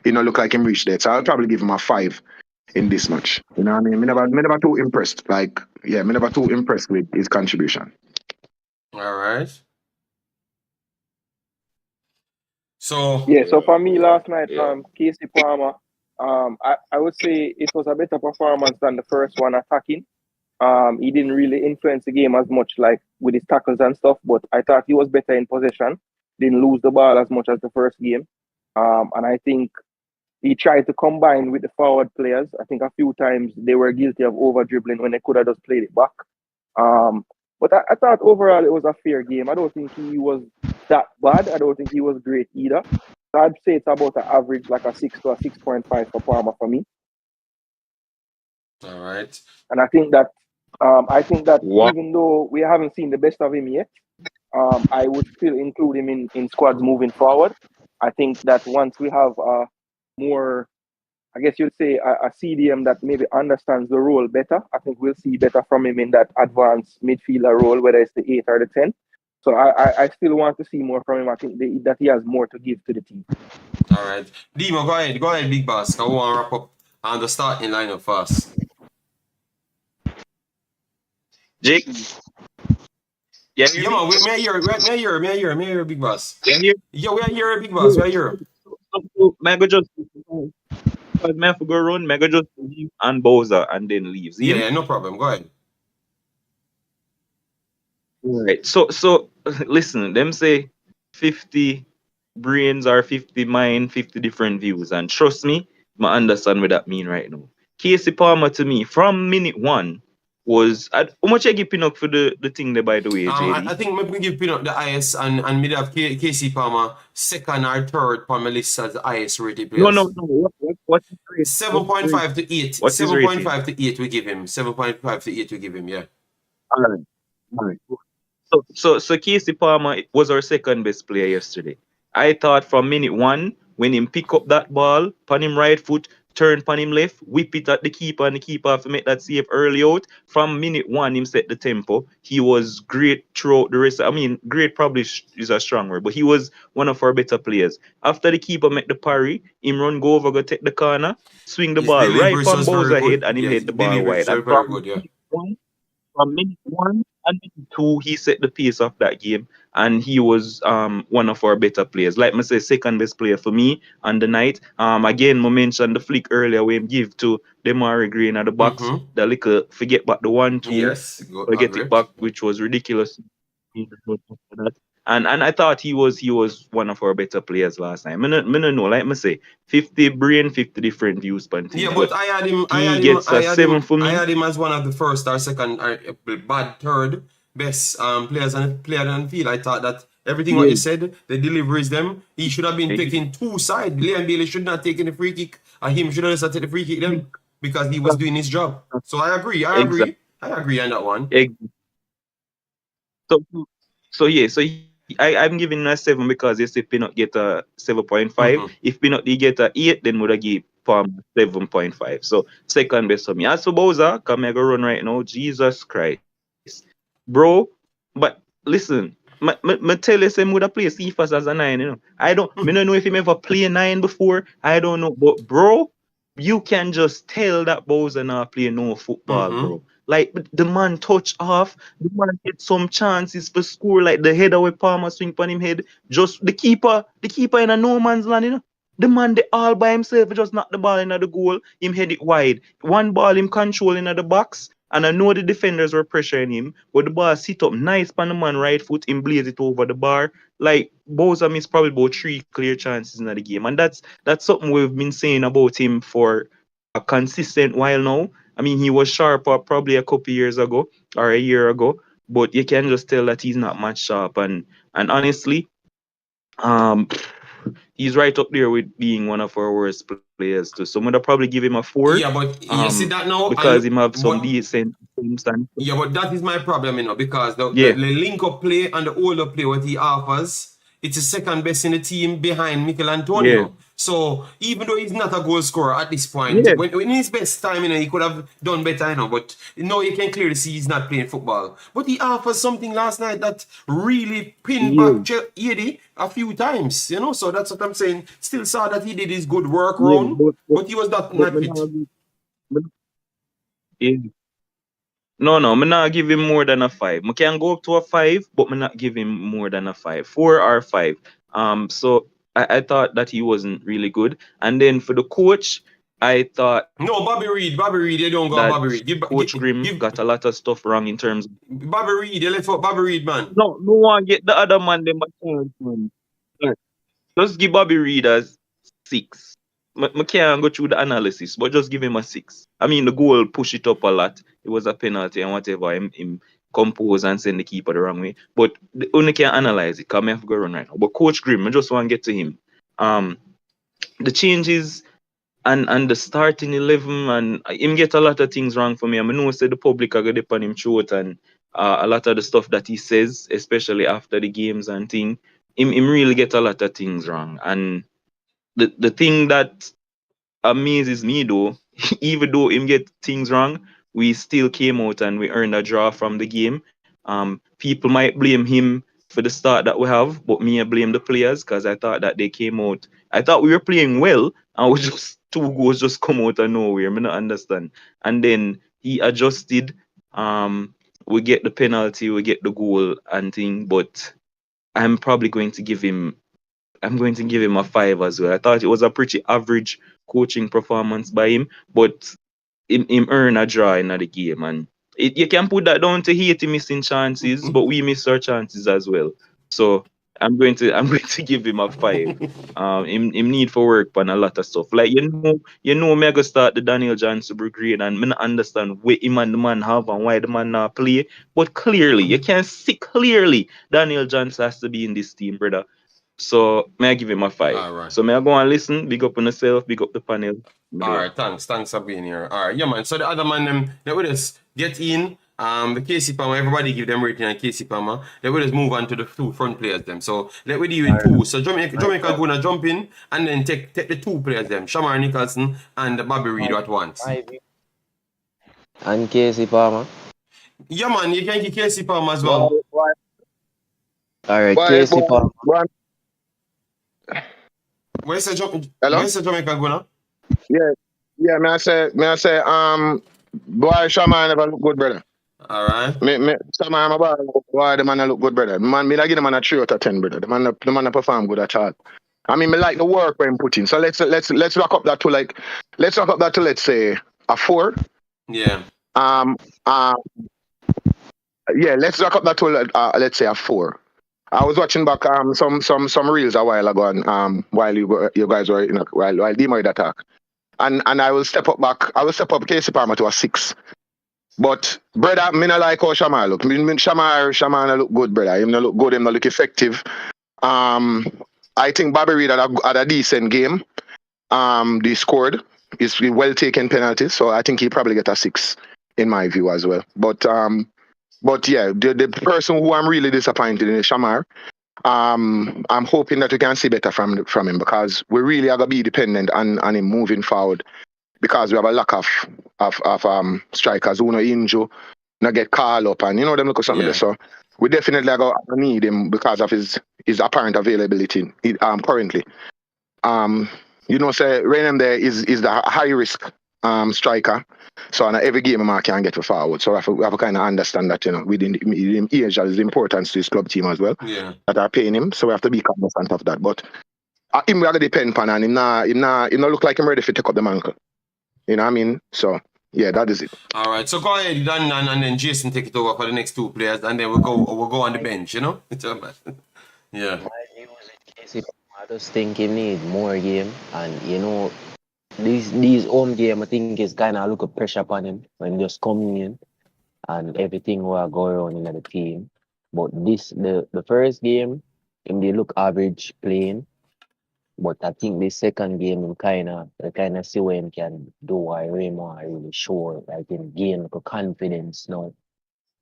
he don't look like him reached that. So I'll probably give him a 5 in this match. You know what I mean? Me never too impressed. Me never too impressed with his contribution. All right. So for me last night, Casey Palmer, I would say it was a better performance than the first one attacking. He didn't really influence the game as much, like with his tackles and stuff, but I thought he was better in possession. Didn't lose the ball as much as the first game. And I think he tried to combine with the forward players. I think a few times they were guilty of over dribbling when they could have just played it back. But I thought overall it was a fair game. I don't think he was that bad. I don't think he was great either. So I'd say it's about an average, like a 6 to a 6.5 for Palmer for me. all right. And I think that even though we haven't seen the best of him yet, I would still include him in squads moving forward. I think that once we have more, I guess you'd say a CDM that maybe understands the role better, I think we'll see better from him in that advanced midfielder role, whether it's the 8 or the 10. So I still want to see more from him. I think that he has more to give to the team. All right. Demo, go ahead, big boss. I want to wrap up on the starting lineup first. Jake? Yeah, man, may I hear, big boss. Yeah, we are here, big boss. We are here. May I go just may I go run? May I go just leave and Bowser and then leave? Yeah, no problem. Go ahead. Right. So listen, them say 50 brains or 50 mind, 50 different views. And trust me, I understand what that mean right now. Casey Palmer to me, from minute 1, was how much I give Pinnock for the thing there, by the way, JD? I think maybe give Pinnock the highest and mid have Casey Palmer second or third on my list as the highest rated players. No. What 7.5 to 8. 7.5 to 8 we give him. 7.5 to 8 we give him, yeah. All right. So Casey Palmer was our second best player yesterday. I thought from minute 1, when him pick up that ball on him right foot, turn pan him left, whip it at the keeper, and the keeper have to make that save early out. From minute one, him set the tempo. He was great throughout the rest. I mean, great probably is a strong word, but he was one of our better players. After the keeper make the parry, him run go over, go take the corner, swing the His ball right delivery from was very Bowser good. head, and him Yes, hit the ball delivery wide. was And very good, yeah. from minute one and minute two, he set the pace of that game, and he was one of our better players. Like I say, second best player for me on the night. Again, I mentioned the flick earlier we give to Demarai Gray in the box. Mm-hmm. The little forget back the 1-2, Yes, good, forget agree. it back, which was ridiculous. And I thought he was one of our better players last time. I don't know, like I say, 50 brain, 50 different views, but Yeah, but I had him. he gets a 7 for I me. had him as one of the first or second or bad third best players on the field. I thought that everything what you said, the deliveries them, he should have been taking two sides. Leon Bailey should not have taken the free kick, and him should have just taken the free kick them because he was doing his job. So I agree. I agree on that one. So I'm giving him a 7 because if Pinot get a 7.5, if Pinot he get a 8, then would I give Palm 7.5. So second best for me. As for Bowser, come here go run right now. Jesus Christ, bro. But listen, me tell you, him would have played Cephas as a 9. You know, I don't know if he ever played 9 before. I don't know, but bro, you can just tell that Bowser not play no football, bro. Like the man touch off, the man get some chances for score, like the header with Palmer swing on him head. Just the keeper in a no man's land, you know. The man they all by himself, just knock the ball into the goal, him head it wide. One ball him controlling at the box, and I know the defenders were pressuring him, but the ball sit up nice pan the man right foot, him blaze it over the bar. Like Bowser missed probably about 3 clear chances in the game, and that's something we've been saying about him for a consistent while now. I mean, he was sharper probably a couple years ago or a year ago, but you can just tell that he's not much sharp. And honestly, he's right up there with being one of our worst players too. So I'm gonna probably give him a 4. Yeah, but you see that now because he have some decent stand. Yeah, but that is my problem, you know, because the link up play and the older play what he offers, it's the second best in the team behind Michail Antonio. Yeah. So even though he's not a goal scorer at this point, when in his best time, you know, he could have done better, you know. But you know, you can clearly see he's not playing football. But he offers something last night that really pinned back Haiti a few times, you know. So that's what I'm saying. Still saw that he did his good work, Ron, but he was not fit. No, I'm not give him more than a 5. I can go up to a 5, but I'm not give him more than a 5. 4 or 5. So I thought that he wasn't really good. And then for the coach, I thought no, Bobby Reid, you don't go Bobby Reid. Coach Grimm got a lot of stuff wrong in terms of Bobby Reid, you left out Bobby Reid, man. No one get the other man them a chance, man. Just give Bobby Reid as 6. I can't go through the analysis, but just give him a 6. I mean, the goal push it up a lot. It was a penalty and whatever. Him compose and send the keeper the wrong way. But the only can analyze it because I have to go run right now. But Coach Grimm, I just want to get to him. The changes and the starting 11 and him get a lot of things wrong for me. I know say the public are going to on him throat and a lot of the stuff that he says, especially after the games and thing, him really get a lot of things wrong. And the thing that amazes me though, even though him get things wrong, we still came out and we earned a draw from the game. People might blame him for the start that we have, but me I blame the players because I thought that they came out. I thought we were playing well, and we just 2 goals just come out of nowhere. I don't understand. And then he adjusted. We get the penalty, we get the goal and thing, but I'm probably going to give him. I'm going to give him a 5 as well. I thought it was a pretty average coaching performance by him, but him earn a draw in the game, and you can put that down to Haiti missing chances, but we miss our chances as well. So I'm going to give him a 5. Him need for work on a lot of stuff. Like me I go start the Daniel Johnson brigade, and me not understand what him and the man have and why the man not play. But clearly, you can see clearly Daniel Johnson has to be in this team, brother. So may I give him a 5. All right. So may I go and listen, big up on yourself, big up the panel. All right, thanks for being here. All right, yeah, man. So the other man, they will just get in The KC Palmer, everybody give them rating on KC Palmer. Then we just move on to the two front players them. So let we deal with two. So Jamaica gonna jump in and then take the two players them, Shamar Nicholson and Bobby Reid at once. And Casey Palmer. Yeah man, you can get KC Palmer as well. Alright, Casey Palmer. Where's the Hello? Jamaica gonna? Yeah, may I say, boy, Shaman never look good, brother. Alright. Shaman, boy, the man look good, brother. Me I give the man a 3 out of 10, brother. The man perform good at all. I mean, me like the work when put in. So let's rock up that to let's say a 4. Yeah. Yeah, let's rock up that to let's say a 4. I was watching back some reels a while ago and, while you guys were while Demarai attack. And I will step up Casey Palmer to a 6. But brother, me not like how Shamar look. Shamar look good, brother. Him not look good, him not look effective. I think Bobby Reid had a decent game. They scored. It's well taken penalties, so I think he probably get a 6 in my view as well. But yeah, the person who I'm really disappointed in is Shamar. I'm hoping that we can see better from him because we really are gonna be dependent on him moving forward because we have a lack of strikers who no injure, not get called up, and them look at something there. So we definitely are gonna need him because of his apparent availability currently. Say Raynham there is the high risk striker. So on every game a man can get forward. So we have to kind of understand that, within age is importance to his club team as well. Yeah. That are paying him. So we have to be cognizant of that. But him we have to depend upon and him not look like him ready to take up the mantle. You know what I mean? So yeah, that is it. All right. So go ahead, Dan, and then Jason take it over for the next two players, and then we'll go on the bench. Yeah. I just think he need more game, and these home game I think is kind of a little pressure upon him when he just coming in and everything will go around in the team. But the first game him they look average playing, but I think the second game him kind of see what him can do. I really sure like him gain like confidence now.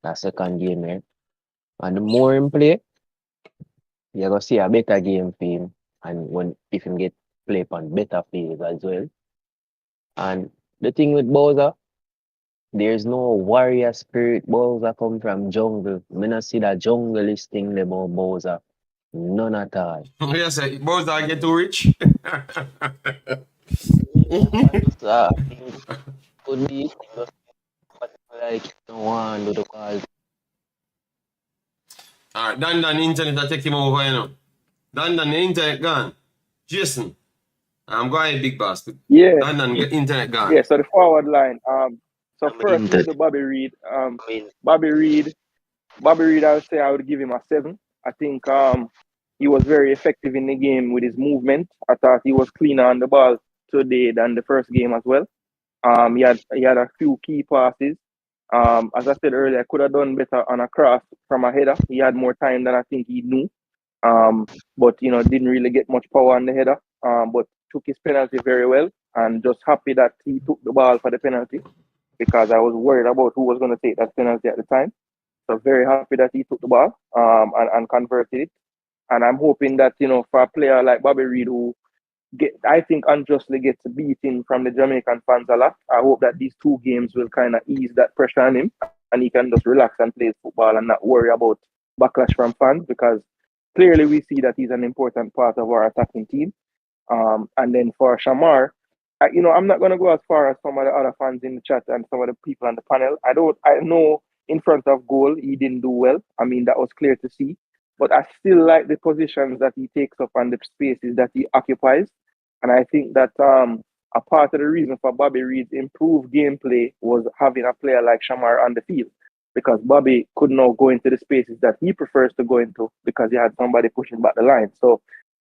That second game here, and the more him play, you're gonna see a better game for him. And if him get play on better fields as well. And the thing with Bowser, there's no warrior spirit. Bowser come from jungle. I not see that junglist thing about Bowser. None at all. Yes, Bowser get too rich. So, could be like no one do the call. Alright, Dan, the internet I take him over, Dan, the internet gone. Jason, I'm going big boss. Yeah. Dan, get internet gone. Yeah, so the forward line. So first with the Bobby Reid. Bobby Reid, I would say I would give him a 7. I think he was very effective in the game with his movement. I thought he was cleaner on the ball today than the first game as well. He had a few key passes. As I said earlier, I could have done better on a cross from a header. He had more time than I think he knew. But didn't really get much power on the header. But took his penalty very well, and just happy that he took the ball for the penalty because I was worried about who was going to take that penalty at the time. So very happy that he took the ball and converted it. And I'm hoping that for a player like Bobby Reid who I think unjustly gets beaten from the Jamaican fans a lot, I hope that these 2 games will kind of ease that pressure on him and he can just relax and play football and not worry about backlash from fans because clearly we see that he's an important part of our attacking team. And then for Shamar, I'm not going to go as far as some of the other fans in the chat and some of the people on the panel. I know in front of goal he didn't do well. I mean, that was clear to see. But I still like the positions that he takes up and the spaces that he occupies. And I think that a part of the reason for Bobby Reid's improved gameplay was having a player like Shamar on the field. Because Bobby could now go into the spaces that he prefers to go into because he had somebody pushing back the line. So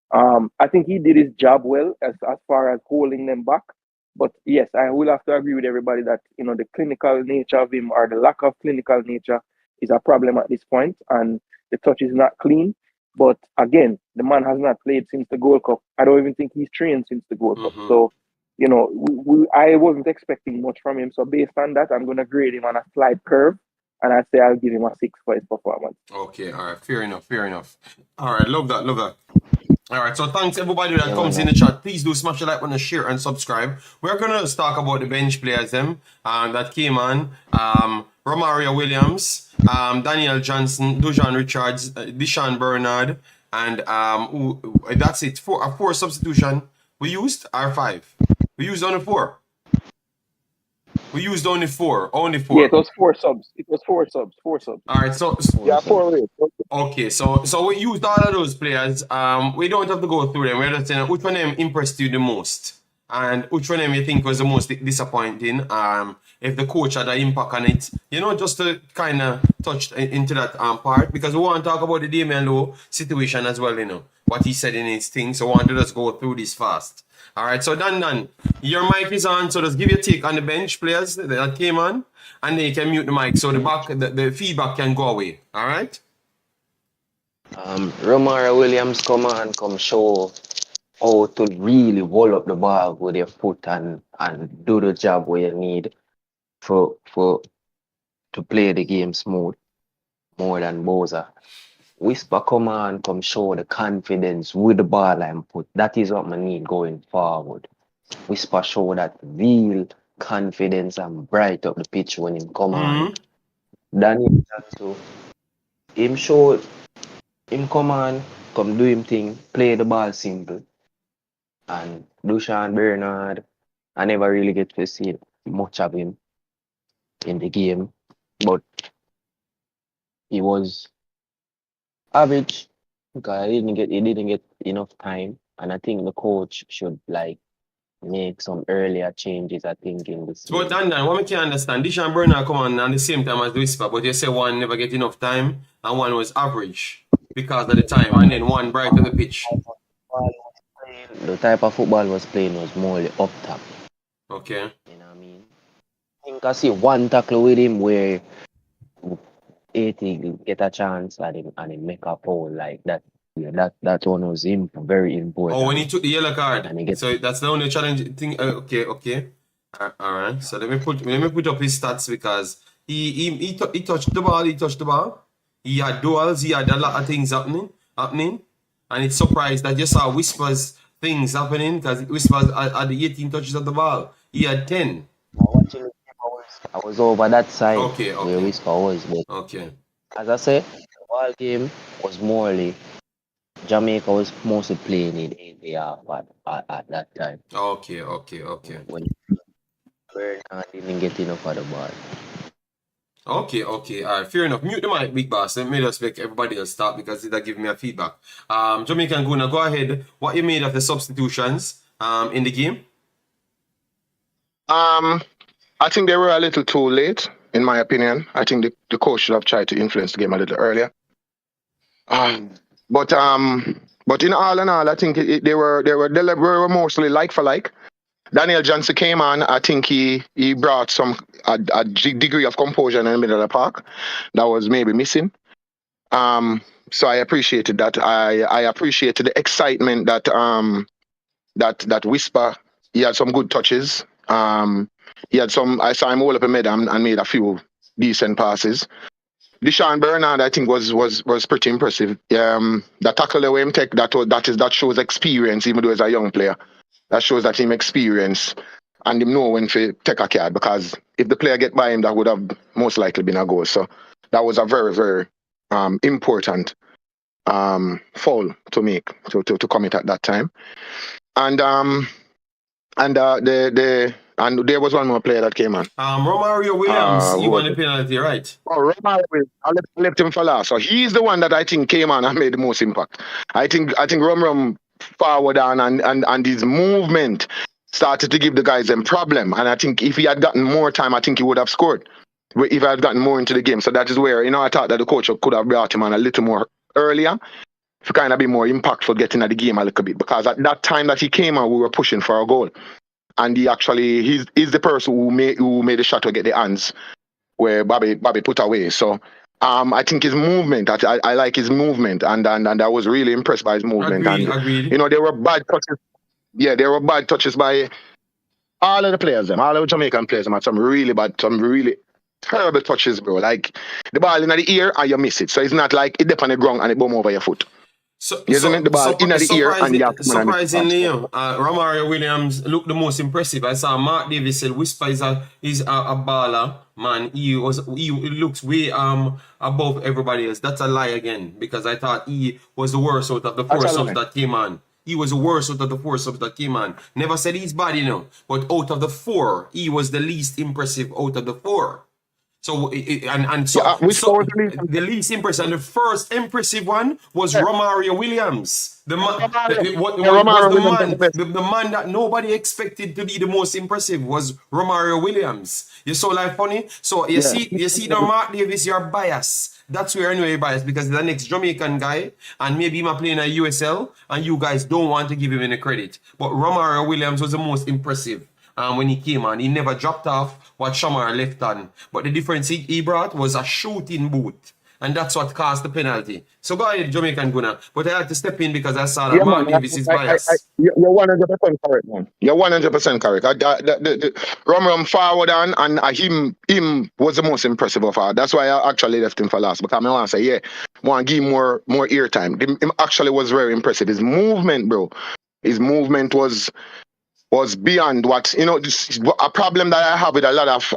I think he did his job well as far as holding them back. But yes, I will have to agree with everybody that the clinical nature of him or the lack of clinical nature is a problem at this point, and the touch is not clean. But again, the man has not played since the Gold Cup. I don't even think he's trained since the Gold Cup. So I wasn't expecting much from him. So based on that, I'm going to grade him on a slight curve. and I say I'll give him a 6 for his performance. Okay, all right, fair enough, fair enough. All right, love that, love that. All right, so thanks everybody that comes in the chat. Please do smash the like button, share and subscribe. We're gonna talk about the bench players that came on. Romario Williams, Daniel Johnson, Dujan Richards, Deshaun Bernard, and that's it. Four substitution we used are 5. We used only 4. We used only 4. Only 4. Yeah, it was 4 subs. It was 4 subs. 4 subs. All right, so yeah, 4 ways. Okay, so we used all of those players. We don't have to go through them. We're just saying which one of them impressed you the most, and which one of them you think was the most disappointing. If the coach had an impact on it, just to kind of touch into that part, because we want to talk about the Damien Lowe situation as well. What he said in his thing. So we want to just go through this fast. All right, so Dan, your mic is on, so just give your take on the bench players that came on, and then you can mute the mic so the feedback can go away. All right. Romario Williams come show how to really roll up the ball with your foot and do the job where you need for to play the game smooth more than Boza. Whisper come show the confidence with the ball and put. That is what I need going forward. Whisper show that real confidence and bright up the pitch when him come on. Daniel too. Him come on, come do him thing, play the ball simple. And Deshaun Bernard, I never really get to see much of him in the game, but he was average because he didn't get enough time, and I think the coach should make some earlier changes. I think in this. But Dan, what I can understand, Deshaun Bernard come on at the same time as the Whisper, but you say one never get enough time and one was average because of the time, and then one bright on the pitch. The type of football was playing was more up top. Okay. You know what I mean? I think I see one tackle with him where Haiti get a chance and he make a foul like that. Yeah, that one was very important. Oh, when he took the yellow card. So that's the only challenge thing. Okay. All right. So let me put up his stats because he touched the ball. He had duels. He had a lot of things happening, and it's surprised that you saw Whisper's things happening because Whispers had the 18 touches of the ball. He had 10. I was over that side where Whisper was. But okay. As I said, the ball game was morely. Jamaica was mostly playing in the half at that time. Okay. When Bernard didn't get enough of the ball. Okay. All right, fair enough. Mute the mic, big boss. Let me just make everybody else start because it'll give me a feedback. Jamaican Guna, go ahead. What you made of the substitutions in the game? I think they were a little too late, in my opinion. I think the coach should have tried to influence the game a little earlier. But in all, I think they were mostly like for like. Daniel Johnson came on. I think he brought a degree of composure in the middle of the park that was maybe missing. So I appreciated that. I appreciated the excitement that Whisper. He had some good touches. He had some. I saw him all up in mid and made a few decent passes. Deshaun Bernard, I think, was pretty impressive. The tackle the way him take that shows experience, even though he's a young player. That shows that him experience and him know when to take a card, because if the player get by him, that would have most likely been a goal. So that was a very, very important foul to make to commit at that time. And there was one more player that came on. Romario Williams, he won the penalty, right? Oh, Romario, I left him for last. So he's the one that I think came on and made the most impact. I think Rom forward and his movement started to give the guys them problem. And I think if he had gotten more time, I think he would have scored. If I had gotten more into the game. So that is where, I thought that the coach could have brought him on a little more earlier to kind of be more impactful getting at the game a little bit. Because at that time that he came on, we were pushing for a goal. And he's the person who made the shot to get the hands where Bobby put away. So I think his movement, I like his movement, and I was really impressed by his movement. Agreed. There were bad touches. Yeah, there were bad touches by all of the players. All of the Jamaican players had some really terrible touches, bro. Like the ball in the ear and you miss it. So it's not like it dip on the ground and it boom over your foot. Isn't it? The ball in the ear and you have to surprisingly, Romario Williams looked the most impressive. I saw Mark Davis said Whisper is a baller, man. He looks way above everybody else. That's a lie again, because I thought he was the worst out of the four subs that came on. He was the worst out of the four subs that came on. Never said he's bad, but out of the four, he was the least impressive out of the four. So the least impressive, and the first impressive one was Romario Williams. The man that nobody expected to be the most impressive was Romario Williams. You saw like funny. So you see the Mark Davis, you're biased. That's where anyway you're biased, because the next Jamaican guy, and maybe him playing at USL, and you guys don't want to give him any credit. But Romario Williams was the most impressive. When he came on, he never dropped off what Shamar left on. But the difference he brought was a shooting boot. And that's what caused the penalty. So go ahead, Jamaican Gunner. But I had to step in because I saw that Mark Davis is biased. You're 100% correct, man. You're 100% correct. Rum forward and him was the most impressive of all. That's why I actually left him for last. Because I want to say, I want to give him more ear time. Him actually was very impressive. His movement, bro. His movement was beyond what, a problem that I have with a lot of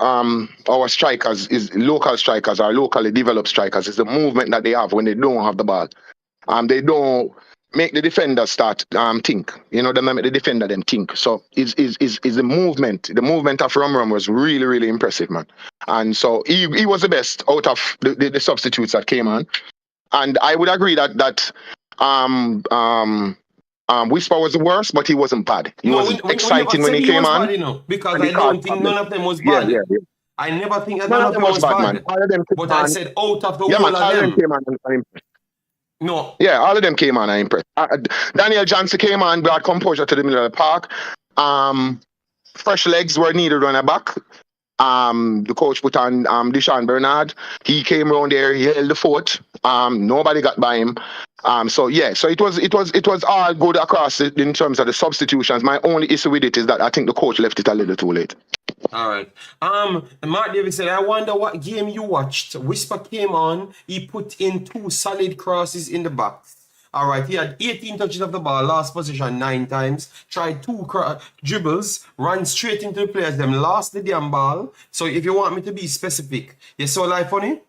our strikers is local strikers or locally developed strikers is the movement that they have when they don't have the ball. They don't make the defender start think. They make the defender them think. So is the movement. The movement of Rum was really, really impressive, man. And so he was the best out of the substitutes that came on. And I would agree that Whisper was the worst, but he wasn't bad. He was exciting when he came on. Bad, because I don't think none of them was bad. Yeah. I never think that none of them was bad. Man. All of them but I said out of the whole of them. Came on and impressed. No. Yeah, all of them came on and impressed. Daniel Johnson came on, brought composure to the middle of the park. Fresh legs were needed on the back. The coach put on Deshaun Bernard. He came around there, he held the fort. Nobody got by him. So it was all good across in terms of the substitutions. My only issue with it is that I think the coach left it a little too late. All right. Mark Davis said, I wonder what game you watched. Whisper came on, he put in 2 solid crosses in the box. All right, he had 18 touches of the ball, last position 9 times, tried 2 dribbles, ran straight into the players, them lost the damn ball. So if you want me to be specific, you saw Life Funny?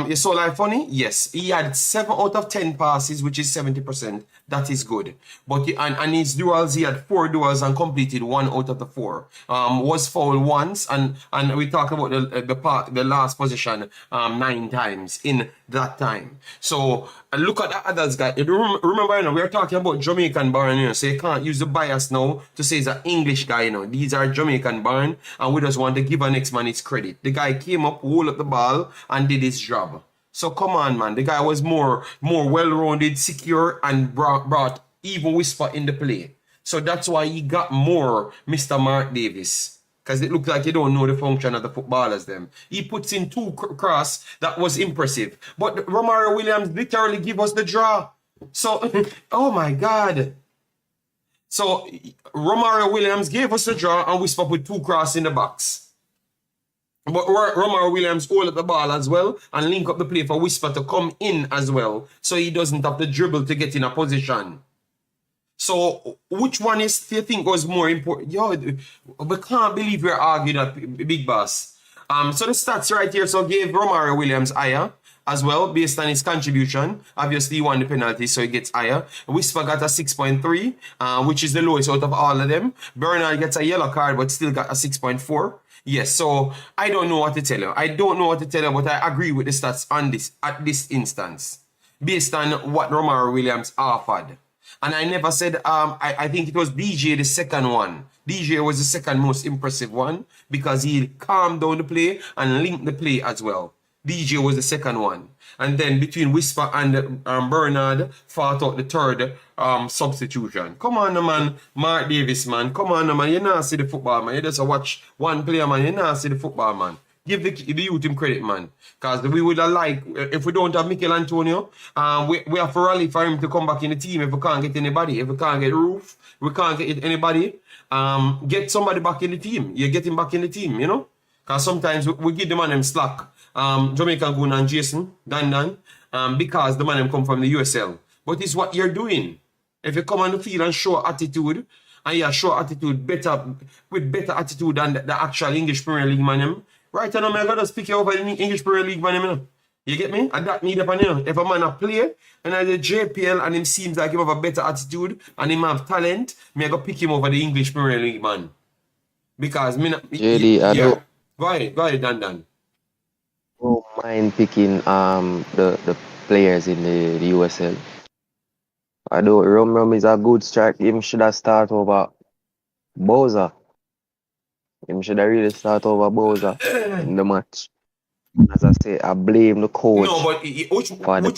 You saw Life Funny? Yes. He had 7 out of 10 passes, which is 70%. That is good. But and his duels, he had 4 duels and completed 1 out of the 4. Was fouled once, and we talk about the last position 9 times in that time. So look at the others, guys. Remember, we are talking about Jamaican born, so you can't use the bias now to say it's an English guy. These are Jamaican born, and we just want to give our next man his credit. The guy came up, hold up the ball, and did his job. So come on, man. The guy was more well-rounded, secure, and brought even Whisper in the play. So that's why he got more Mr. Mark Davis. Because it looked like you don't know the function of the footballers them. He puts in 2 cross that was impressive. But Romario Williams literally give us the draw. So, oh my God. So Romario Williams gave us the draw and Whisper put 2 cross in the box. But Romario Williams hold up the ball as well and link up the play for Whisper to come in as well. So he doesn't have to dribble to get in a position. So which one do you think was more important? Yo, we can't believe we're arguing at Big Boss. So the stats right here. So gave Romario Williams higher as well based on his contribution. Obviously he won the penalty, so he gets higher. Whisper got a 6.3, which is the lowest out of all of them. Bernard gets a yellow card but still got a 6.4. Yes, so I don't know what to tell you. I don't know what to tell you, but I agree with the stats on this at this instance, based on what Romario Williams offered. And I never said, I think it was DJ the second one. DJ was the second most impressive one because he calmed down the play and linked the play as well. DJ was the second one. And then between Whisper and Bernard fought out the third substitution. Come on, man. Mark Davis, man. Come on, man. You not see the football, man. You just watch one player, man. You not see the football, man. Give the youth him credit, man. Because we would have liked, if we don't have Michail Antonio, we have to rally for him to come back in the team if we can't get anybody. If we can't get Roof, we can't get anybody. Get somebody back in the team. You get him back in the team, Because sometimes we give the man them slack. Jamaican Goon and Jason, Dan, because the man them come from the USL. But it's what you're doing. If you come on the field and show attitude, and you show attitude with better attitude than the actual English Premier League man them, right now I'm gonna speak you over the English Premier League man them, you know. You get me? And that need upon you know. If a man a play and at the JPL and him seems like him have a better attitude and him have talent, me I go pick him over the English Premier League man. Because me not JD, I don't Go ahead, Dan. mind picking the players in the USL. I don't. Rum is a good strike. Him should have start over Bowser. Him should have really start over Bowser in the match. As I say, I blame the coach. No, but which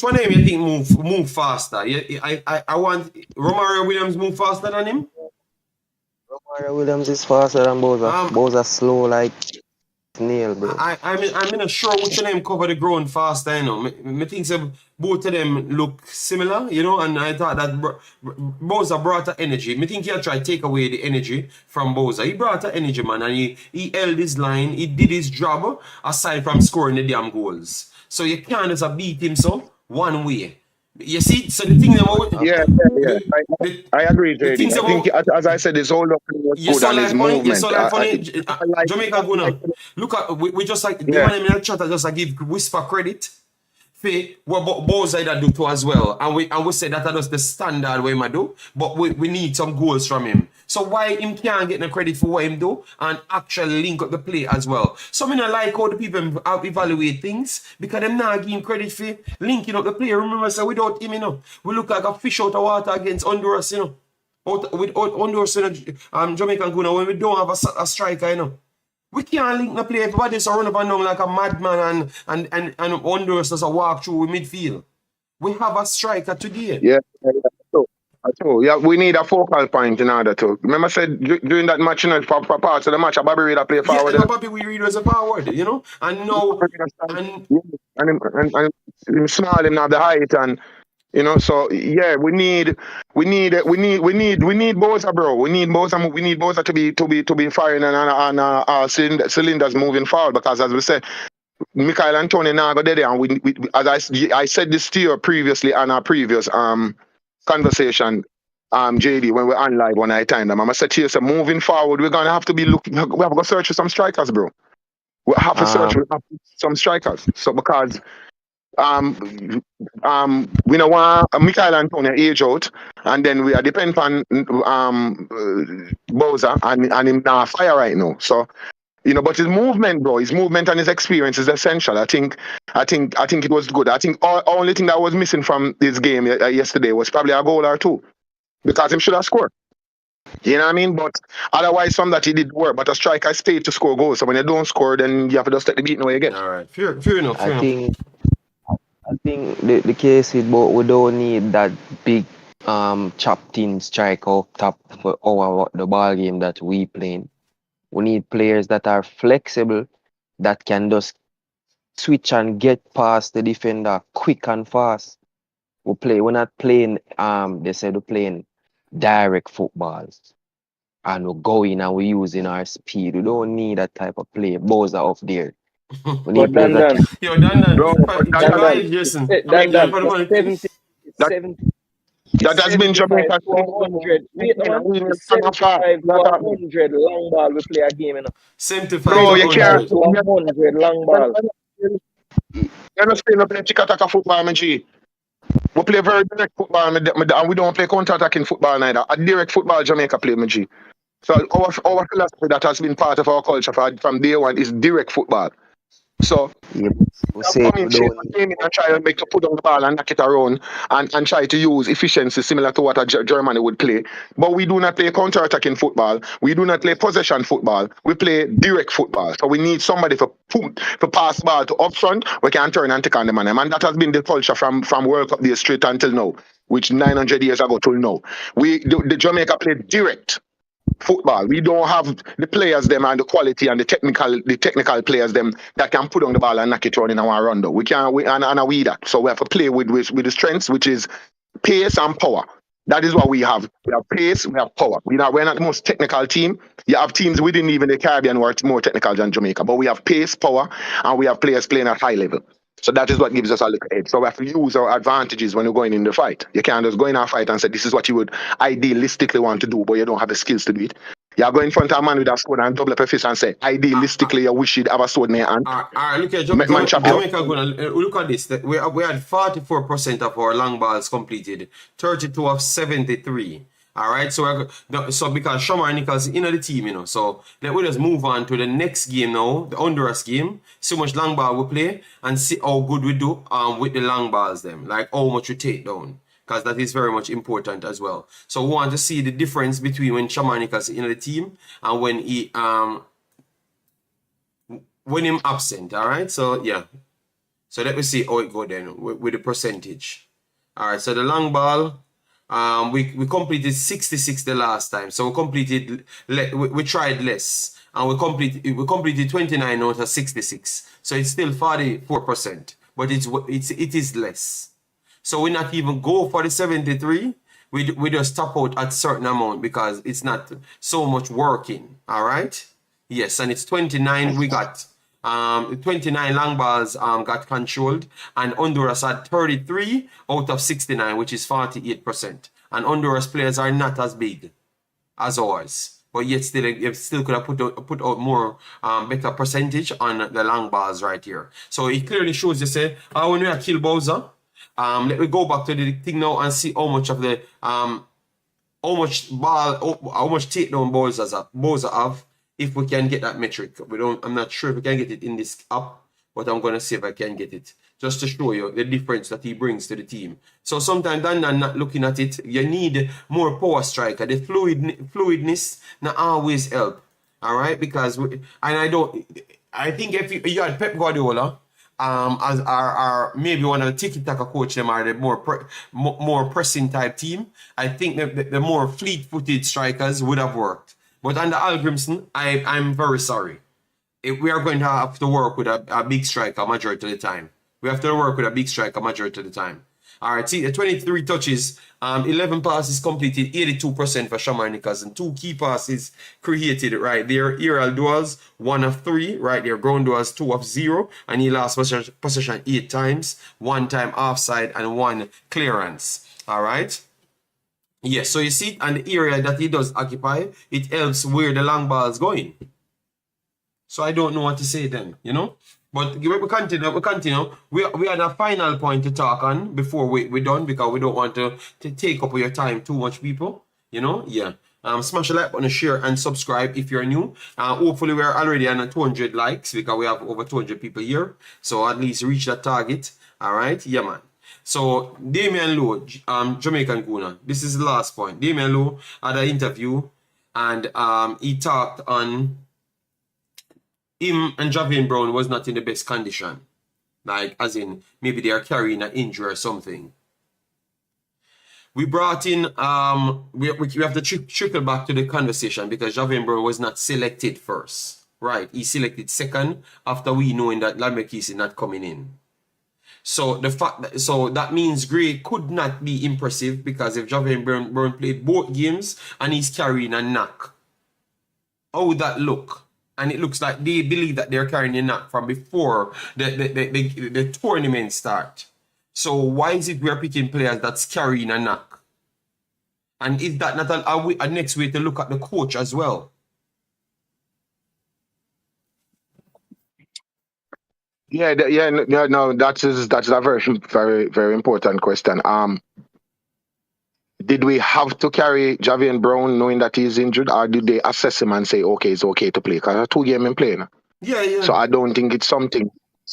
one of them you think move faster? I want Romario Williams move faster than him. Romario Williams is faster than Bowser. Bowser slow like snail, bro. I'm not sure which of them cover the ground faster, you know. Me think both of them look similar, you know, and I thought that Bowser brought the energy. Me think he tried to take away the energy from Bowser. He brought the energy, man, and he held his line, he did his job, aside from scoring the damn goals. So you can't just beat him so one way. You see, so the thing about I agree, JD. I think, as I said, his whole look was good on his movement. Jamaica gonna look at we just like the man in the chat just like give whisper credit for what Bowser that do too as well, and we say that that's the standard way I do, but we need some goals from him. So why him can't get no credit for what him do and actually link up the play as well? So I like how the people evaluate things because them not give him credit for linking up the play. Remember, so without him, you know, we look like a fish out of water against Honduras, you know. With Honduras, you know, Jamaican Guna, when we don't have a striker, you know. We can't link the play. Everybody just run up and down like a madman and Honduras does a walk through midfield. We have a striker today. Yeah. Yeah, we need a focal point in order to. Remember, I said during that match, you know, for parts of the match, Bobby Reid play forward. Yeah, Bobby Reid was a forward, you know, and now and him small, him have the height, and you know, so yeah, we need Bowser, bro. We need Bowser to be firing and cylinders moving forward because as we said. Michail Antonio now go there, and we as I said this to you previously on our previous conversation, JD, when we're on live one night time. I'm gonna say to you, so moving forward, we're gonna have to be looking. We have to go search for some strikers, bro. We have to search for some strikers. So because we know Michail Antonio age out, and then we are dependent on Bowser and him now fire right now. So. You know, but his movement, bro, his movement and his experience is essential. I think it was good. I think only thing that was missing from this game yesterday was probably a goal or two, because him should have scored. You know what I mean? But otherwise, some that he did work. But a striker is paid to score goals. So when you don't score, then you have to just take the beating away again. All right, fair enough. I think the case is, but we don't need that big chopped in striker up top for the ball game that we playing. We need players that are flexible, that can just switch and get past the defender quick and fast. We're not playing, they said we're playing direct football. And we're going and we're using our speed. We don't need that type of play. Bowser up there. We need Dan. That has been Jamaica 100. 75 100 long ball we play a game, you know. 75 bro, you can't 100 long ball. You understand? We play tiki-taka football, my G. We play very direct football, and we don't play counter-attacking football neither. A direct football Jamaica play, my G. So our philosophy that has been part of our culture from day one is direct football. So try to make to put on the ball and knock it around and try to use efficiency similar to what Germany would play. But we do not play counter-attacking football. We do not play possession football. We play direct football. So we need somebody for pass the ball to up front. We can turn and take on the man. And that has been the culture from World Cup Day straight until now, which 900 years ago till now. The Jamaica play direct football. We don't have the players them and the quality and the technical players them that can put on the ball and knock it around in our rondo. We can't and we that. So we have to play with the strengths, which is pace and power. That is what we have. We have pace, we have power. We're not the most technical team. You have teams within even the Caribbean who are more technical than Jamaica, but we have pace, power, and we have players playing at high level. So that is what gives us a little edge. So we have to use our advantages when we're going in the fight. You can't just go in a fight and say, this is what you would idealistically want to do, but you don't have the skills to do it. You go in front of a man with a sword and double up a fist and say, idealistically, you wish you'd have a sword in your hand. All right, look at Jamaica. Look at this. We had 44% of our long balls completed, 32 of 73. All right, so because Shamar Nichols is in the team, you know, so let we just move on to the next game now, the Honduras game. See how much long ball we play and see how good we do with the long balls them, like how much we take down, because that is very much important as well. So we want to see the difference between when Shamar Nichols is in the team and when him absent. All right, so yeah, so let me see how it go then with the percentage. All right, so the long ball. We completed 66 the last time, so we tried less, and we completed 29 out of 66, so it's still 44%, but it is less. So we not even go for the 73. We just top out at certain amount because it's not so much working. All right, yes, and it's 29 we got. 29 long balls got controlled, and Honduras had 33 out of 69, which is 48%. And Honduras players are not as big as ours, but yet still could have put out more better percentage on the long balls right here. So it clearly shows you say, when we are kill Bowser, let me go back to the thing now and see how much of the how much takedown Bowser have. If we can get that metric, I'm not sure if we can get it in this app, but I'm gonna see if I can get it just to show you the difference that he brings to the team. So sometimes than not looking at it, you need more power striker. The fluidness not always help. All right, because I think if you had Pep Guardiola as our maybe one of the tiki-taka coach, them are the more pressing type team, I think the more fleet-footed strikers would have worked. But under Hallgrimsson, I'm very sorry. We are going to have to work with a big striker majority of the time. We have to work with a big striker majority of the time. All right, see, 23 touches, 11 passes completed, 82% for Shamar Nichols, and 2 key passes created right there. Aerial duels, 1 of 3, right there. Ground duels, 2 of 0, and he lost possession 8 times, 1 time offside, and 1 clearance. All right. Yes, so you see, and the area that he does occupy, it helps where the long ball is going. So I don't know what to say then, you know. But we continue. We had a final point to talk on before we're done, because we don't want to take up your time too much, people. You know, yeah. Smash a like button, share, and subscribe if you're new. Hopefully we're already on 200 likes, because we have over 200 people here. So at least reach that target. All right, yeah, man. So Damien Lowe, Jamaican Guna. This is the last point. Damien Lowe had an interview, and he talked on him and Javelin Brown was not in the best condition. Like, as in, maybe they are carrying an injury or something. We brought in, we have to trickle back to the conversation, because Javelin Brown was not selected first. Right, he selected second after we knowing that Lamekis is not coming in. So that means Gray could not be impressive, because if Javelin Brown played both games and he's carrying a knock, how would that look? And it looks like they believe that they're carrying a knock from before the tournament start. So why is it we're picking players that's carrying a knock? And is that not a next way to look at the coach as well? No, that's a very, very important question. Did we have to carry Javelin Brown knowing that he's injured, or did they assess him and say, okay, it's okay to play? Because 2 games in playing. Yeah. So I don't think it's something.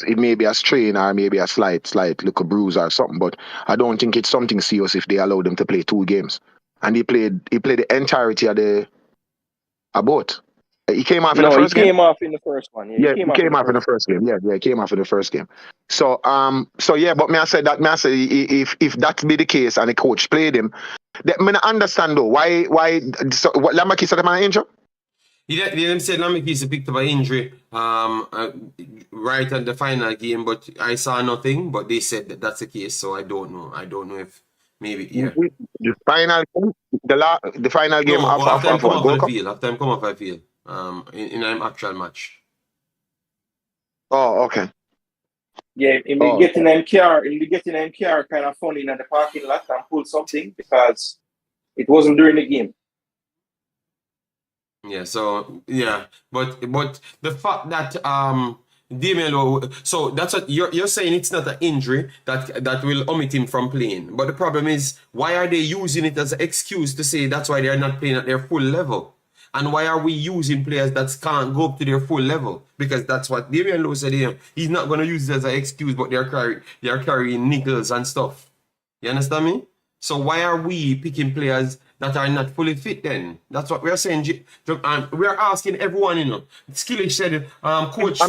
It may be a strain or maybe a slight little bruise or something, but I don't think it's something serious if they allowed him to play 2 games. And he played the entirety of both. He came off in the first game? He came off in the first one. Yeah, he came off in the first game. Yeah, he came off in the first game. So yeah, but I say if that be the case and the coach played him, I understand though why what Lamekis said about injury? They said Lamekis picked up an injury right at the final game, but I saw nothing. But they said that that's the case, so I don't know. I don't know if Maybe, yeah. The final the final game No, of after him come what, off Gold the Cup? field. After him come off the field. In an actual match. Oh, okay. Yeah, in the getting them car kind of funny in the parking lot and pull something because it wasn't during the game. Yeah, so yeah, but the fact that Damien Lowe, so that's what you're saying, it's not an injury that will omit him from playing. But the problem is, why are they using it as an excuse to say that's why they're not playing at their full level? And why are we using players that can't go up to their full level? Because that's what Damien Lowe said here. He's not going to use it as an excuse, but they're carrying nickels and stuff. You understand me? So why are we picking players that are not fully fit then? That's what we're saying. We're asking everyone, you know. Skillish said, coach,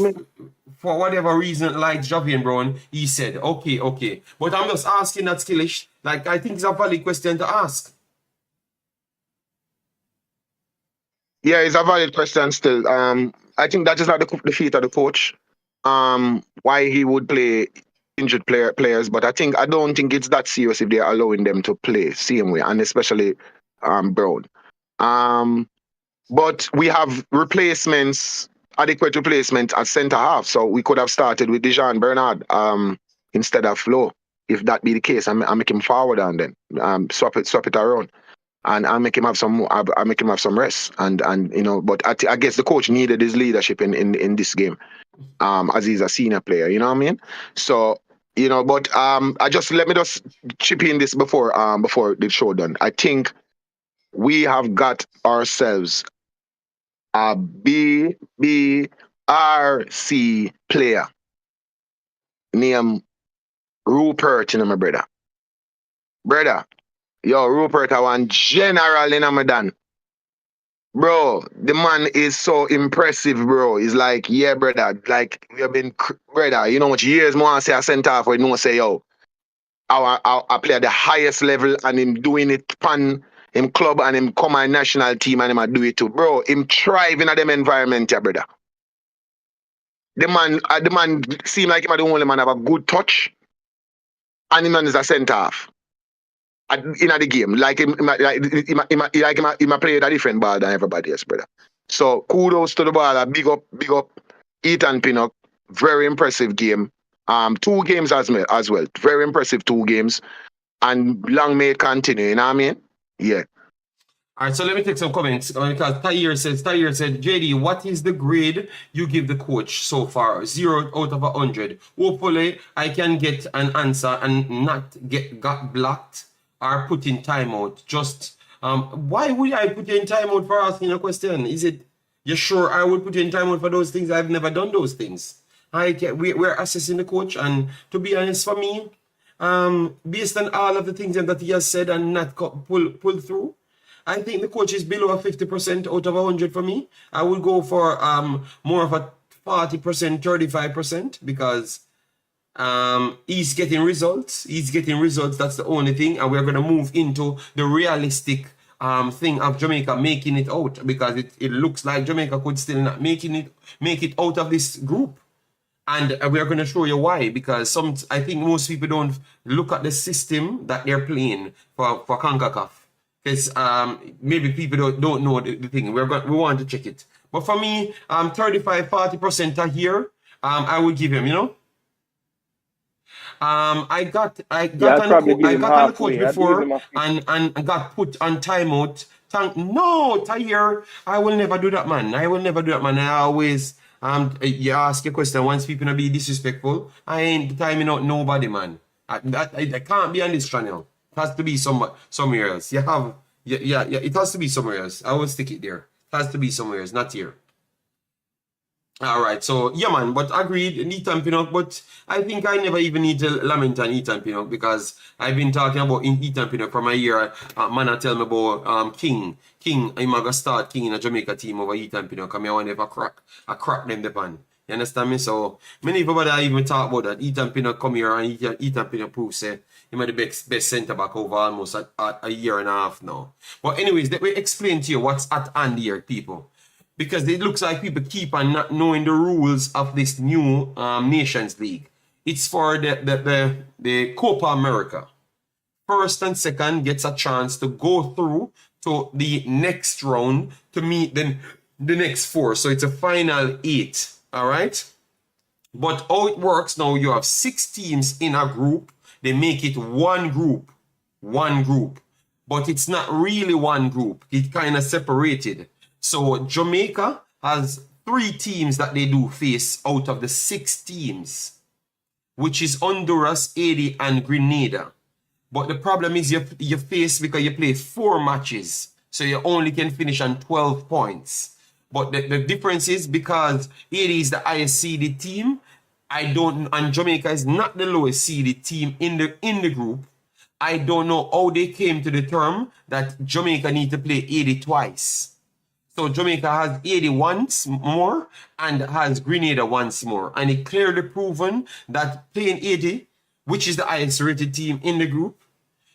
for whatever reason, like Javelin Brown, he said, okay. But I'm just asking that Skillish, like, I think it's a valid question to ask. Yeah, it's a valid question still. I think that is not the feat of the coach. Why he would play injured players, but I don't think it's that serious if they're allowing them to play same way, and especially Brown. But we have adequate replacements at centre half, so we could have started with Dejan Bernard instead of Lowe. If that be the case, I make him forward and then swap it around. And I make him have some rest, and you know. But I guess the coach needed his leadership in this game, as he's a senior player. You know what I mean? So you know, but let me just chip in this before the show done. I think we have got ourselves a BBRC player named Rupert, you know, my brother. Yo, Rupert, I want general in Ramadan. Bro, the man is so impressive, bro. He's like, yeah, brother. Like, we have been, brother, you know how much years more I say I sent off where no say, yo, I play at the highest level and him doing it pan him club and him come on national team and him a do it too. Bro, him thriving at them environment, yeah, brother. The man seem like him the only man have a good touch and him man is a centre half. In the game, like him played a different ball than everybody else, brother. So kudos to the baller, big up Ethan Pinnock, very impressive game. 2 games as well, very impressive 2 games, and long may it continue. You know what I mean? Yeah. All right, so let me take some comments because Tahir said, JD, what is the grade you give the coach so far? 0 out of 100. Hopefully, I can get an answer and not got blocked or put in timeout. Just why would I put you in timeout for asking a question? Is it you sure I would put you in timeout for those things? I've never done those things. We're assessing the coach, and to be honest, for me, based on all of the things that he has said and not pull through, I think the coach is below 50% out of 100 for me. I would go for more of a 40%, 35% because he's getting results. That's the only thing, and we're going to move into the realistic thing of Jamaica making it out, because it looks like Jamaica could still not make it out of this group, and we're going to show you why. Because I think most people don't look at the system that they're playing for Concacaf, because maybe people don't know the thing. We want to check it, but for me, 35-40% here. I would give him, you know. I got on the coach before and got put on timeout. No, Tahir, I will never do that, man. I always you ask a question once people gonna be disrespectful. I ain't timing out nobody, man. I can't be on this channel. It has to be somewhere else. Yeah. It has to be somewhere else. I will stick it there. It has to be somewhere else, not here. All right, so yeah, man, but agreed, Ethan Pinnock, but I think I never even need to lament on Ethan Pinnock, because I've been talking about Ethan Pinnock from a year. Man, I tell me about King, I'm gonna start King in a Jamaica team over Ethan Pinnock, and I want to have a crack them the pan. You understand me? So many people that I even talk about that Ethan Pinnock come here and Ethan Pinnock proves say he might the best centre back over almost a year and a half now. But anyways, let me explain to you what's at hand here, people. Because it looks like people keep on not knowing the rules of this new Nations League. It's for the Copa America. first and second gets a chance to go through to the next round to meet the next 4. So it's a final 8. All right. But how it works now, you have 6 teams in a group. They make it one group. But it's not really one group. It kind of separated. So Jamaica has 3 teams that they do face out of the 6 teams, which is Honduras, Haiti, and Grenada. But the problem is you face, because you play 4 matches, so you only can finish on 12 points. But the difference is because Haiti is the highest seeded team, and Jamaica is not the lowest seeded team in the group. I don't know how they came to the term that Jamaica need to play Haiti twice. So Jamaica has Haiti once more and has Grenada once more. And it clearly proven that playing Haiti, which is the highest rated team in the group,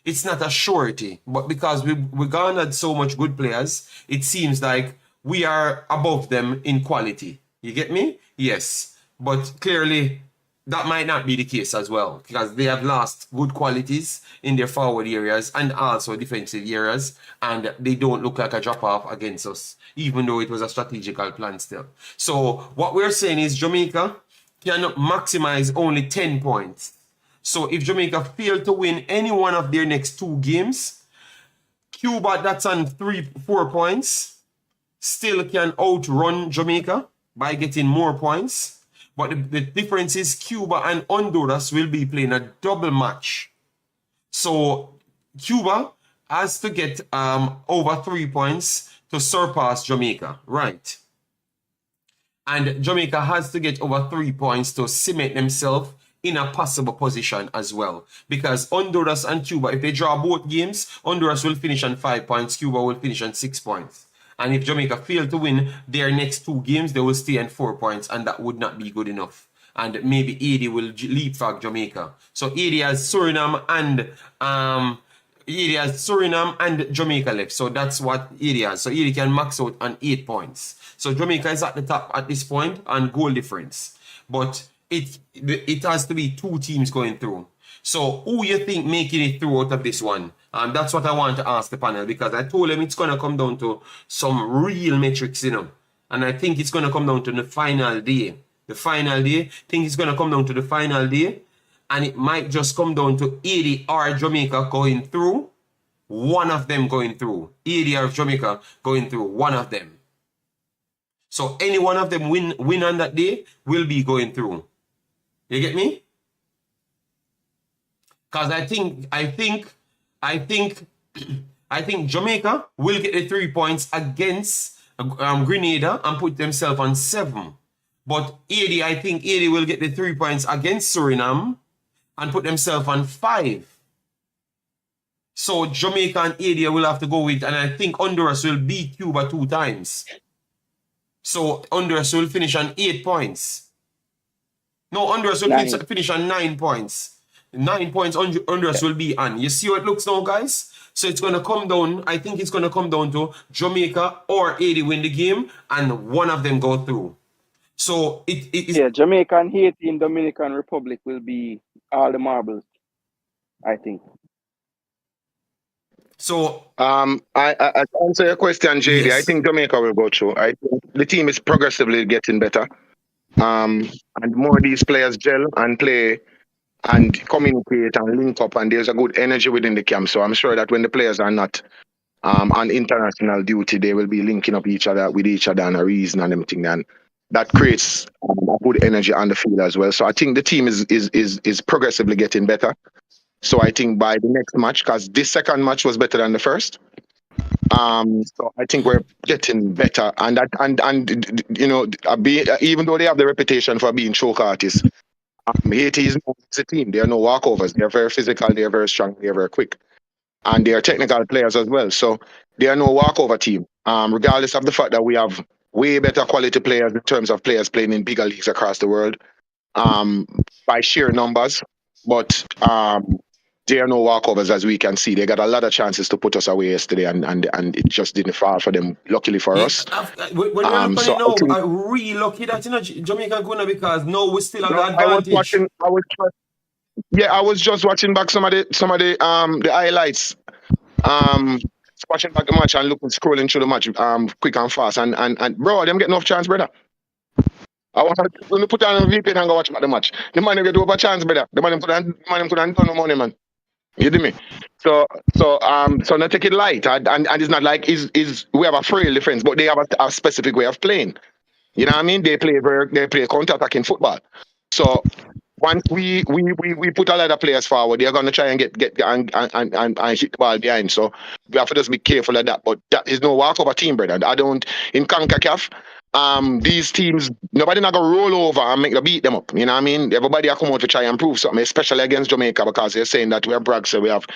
it's not a surety. But because we garnered so much good players, it seems like we are above them in quality. You get me? Yes. But clearly, that might not be the case as well, because they have lost good qualities in their forward areas and also defensive areas, and they don't look like a drop-off against us, even though it was a strategical plan still. So what we're saying is Jamaica can maximize only 10 points. So if Jamaica fail to win any one of their next 2 games, Cuba, that's on 4 points, still can outrun Jamaica by getting more points. But the difference is Cuba and Honduras will be playing a double match. So Cuba has to get over 3 points to surpass Jamaica, right? And Jamaica has to get over 3 points to cement themselves in a possible position as well. Because Honduras and Cuba, if they draw both games, Honduras will finish on 5 points, Cuba will finish on 6 points. And if Jamaica fail to win their next 2 games, they will stay on 4 points, and that would not be good enough. And maybe Haiti will leapfrog Jamaica. So Haiti has Suriname and Jamaica left. So that's what Haiti has. So Haiti can max out on 8 points. So Jamaica is at the top at this point on goal difference. But it has to be 2 teams going through. So who you think making it through out of this one? That's what I want to ask the panel, because I told them it's going to come down to some real metrics, And I think it's going to come down to the final day. The final day. I think it's going to come down to the final day. And it might just come down to Haiti or Jamaica going through. One of them going through. Haiti or Jamaica going through. One of them. So any one of them win on that day will be going through. You get me? Because I think Jamaica will get the 3 points against Grenada and put themselves on 7. But Haiti, I think Haiti will get the 3 points against Suriname and put themselves on 5. So Jamaica and Haiti will have to go with, and I think Honduras will beat Cuba 2 times. So Honduras will finish on 8 points. No, Honduras will finish on 9 points. 9 points Honduras will be on. You see how it looks now, guys? So it's going to come down, I think it's going to come down to Jamaica or Haiti win the game and one of them go through. So it is... Yeah, Jamaica and Haiti in Dominican Republic will be all the marbles, I think. So I answer your question, JD. Yes. I think Jamaica will go through. I think the team is progressively getting better. And more of these players gel and play and communicate and link up, and there's a good energy within the camp. So I'm sure that when the players are not on international duty, they will be linking up with each other and a reason and everything, and that creates a good energy on the field as well. So I think the team is progressively getting better. So I think by the next match, because this second match was better than the first, so I think we're getting better, and even though they have the reputation for being choke artists, Haiti is a team. They are no walkovers. They are very physical. They are very strong. They are very quick, and they are technical players as well. So they are no walkover team. Regardless of the fact that we have way better quality players in terms of players playing in bigger leagues across the world, by sheer numbers, but they are no walkovers, as we can see. They got a lot of chances to put us away yesterday, and it just didn't fall for them. Luckily for us. When you're I really lucky that Jamaica gonna, because no, we still have the advantage. Yeah, I was just watching back some of the highlights. Watching back the match and looking scrolling through the match quick and fast and bro, them get enough chance, brother. I want to put on a VPN and go watch the match. The man get over chance, brother. The man could have done no money, man. You do me? So not take it light. And it's not like is we have a frail defense, but they have a specific way of playing. You know what I mean? They play counter-attacking football. So once we put a lot of players forward, they're gonna try and get and hit the ball behind. So we have to just be careful of that. But that is no walkover team, brother. I don't in Concacaf. These teams, nobody not gonna roll over and make the beat them up. You know what I mean? Everybody are come out to try and prove something, especially against Jamaica, because they're saying that we are brag, so we have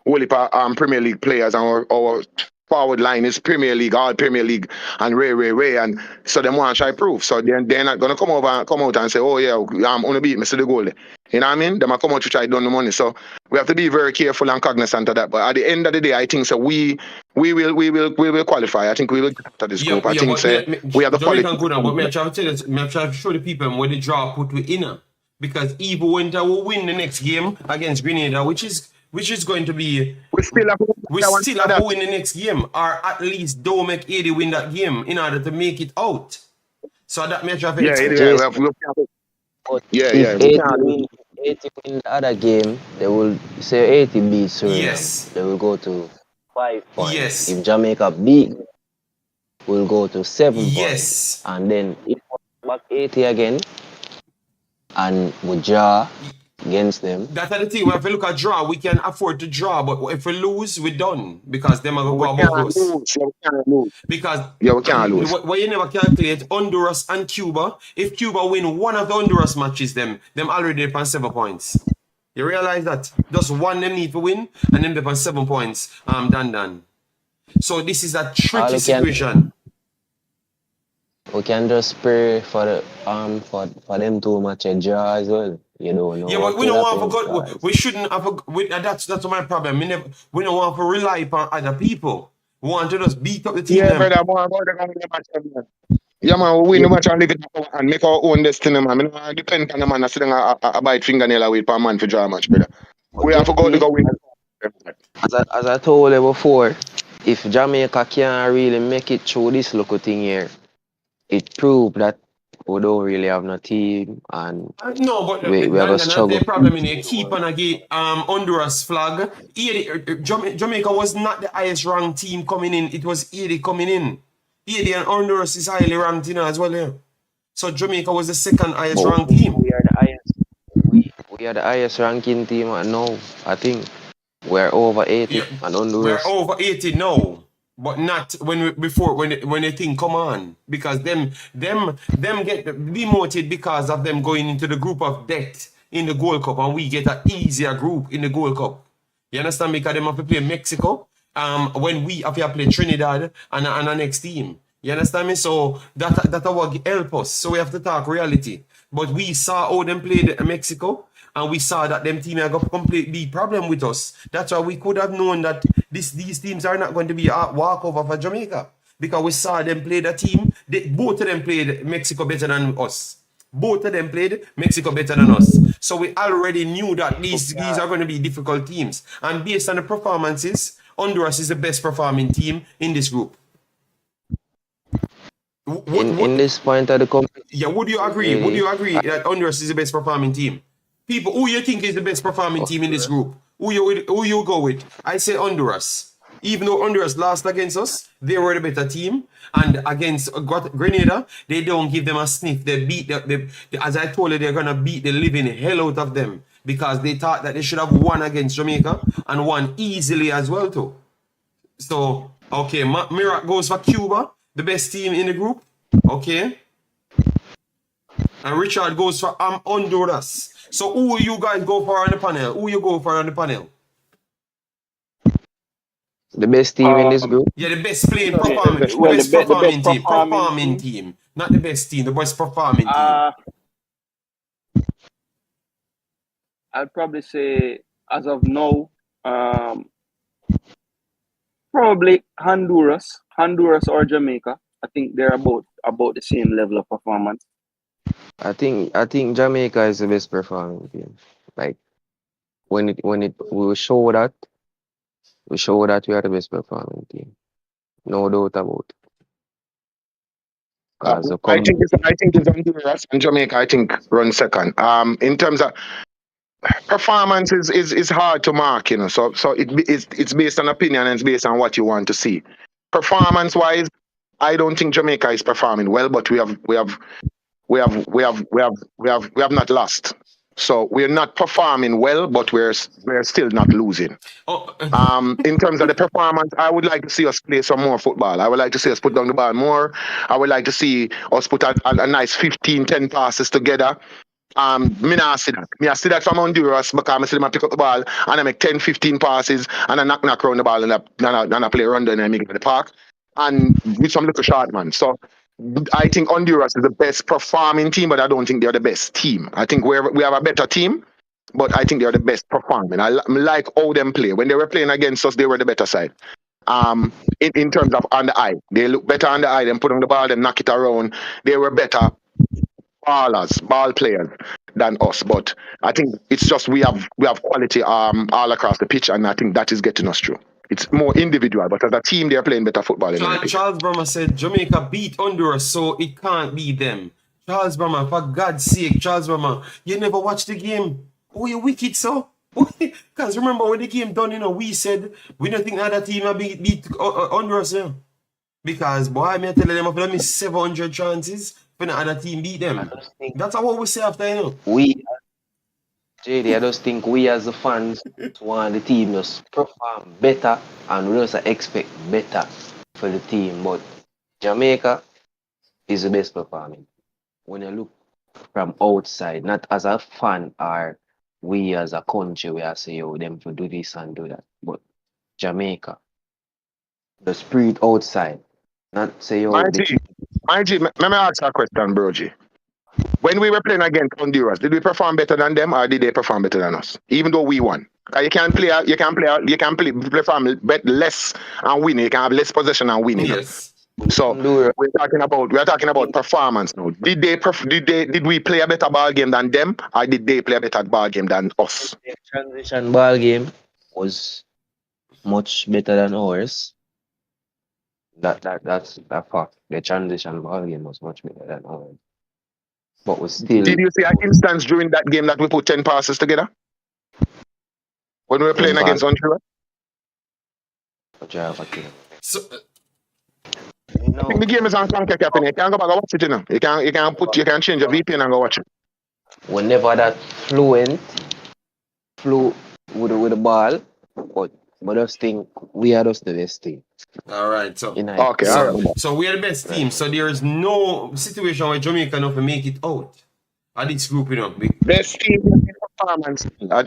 whole heap of Premier League players and our forward line is Premier League, all Premier League, and Ray, and so they want to try prove. So they're not gonna come out and say, oh yeah, I'm gonna beat Mr. the goalie. You know what I mean? They might come out to try to do the money. So we have to be very careful and cognizant of that. But at the end of the day, I think so we will qualify. I think we will get out of this group. I think we have the quality. But me try to tell you, me try to show the people when the draw put we in, because even when they will win the next game against Grenada, which is going to be we still have to win the next game, or at least don't make 80 win that game in order to make it out. So that makes sure. If 80 win the other game, they will say 80 beat Suriname. Yes. They will go to 5 points. Yes. If Jamaica beat, we'll go to 7 Yes. points. And then if we back 80 again, and we draw against them. That's the thing. If we look at draw, we can afford to draw, but if we lose, we're done, because them are going to go above us. Because we can't lose. What you never calculate, Honduras and Cuba. If Cuba win one of the Honduras matches, them already up on 7 points. You realize that? Just one them need to win, and then they're on 7 points. Done. So this is a tricky situation. We can just pray for the for them to match a draw as well. You don't know. Yeah, but we don't want to go. We shouldn't have. That's my problem. We don't want to rely upon other people. We want to just beat up the team. Yeah, brother. Yeah, man, we win the match and live it and make our own destiny, man. I mean, depend on the man. I sit down a bite fingernail away per man for draw a match, brother. We have to go win. As I told you before, if Jamaica can't really make it through this local thing here, it proved that we don't really have no team, and no, but we have a struggle. The problem in here, keep on again Honduras flag. Jamaica was not the highest ranked team coming in. It was 80 coming in. 80 and Honduras is highly ranked, as well. Yeah. So Jamaica was the second highest ranked team. We are the highest. We are the highest ranking team now. I think we're over 80 and Honduras. We're over 80 now. But not when they think come on, because them get demoted because of them going into the group of death in the Gold Cup, and we get an easier group in the Gold Cup. You understand? Because them have to play Mexico, when we have to play Trinidad and the next team. You understand me? So that will help us. So we have to talk reality. But we saw how them played Mexico, and we saw that them team have got a complete big problem with us. That's why we could have known that these teams are not going to be a walkover for Jamaica. Because we saw them play the team. Both of them played Mexico better than us. Both of them played Mexico better than us. So we already knew that these are going to be difficult teams. And based on the performances, Honduras is the best performing team in this group. In this point of the competition. Yeah, would you agree? Would you agree that Honduras is the best performing team? People, who you think is the best performing team in this group? Who you go with? I say Honduras. Even though Honduras lost against us, they were the better team. And against Grenada, they don't give them a sniff. They beat as I told you, they're gonna beat the living hell out of them, because they thought that they should have won against Jamaica and won easily as well too. So okay, Mirak goes for Cuba, the best team in the group. Okay. And Richard goes for Honduras. So who you guys go for on the panel? Who you go for on the panel? The best team in this group? Yeah, the best playing performing, performing team. Not the best team, the best performing team. I'd probably say, as of now, probably Honduras or Jamaica. I think they're about the same level of performance. I think Jamaica is the best performing team. Like, when we will show that we are the best performing team. No doubt about it. Because I think it's Honduras and Jamaica. I think run second. In terms of performance is hard to mark, you know. So it's based on opinion and it's based on what you want to see. Performance wise, I don't think Jamaica is performing well, but we have not lost. So we're not performing well, but we're still not losing. In terms of the performance, I would like to see us play some more football. I would like to see us put down the ball more. I would like to see us put a nice 10 passes together. Me not see that. Me I see that from Honduras because I see them pick up the ball and I make 10, 15 passes and I knock around the ball and I play around and I make it in the park. And with some little short man. So I think Honduras is the best performing team, but I don't think they're the best team. I think we have a better team, but I think they're the best performing. I like how them play. When they were playing against us, they were the better side. In terms of on the eye, they look better on the eye. Them put on the ball, them knock it around. They were better ball players than us. But I think it's just we have quality all across the pitch, and I think that is getting us through. It's more individual, but as a team, they're playing better football. Charles Brummer said Jamaica beat Honduras, so it can't be them. Charles Brummer, for God's sake, Charles Brummer, you never watched the game. Oh, you wicked, so? Because remember when the game done, you know, we said we don't think another team will beat Honduras, yeah. Because, boy, I tell them, I've missed 700 chances when another team beat them. That's what we say after, you know. JD, I just think we as the fans want the team to perform better and we also expect better for the team. But Jamaica is the best performing. When you look from outside, not as a fan or we as a country, we are saying, oh, them to do this and do that. But Jamaica, the spirit outside, not say, oh, My G, let me ask you a question, bro G. When we were playing against Honduras, did we perform better than them or did they perform better than us? Even though we won. You can perform less and win. You can have less possession and win. Yes. So we're talking about performance now. Did we play a better ball game than them or did they play a better ball game than us? The transition ball game was much better than ours. That's a fact. The transition ball game was much better than ours. But we still. Did you see an instance during that game that we put 10 passes together? When we were playing against Honduras? So, I think the game is on Concacaf. You can't go back and watch it, you know. You can change your VPN and go watch it. Whenever that flew with the ball, but I just think we are just the best team. All right, so so we are the best team. So there is no situation where Jamaica not make it out at this group, you know. Best team performance. It's not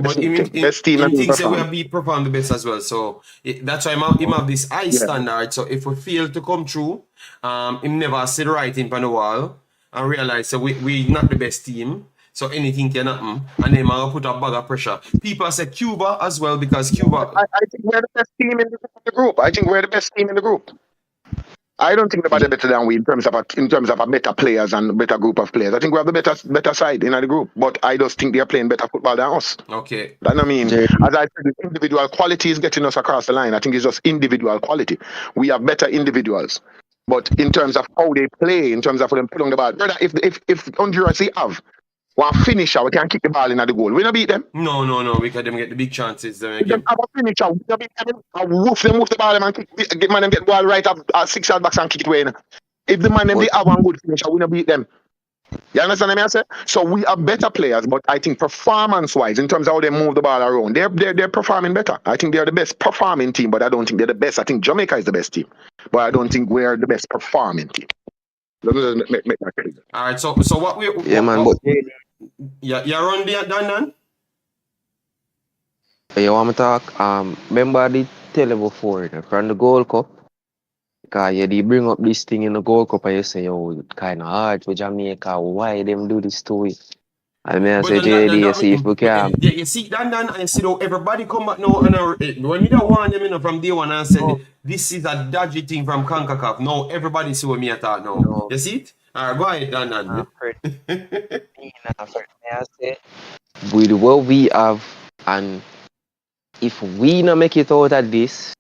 but best team. He thinks that we have performed the best as well. So that's why him have this high standard. So if we fail to come through, him never see the writing on the wall and realize that we not the best team. So anything can happen, and then I'll put a bag of pressure. People say Cuba as well because Cuba. I think we're the best team in the group. I think we're the best team in the group. I don't think nobody better than we in terms of a better players and better group of players. I think we have the better side in the group, but I just think they're playing better football than us. Okay. That I mean, as I said, individual quality is getting us across the line. I think it's just individual quality. We have better individuals, but in terms of how they play, in terms of how they put on the ball, brother, if Honduras have one finisher, we can kick the ball in at the goal. We don't beat them. No. We can them get the big chances. Them have a finisher. We don't beat them. Woof the ball and get man them get ball right up 6 yard box and kick it away. If the man them they have one good finisher, we don't beat them. You understand what I say? So we are better players, but I think performance-wise, in terms of how they move the ball around, they're performing better. I think they're the best performing team, but I don't think they're the best. I think Jamaica is the best team, but I don't think we're the best performing team. Let me make that clear. All right. So what we you're on there, Dan? You want me to talk? Remember the tell you before from the Gold Cup? Because you bring up this thing in the Gold Cup and you say, oh, it's kind of hard for Jamaica. Why them do this to it? And I say, JD, you see if we can. You see, Dan, and you see, everybody come back now. And when you don't want them, from day one, and said, this is a dodgy thing from CONCACAF. Now, everybody see what me talk now. No. You see it? All right, go ahead, Dan. with what we have, and if we not make it out of this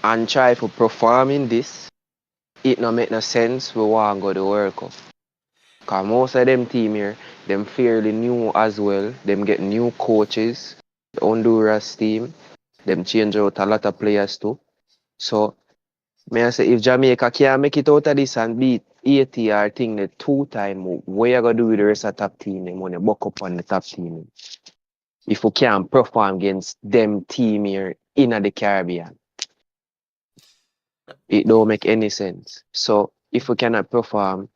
and try to perform in this, it not make no sense we want to go to World Cup. Because most of them team here, them fairly new as well. Them get new coaches. The Honduras team, them change out a lot of players too. So, may I say, if Jamaica can make it out of this and beat Haiti or thing the 2 times, what you going to do with the rest of the top team? Them when you buck up on the top team. If we can't perform against them team here in the Caribbean, it don't make any sense. So, if we cannot perform,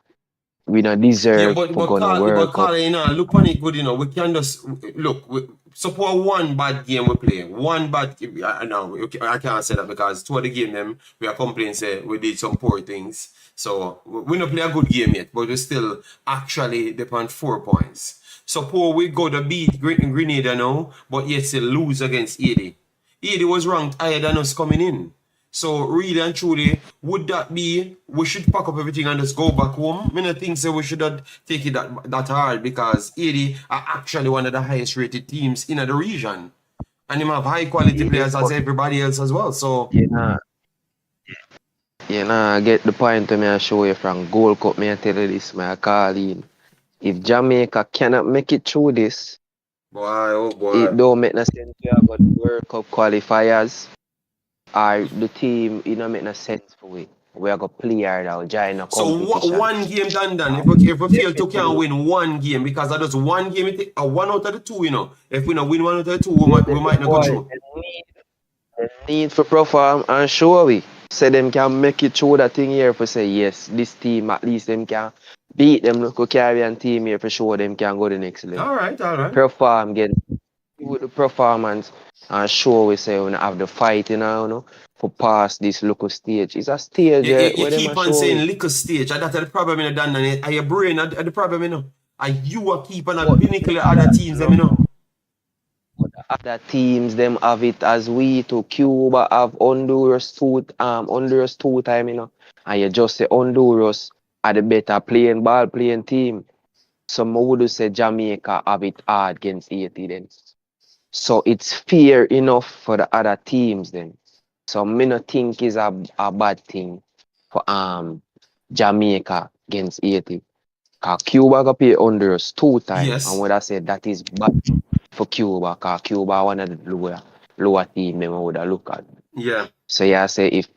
we don't deserve to go to World Cup. Carl, you know, look on it good, you know. We can just look. Suppose one bad game we play, one bad. No, I can't say that because 2 of the game them we are complaining say we did some poor things. So we not play a good game yet, but we still actually depend 4 points. Suppose we go to beat Grenada now, but yet still lose against Haiti. Haiti was ranked higher than us coming in. So really and truly, would that be we should pack up everything and just go back home? I don't think so we should not take it that hard because Haiti are actually one of the highest rated teams in the region. And they have high quality players as everybody else as well. So I get the point to me I show you from Gold Cup, me I tell you this, I call in. If Jamaica cannot make it through this, it don't make no sense to have got World Cup qualifiers. Or the team, it don't make no sense for we. We are going to play hard or join a competition. So one game done. If we fail to can win one game, because that is one game, it take one out of the 2, you know. If we not win one out of the 2, we might not go through. Need for perform and show we. Say them can make it through that thing here for say yes, this team at least them can beat them local Caribbean team here for sure them can go the next level. All right. Perform again with the performance and show we say we have the fight, you know, for pass this local stage. It's a stage. You keep on saying little stage, and that's the problem in the done. Are your brain at the problem, you know? Are you are keeping a pinnacle of other teams, you know? Other teams them have it as we to Cuba have Honduras 2 time, you know. And you just say Honduras are the better playing team. Some would say Jamaica have it hard against Haiti then. So it's fair enough for the other teams then. So me not think is a bad thing for Jamaica against Haiti. Cause Cuba got play Honduras 2 times. Yes. And what I said that is bad for Cuba, cause Cuba one of the lower team them would have look at. Yeah. So I say if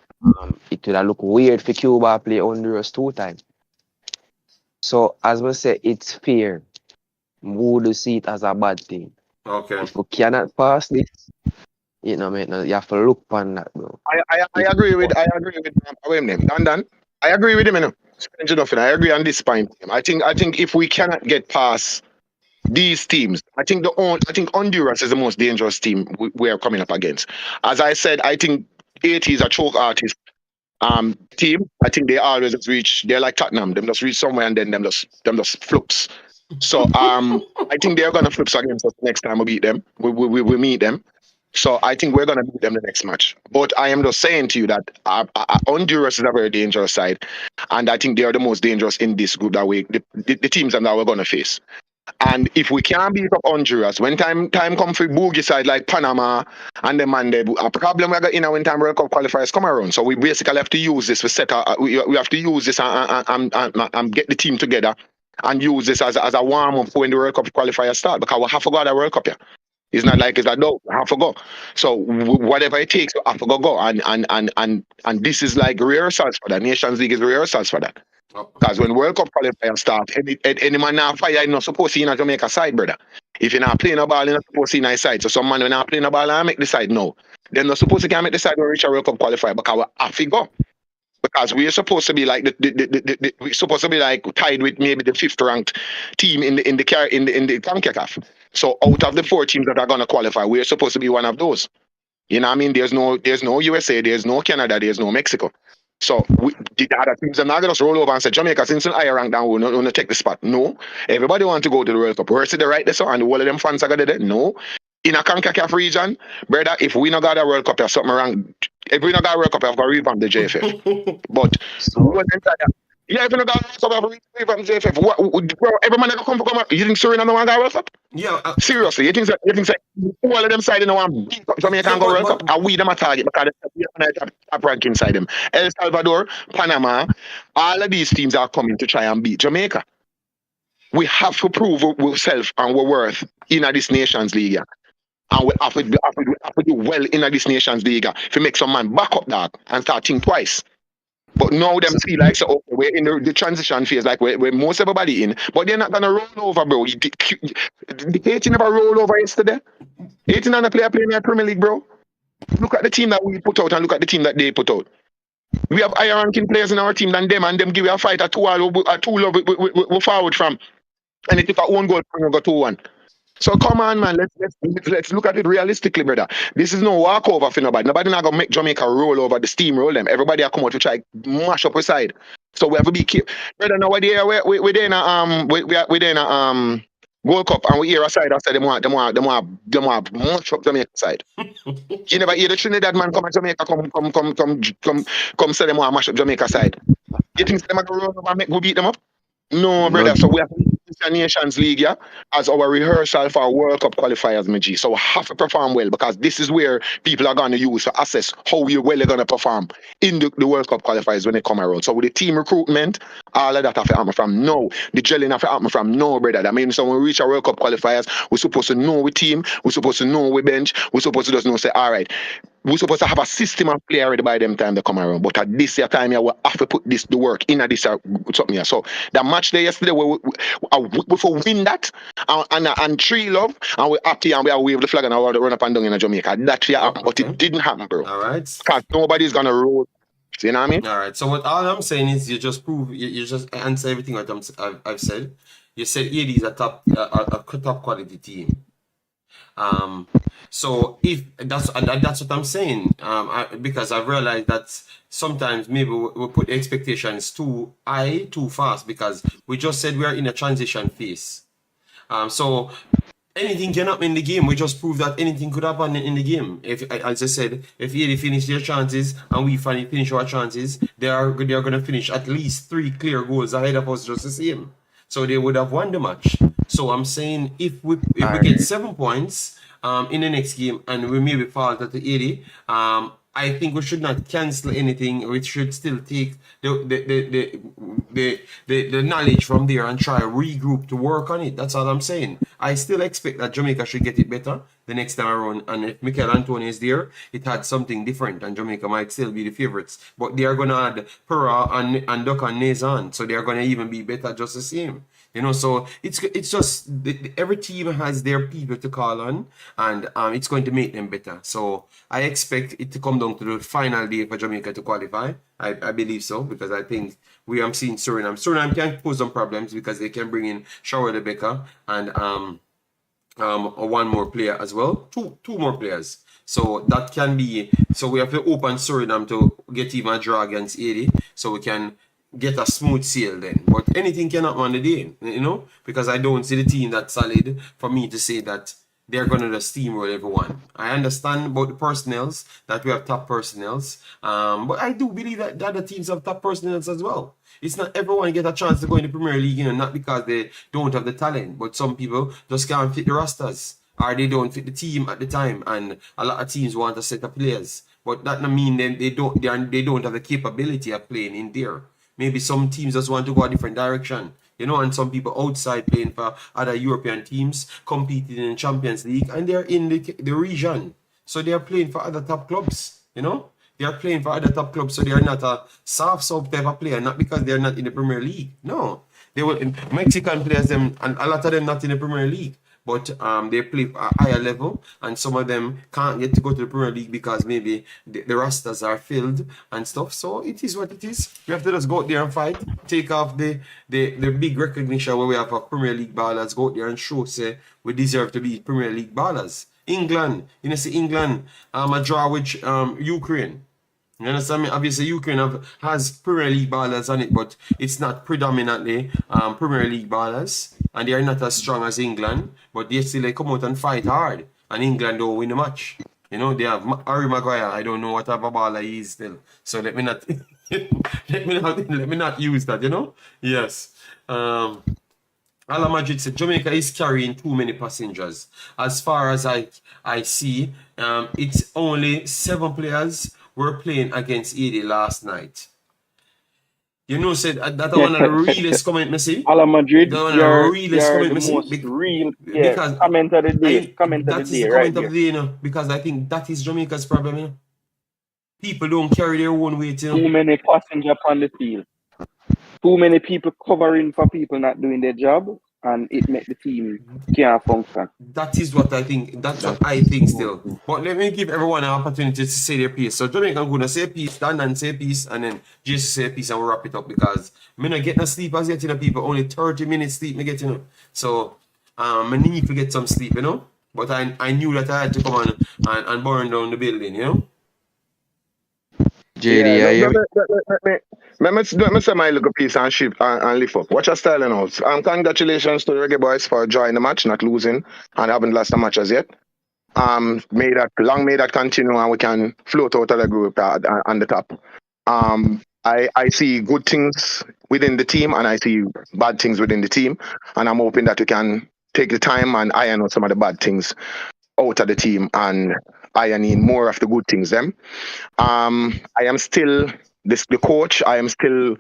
it would have look weird for Cuba play Honduras 2 times. So as we say, it's fair. We would see it as a bad thing. Okay. If we cannot pass this, you know, you have to look on that, bro. I agree with Dan. I agree with him, you know. Strange enough, and I agree on this point. I think if we cannot get past these teams, I think Honduras is the most dangerous team we are coming up against. As I said, I think Haiti is a choke artist team. I think they always just reach. They're like Tottenham. Them just reach somewhere and then them just flips. So I think they're gonna flip against us next time we beat them. We meet them. So I think we're gonna beat them the next match. But I am just saying to you that Honduras is a very dangerous side, and I think they are the most dangerous in this group that the teams that we're gonna face. And if we can't beat up Honduras, when time come for boogie side like Panama and them and a problem we got when time World Cup qualifiers come around. So we basically have to use this we have to use this and get the team together and use this as a warm up for when the World Cup qualifiers start, because we have to go to the World Cup here. It's not like it's like no, we have to go. So whatever it takes, we have to go. And this is like rehearsals for that. Nations League is rehearsals for that. Because when World Cup qualifiers start, any man now fire, you're not supposed to see in a Jamaica side, brother. If you're not playing a ball, you're not supposed to see in a side. So some man when not playing a ball and make the side, no. They're not supposed to make the side when we reach a World Cup qualifier, because we have to go. Because we're supposed to be like we're supposed to be like tied with maybe the 5th ranked team in the Concacaf. So out of the 4 teams that are gonna qualify, we're supposed to be one of those. You know what I mean? There's no USA, there's no Canada, there's no Mexico. So the other teams are not gonna just roll over and say Jamaica since an higher rank down, we're not gonna take the spot. No. Everybody want to go to the World Cup. Where's the right there, so and all of them fans are gonna do that? No. In a Concacaf region, brother, if we not got a World Cup, there's something wrong. If we not got a World Cup, I've got to revamp the JFF. But Yeah, if you don't got World Cup, have to from JFF. Bro, every man that come for come up, you think Suriname no one got World Cup? Yeah, Seriously, you think all of them side in the one beat up Jamaica yeah, and go World Cup? but Are we them a target because they're top ranking side them? El Salvador, Panama, all of these teams are coming to try and beat Jamaica. We have to prove ourselves and our worth in this Nations League. Yeah. And we have to do well in this Nations League. If you make some man back up that and start think twice. But now them see like so okay, we're in the transition phase, like we're most everybody in, but they're not gonna roll over, bro. The 18 never roll over yesterday. 18 and the player playing in the Premier League, bro. Look at the team that we put out and look at the team that they put out. We have higher ranking players in our team than them, and them give you a fight at 2-2 love we forward from. And it if a own goal, we go 2-1. So come on, man. Let's look at it realistically, brother. This is no walkover for nobody. Nobody not gonna make Jamaica roll over the steamroll them. Everybody are come out to try mash up a side. So we have to be careful, brother. Now we're there in a Gold Cup and we hear a side after them want mash up Jamaica side. You never hear the Trinidad man come at Jamaica come say them want mash up Jamaica side. You think them are gonna roll over and make we beat them up? No, brother. So we have to use the Nations League, yeah, as our rehearsal for our World Cup qualifiers, my G. So we have to perform well because this is where people are going to use to assess how well they're going to perform in the World Cup qualifiers when they come around. So with the team recruitment, all of that have to happen from now. The gelling have to happen from now, brother. That means so when we reach our World Cup qualifiers, we're supposed to know we team, we're supposed to know we bench, we're supposed to just know, say, all right, we're supposed to have a system of play already by them time they come around. But at this year time, yeah, we have to put the work in at this something here. So that match there yesterday, we win that and 3 love, and we're happy and we are wave the flag and I run up and down in Jamaica. That happened, but it didn't happen, bro. all right. Because nobody's gonna roll. You know what I mean? All right. So what all I'm saying is you just prove you just answer everything that I've said. You said Haiti is a top quality team. So if that's what I'm saying, because I've realized that sometimes maybe we put expectations too high, too fast, because we just said we are in a transition phase. So anything can happen in the game. We just proved that anything could happen in the game. If, as I said, if Haiti finish their chances and we finish our chances, they are going to finish at least 3 clear goals ahead of us, just the same. So they would have won the match. So I'm saying if we get 7 points in the next game and we maybe fall to 80, I think we should not cancel anything. We should still take the knowledge from there and try regroup to work on it. That's all I'm saying. I still expect that Jamaica should get it better the next time around. And if Michail Antonio is there, it had something different, and Jamaica might still be the favorites. But they are going to add Pura and Duck and Nazan, so they are going to even be better just the same. You know, so it's just every team has their people to call on, and it's going to make them better. So I expect it to come down to the final day for Jamaica to qualify. I believe so, because I think we have seen Suriname. Suriname can pose some problems because they can bring in Shower Becker and one more player as well, two more players. So that can be. So we have to open Suriname to get even a draw against 80, so we can get a smooth sail then. But anything can happen on the day, you know, because I don't see the team that solid for me to say that they're going to steamroll everyone. I understand about the personnels, that we have top personnels, but I do believe that the other teams have top personnels as well. It's not everyone get a chance to go in the Premier League, you know, not because they don't have the talent, but some people just can't fit the rosters, or they don't fit the team at the time, and a lot of teams want to set up players, but that doesn't mean they don't have the capability of playing in there. Maybe some teams just want to go a different direction, you know, and some people outside playing for other European teams, competing in Champions League, and they're in the region. So they are playing for other top clubs, you know. They are playing for other top clubs, so they are not a soft type of player, not because they're not in the Premier League. No. They will Mexican players, them, and a lot of them not in the Premier League. But they play at a higher level, and some of them can't get to go to the Premier League because maybe the rosters are filled and stuff. So it is what it is. We have to just go out there and fight, take off the big recognition where we have a Premier League ballers, go out there and show, say, we deserve to be Premier League ballers. England, you know, see England, a draw with Ukraine. You understand me? Obviously, Ukraine has Premier League ballers on it, but it's not predominantly Premier League ballers, and they are not as strong as England, but they still come out and fight hard, and England don't win the match. You know, they have Harry Maguire. I don't know what type of baller he is still. So let me not let me not use that, you know? Yes. Ala Madrid said Jamaica is carrying too many passengers. As far as I see, it's only 7 players were playing against Haiti last night. You know, said that one of the realest comment me see. Ala Madrid, The one of the realest you're comment the me see. most real, Because comment of the day. Comment of the that is day the right comment of there. the day, you know, because I think that is Jamaica's problem, you know. People don't carry their own weight, you know. Too many passengers on the field. Too many people covering for people not doing their job, and it make the team can't function. That is what I think. That's what I think still. But let me give everyone an opportunity to say their piece. So Jamaica, I'm gonna say a piece, Dan and say a piece, and then just say a piece and we'll wrap it up because me not get no sleep as yet, you know, people. Only 30 minutes sleep me get, you know. So I need to get some sleep, you know. But I knew that I had to come and burn down the building, you know. JD, Yeah, are you? let me say my little piece and shift and lift up. Watch your style and out. Congratulations to the Reggae Boys for joining the match, not losing, and haven't lost a match as yet. May that continue and we can float out of the group on the top. I see good things within the team and I see bad things within the team, and I'm hoping that we can take the time and iron out some of the bad things out of the team and iron in more of the good things. I am still the coach. I am still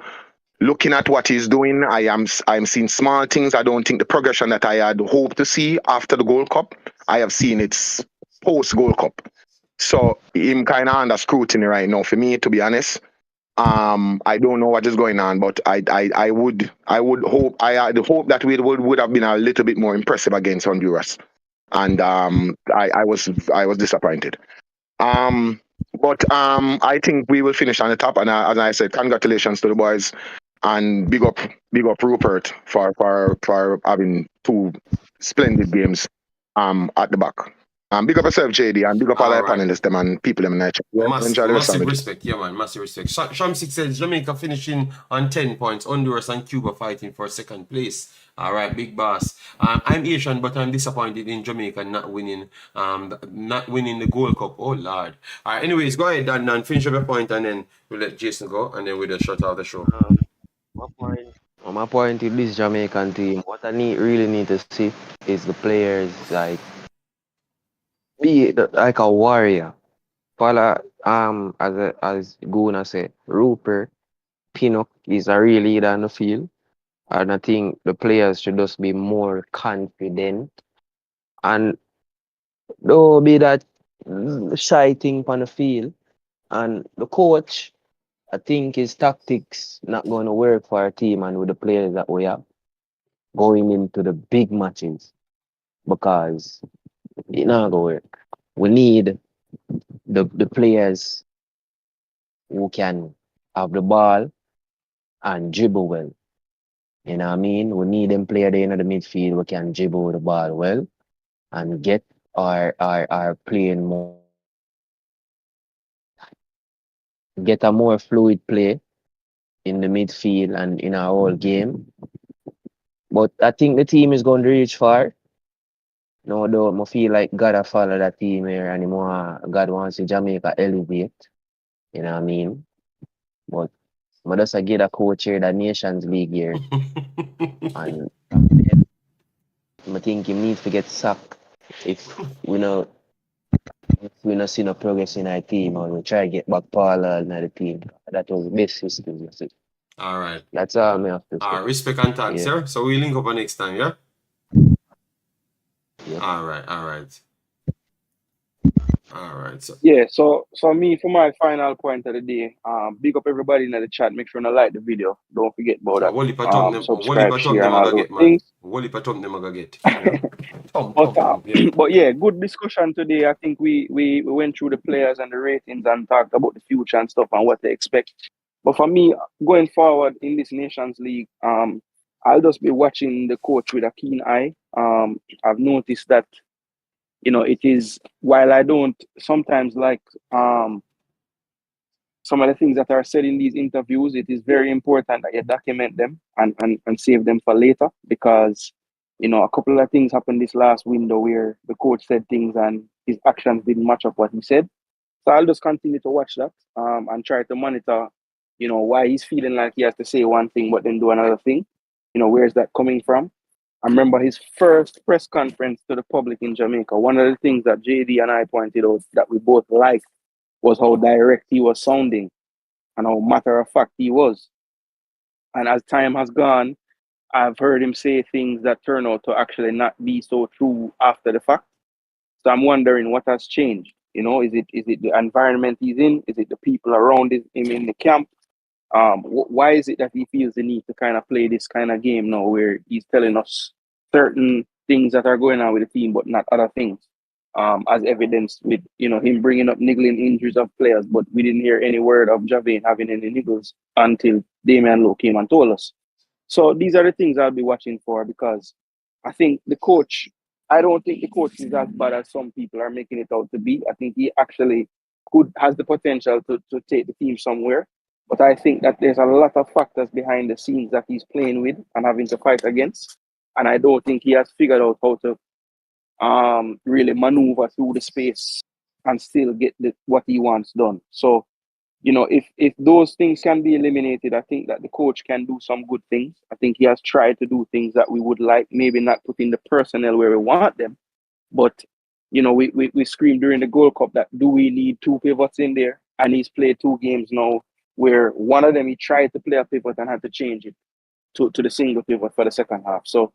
looking at what he's doing. I'm seeing small things. I don't think the progression that I had hoped to see after the Gold Cup, I have seen it's post Gold Cup. So I'm kind of under scrutiny right now for me, to be honest. I don't know what is going on, but I would hope I'd hope that we would have been a little bit more impressive against Honduras, and I was disappointed. I think we will finish on the top, and as I said, congratulations to the boys, and big up Rupert for having 2 splendid games at the back. Big up yourself, JD, and big up all our All right. panelists them and people in the night. Yeah, enjoy the rest of Massive it. respect, yeah, man. Massive respect. Shamsik says Jamaica finishing on 10 points. Honduras and Cuba fighting for second place. All right, big boss. I'm Asian, but I'm disappointed in Jamaica not winning the Gold Cup. Oh Lord. All right. Anyways, go ahead and finish up your point, and then we'll let Jason go, and then we'll just shut out the show. My point with this Jamaican team, what I really need to see is the players like be like a warrior. Follow as Guna said, Rupert Pinnock is a real leader on the field. And I think the players should just be more confident and don't be that shy thing on the field. And the coach, I think his tactics not going to work for our team and with the players that we have going into the big matches because it not going to work. We need the players who can have the ball and dribble well. You know what I mean? We need them player there in the midfield who can dribble the ball well and get our playing more, get a more fluid play in the midfield and in our whole game. But I think the team is going to reach far. No doubt, I feel like God will follow that team here anymore. God wants to Jamaica elevate. You know what I mean? But I just get a coach here, the Nations League here. And I think he needs to get sacked if we not see no progress in our team or we try to get back Paul in the team. That was the best system. All right. That's all I have to say. All right. Respect and thanks, Yeah. sir. So we link up next time, yeah? Yeah. All right. So Yeah, so me for my final point of the day, big up everybody in the chat. Make sure to like the video. Don't forget about that. Wally Patum them Subscribe, share, and all I those get, man. things. Wally Patum them I get. You know? But but yeah, good discussion today. I think we went through the players and the ratings and talked about the future and stuff and what they expect. But for me, going forward in this Nations League, I'll just be watching the coach with a keen eye. I've noticed that, you know, it is, while I don't sometimes like some of the things that are said in these interviews, it is very important that you document them and save them for later, because, you know, a couple of things happened this last window where the coach said things and his actions didn't match up what he said. So I'll just continue to watch that and try to monitor, why he's feeling like he has to say one thing but then do another thing. Where's that coming from? I remember his first press conference to the public in Jamaica. One of the things that JD and I pointed out that we both liked was how direct he was sounding and how matter of fact he was. And as time has gone, I've heard him say things that turn out to actually not be so true after the fact. So I'm wondering what has changed. Is it the environment he's in? Is it the people around him in the camp? Why is it that he feels the need to kind of play this kind of game now where he's telling us certain things that are going on with the team but not other things, as evidenced with him bringing up niggling injuries of players, but we didn't hear any word of Javelin having any niggles until Damien Lowe came and told us. So these are the things I'll be watching for, because I don't think the coach is as bad as some people are making it out to be. I think he actually has the potential to take the team somewhere. But I think that there's a lot of factors behind the scenes that he's playing with and having to fight against. And I don't think he has figured out how to really maneuver through the space and still get what he wants done. So, if those things can be eliminated, I think that the coach can do some good things. I think he has tried to do things that we would like, maybe not putting the personnel where we want them. But, we screamed during the Gold Cup that do we need 2 pivots in there? And he's played 2 games now where one of them he tried to play a pivot and had to change it to the single pivot for the second half. So,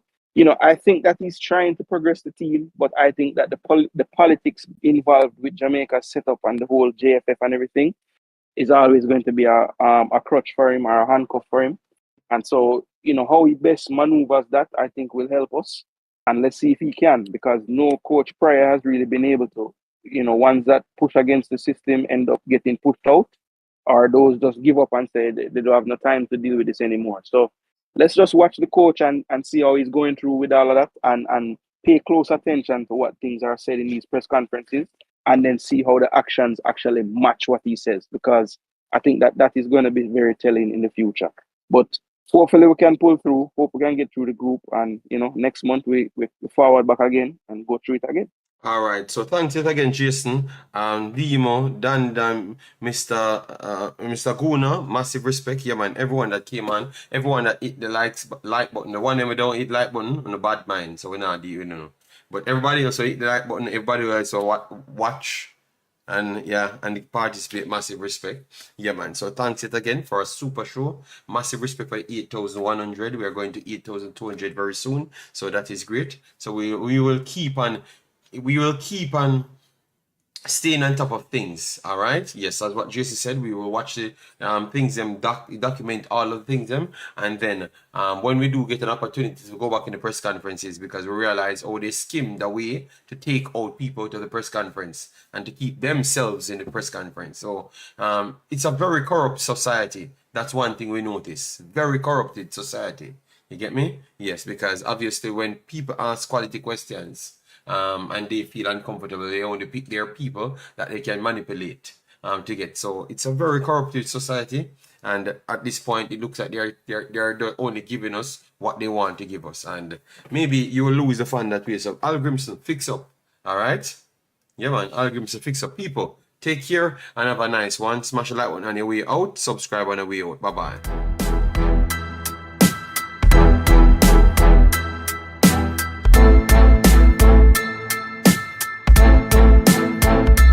I think that he's trying to progress the team, but I think that the politics involved with Jamaica's setup and the whole JFF and everything is always going to be a crutch for him or a handcuff for him. And so, how he best maneuvers that, I think will help us. And let's see if he can, because no coach prior has really been able to. Ones that push against the system end up getting pushed out, or those just give up and say they don't have no time to deal with this anymore. So let's just watch the coach and see how he's going through with all of that and pay close attention to what things are said in these press conferences, and then see how the actions actually match what he says, because I think that is going to be very telling in the future. But hopefully we can pull through, hope we can get through the group, and next month we forward back again and go through it again. All right, so thanks yet again, Jason, Demo, Dan, Mr. Guna, massive respect, yeah man, everyone that came on, everyone that hit the like button, the one that we don't hit like button, on a bad mind, so we're not dealing, but everybody also hit the like button, everybody also watch, and participate, massive respect, yeah man. So thanks yet again for a super show, massive respect for 8,100, we are going to 8,200 very soon, so that is great. So we will keep on staying on top of things. All right, yes, as what Jason said, we will watch the things document all of the things and then when we do get an opportunity to go back in the press conferences, because we realize they skimmed the way to take out people to the press conference and to keep themselves in the press conference. So it's a very corrupt society. That's one thing we notice. Very corrupted society. You get me? Yes, because obviously when people ask quality questions and they feel uncomfortable, they only pick their people that they can manipulate to get. So it's a very corrupted society, and at this point it looks like they're only giving us what they want to give us, and maybe you will lose the fun that way. So Hallgrimsson, fix up. All right, yeah man, Hallgrimsson, fix up. People, take care and have a nice one. Smash a like button on your way out, subscribe on your way out. Bye bye.